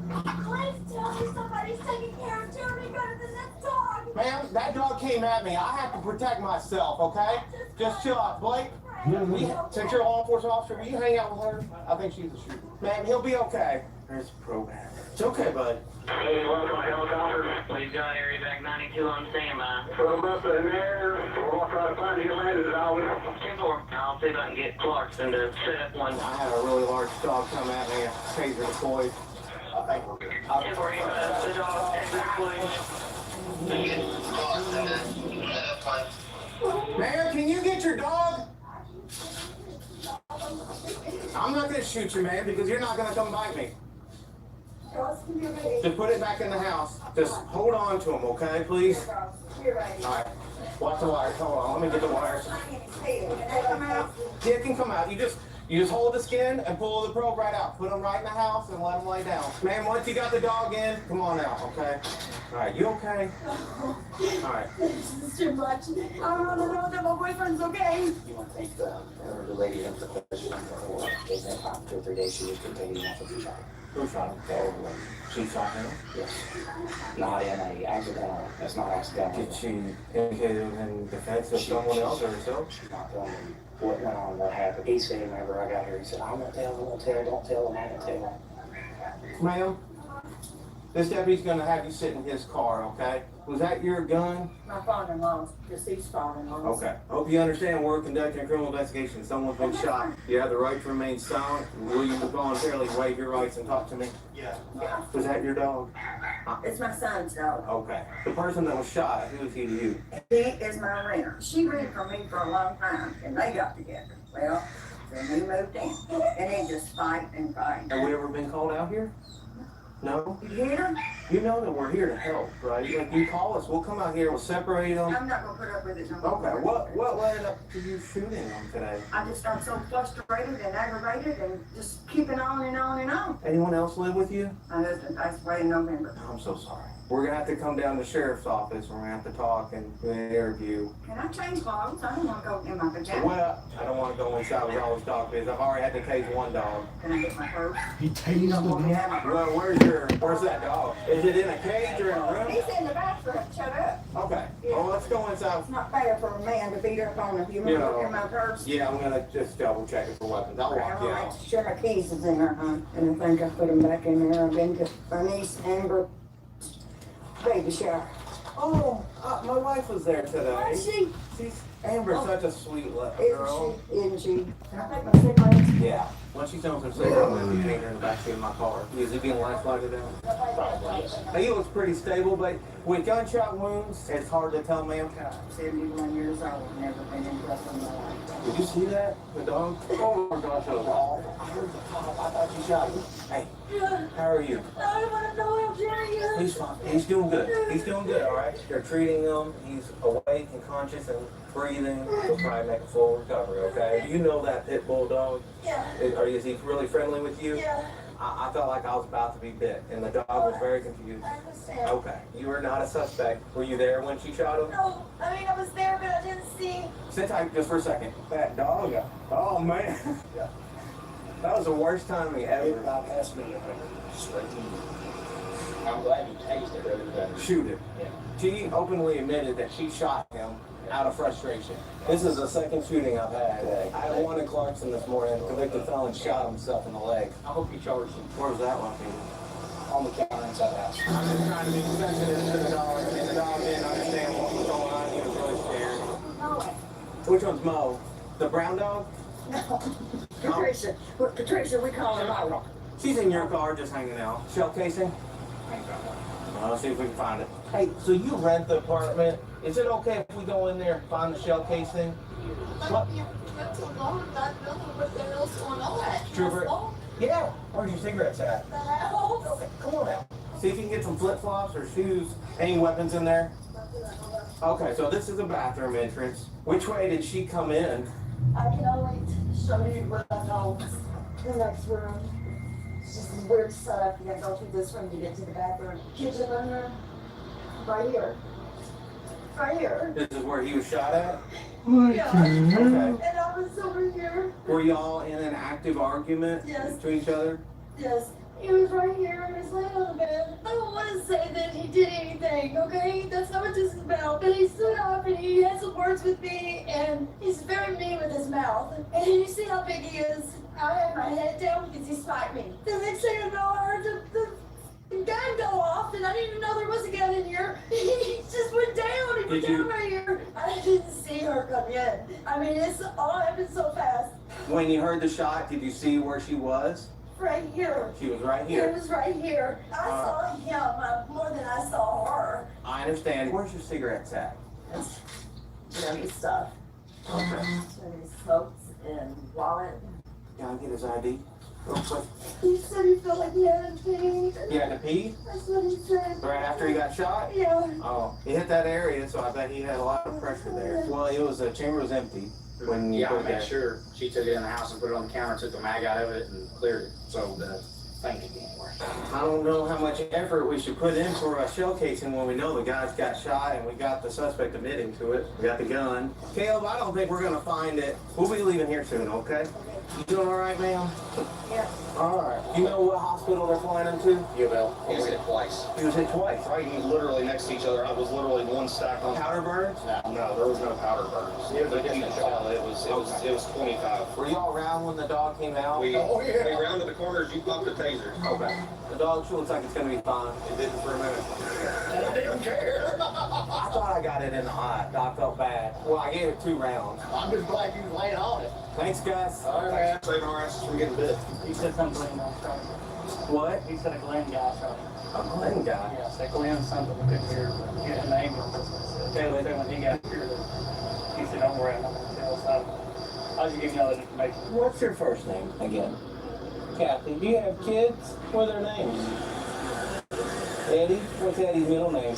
Please tell me somebody's taking care of Jeremy better than that dog. Ma'am, that dog came at me. I have to protect myself, okay? Just chill out, Blake. Since you're a law enforcement officer, will you hang out with her? I think she's a shooter. Ma'am, he'll be okay. There's a program. It's okay, bud. Hey, welcome to helicopter. Please got area back 92 on standby. From up in there, we're going to try to find you landed it out. 10-4. I'll see if I can get Clarkson to set up one. I had a really large dog come at me. Taser deployed. 10-4, the dog, exit please. Mayor, can you get your dog? I'm not gonna shoot you, man, because you're not gonna come bite me. Just put it back in the house. Just hold on to him, okay, please? Alright. Watch the wires. Hold on, let me get the wires. Yeah, it can come out. You just hold the skin and pull the probe right out. Put him right in the house and let him lay down. Man, once you got the dog in, come on out, okay? Alright, you okay? Alright. This is too much. I don't want to know that my boyfriend's okay. You want to take the lady into question for 2 or 3 days. She was containing off of who shot him. Who shot him? She shot him? Yes. Not in a accidental. That's not accidental. Did she indicate it was in defense of someone else or herself? She's not telling me what went on, what happened. He said whenever I got here, he said, I won't tell, don't tell, I won't tell. Ma'am, this deputy's gonna have you sit in his car, okay? Was that your gun? My father-in-law's deceased father-in-law. Okay. Hope you understand we're conducting a criminal investigation. Someone's been shot. You have the right to remain silent. Will you voluntarily waive your rights and talk to me? Yeah. Was that your dog? It's my son's dog. Okay. The person that was shot, who is he to you? He is my renter. She rented from me for a long time, and they got together. Well, then we moved in, and they just fight and fight. Have we ever been called out here? No? You hear? You know that we're here to help, right? Like, you call us, we'll come out here, we'll separate them. I'm not gonna put up with it no more. Okay, what led up to you shooting them today? I just got so frustrated and aggravated and just keeping on and on and on. Anyone else live with you? My husband passed away in November. I'm so sorry. We're gonna have to come down to the sheriff's office. We're gonna have to talk and do an interview. Can I change clothes? I don't want to go in my pajamas. Well, I don't want to go inside with all this dog business. I've already had to tase one dog. Can I get my purse? He tased the dog. Well, where's that dog? Is it in a cage or in a room? He's in the bathroom. Shut up. Okay. Well, let's go inside. It's not fair for a man to beat up on a human. You Look know, in my purse. Yeah, I'm gonna just double check it for weapons. I'll walk you out. Sure, my keys is in there, huh? And I think I put them back in there. I've been to my niece Amber baby shower. Oh, my wife was there today. Was she? Amber's such a sweet little girl. Isn't she? Can I take my cigarettes? Yeah. Once she's done with her cigarette, I'm gonna be taking her in the backseat of my car. Is he being life flagged down? He looks pretty stable, but with gunshot wounds, it's hard to tell, ma'am. 71 years old. Never been in trouble in my life. Did you see that? The dog? Oh my gosh, it was awful. I heard the pop. I thought you shot him. Hey, how are you? I don't want to know how Jerry is. He's fine. He's doing good. He's doing good, all right? They're treating him. He's awake and conscious and breathing. He'll probably make a full recovery, okay? Do you know that pit bull dog? Yeah. Is he really friendly with you? Yeah. I felt like I was about to be bit, and the dog was very confused. I understand. Okay. You were not a suspect. Were you there when she shot him? No, I mean, I was there, but I didn't see. Sit tight just for a second. That dog. Oh, man. That was the worst timing ever. Bypassed me. Straight to you. I'm glad you tased it rather than Shoot him. Yeah. She openly admitted that she shot him out of frustration. This is the second shooting I've had today. I had one in Clarkson this morning. Convicted felon shot himself in the leg. I hope you charged him. Where's that one, Peter? On the counter inside the house. I'm just trying to be sensitive to the dog, and the dog didn't understand what was going on. He was really scared. Which one's Mo? The brown dog? No. Patricia. Well, Patricia, we call her Mo. She's in your car just hanging out. Shell casing? Well, let's see if we can find it. Hey, so you rent the apartment. Is it okay if we go in there and find the shell casing? What? That's a long not knowing what the hell's going on. Trooper? Yeah. Where's your cigarettes at? The house. Come on now. See if you can get some flip-flops or shoes. Any weapons in there? Okay, so this is a bathroom entrance. Which way did she come in? I can only show you what I know. The next room. It's just weird setup. You gotta go through this room to get to the bathroom. Kitchen room. Right here. Right here. This is where he was shot at? Yeah. Okay. And I was over here. Were y'all in an active argument Yes. between each other? Yes. He was right here. He was laying on the bed. I don't want to say that he did anything, okay? That's not what this is about. But he stood up and he had some words with me, and he's very mean with his mouth. And you see how big he is. I had my head down because he spiked me. The next thing I know, I heard the gun go off, and I didn't even know there was a gun in here. He just went down. He went down right here. I didn't see her come in. I mean, it's all happened so fast. When you heard the shot, did you see where she was? Right here. She was right He here. was right here. I saw him more than I saw her. I understand. Where's your cigarettes at? Dirty stuff. Okay. Dirty soaps and wallet. Can I get his ID? Real quick. He said he felt like he had to pee. He had to pee? That's what he said. Right after he got shot? Yeah. Oh, he hit that area, so I bet he had a lot of pressure there. Well, the chamber was empty when you Yeah, I put made that. sure she took it in the house and put it on the counter, took the mag out of it and cleared it. So the thing could be anywhere. I don't know how much effort we should put in for a shell casing when we know the guy's got shot and we got the suspect admitting to it. We got the gun. Caleb, I don't think we're gonna find it. We'll be leaving here soon, okay? You doing all right, ma'am? Yeah. All right. You know what hospital they're flying him to? UFO. He was hit twice. He was hit twice. Right, literally next to each other. I was literally one stack on. Powder burns? No, there was no powder burns. It was a huge shell. It was 25. Were y'all around when the dog came out? We rounded the corners. You popped the taser. Okay. The dog sure looks like it's gonna be fine. It didn't for a minute. I didn't care. I thought I got it in the eye. Doc felt bad. Well, I gave it 2 rounds. I'm just glad you laying on it. Thanks, guys. All right, man. Saving our asses from getting bit. He said something Glenn shot him. What? He said a Glenn guy shot him. A Glenn guy? Yeah, said Glenn something couldn't hear. He had an ambulance. Taylor said when he got here, he said, don't worry, I'm not going to tell. So I'll just give you all that information. What's your first name again? Kathy. Do you have kids? What are their names? Eddie? What's Eddie's middle name?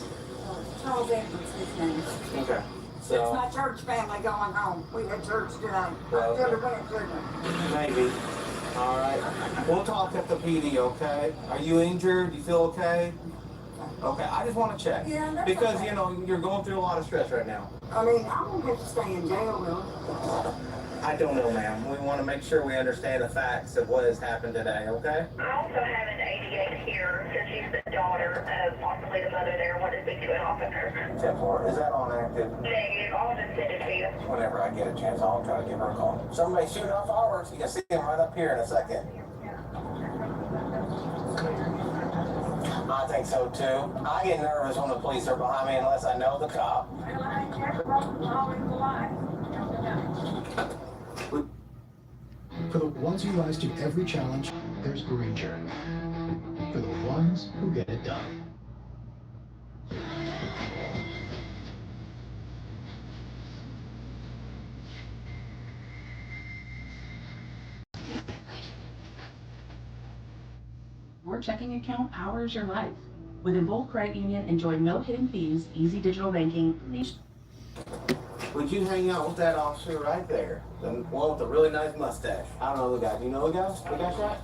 Charles Edwards, his name. Okay. It's So, my church family going home. We had church today. Well, I'm going to Cleveland. maybe. All right. We'll talk at the PD, okay? Are you injured? You feel okay? Okay, I just want to check. Yeah, that's Because, okay. you know, you're going through a lot of stress right now. I mean, I won't have to stay in jail, will I don't know, ma'am. We want to make sure we understand the facts of what has happened today, okay? I also have an 88 here, since she's the daughter of possibly the mother there, want to speak to an officer. 10-4. Is that on active? Negative, I'll just send it to you. Whenever I get a chance, I'll try to give her a call. Somebody shooting off fireworks. You can see them right up here in a second. I think so too. I get nervous when the police are behind me unless I know the cop. Well, I ain't never broken the law in my life. For the ones who rise to every challenge, there's Granger. For the ones who get it done. Your checking account powers your life. With Emboldt Credit Union, enjoy no hidden fees, easy digital banking. Would you hang out with that officer right there? The one with the really nice mustache. I don't know the guy. Do you know the guy? The guy's right?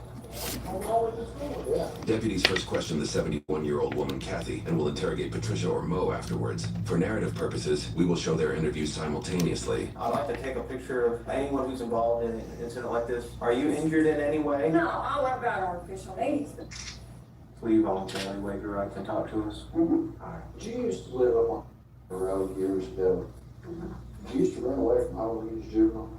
Deputies first question the 71-year-old woman, Kathy, and will interrogate Patricia or Mo afterwards. For narrative purposes, we will show their interviews simultaneously. I'd like to take a picture of anyone who's involved in an incident like this. Are you injured in any way? No, all I've got are official needs. Will you voluntarily waive your right to talk to us? Mm-hmm. All right. Did you used to live up on the road years ago? Did you used to run away from home when you was juvenile?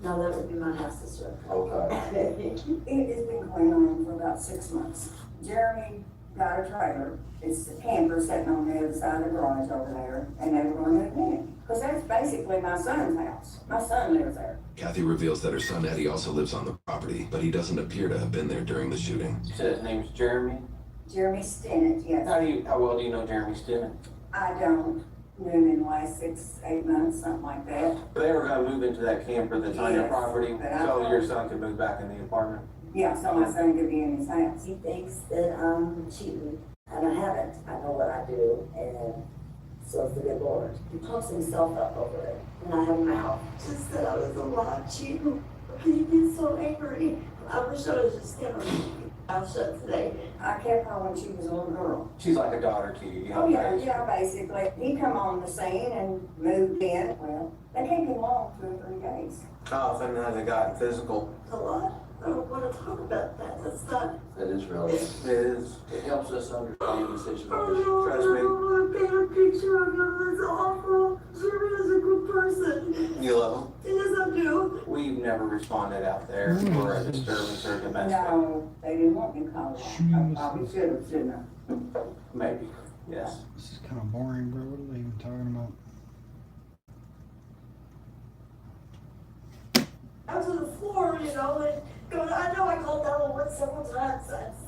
No, that would be my half sister. Okay. It has been going on for about 6 months. Jeremy got a trailer. It's a camper sitting on the other side of the garage over there, and they were going to move in. Because that's basically my son's house. My son lives there. Kathy reveals that her son Eddie also lives on the property, but he doesn't appear to have been there during the shooting. You said his name's Jeremy? Jeremy Stinnett, yes. How well do you know Jeremy Stinnett? I don't. Knew him in the last 6-8 months, something like that. They were gonna move into that camper that's on your Yes, property, but I so thought- your son could move back in the apartment? Yeah, so my son could be in his house. He thinks that I'm cheating, and I haven't. I know what I do, and so it's the good Lord. He pumps himself up over it, and I have a mouth. Just that I was a lot cheating. He gets so angry. I wish I was just gonna mouth shut today. I kept her when she was a little girl. She's like a daughter to you. Oh, yeah, basically. He come on the scene and moved in. Well, they can't get long, 2 or 3 days. How often has it gotten physical? A lot. I don't want to talk about that. That's not. That is relevant. It is. It helps us understand the situation. Trust me. I paint a picture of him. It's awful. Jeremy is a good person. You love him? Yes, I do. We've never responded out there for a disturbance or domestic. No, they didn't want me called. I probably should have, shouldn't I? Maybe, yes. This is kind of boring, bro. What are they even talking about? Out to the floor, you know, and going, I know I called 911 several times. That's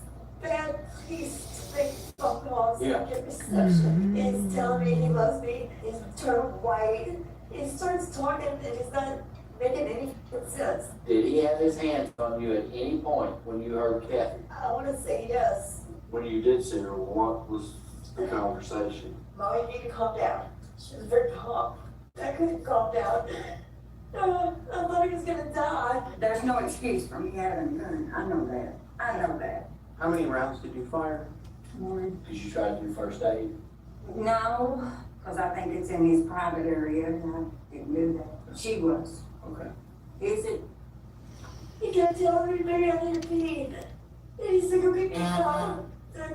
bad. He's making phone calls. Yeah. Get reception. He's telling me he loves me. He's turned white. He starts talking and he's not making any sense. Did he have his hands on you at any point when you heard Kathy? I want to say yes. When you did see her, what was the conversation? Mom, you need to calm down. She was very calm. I couldn't calm down. I thought he was gonna die. There's no excuse for me having a gun. I know that. I know that. How many rounds did you fire? One. Did you try to do first aid? No, because I think it's in his private area and I didn't do that. She was. Okay. Is it? He kept telling me, Mary, I need to pee. And he said, go get your shot. And I go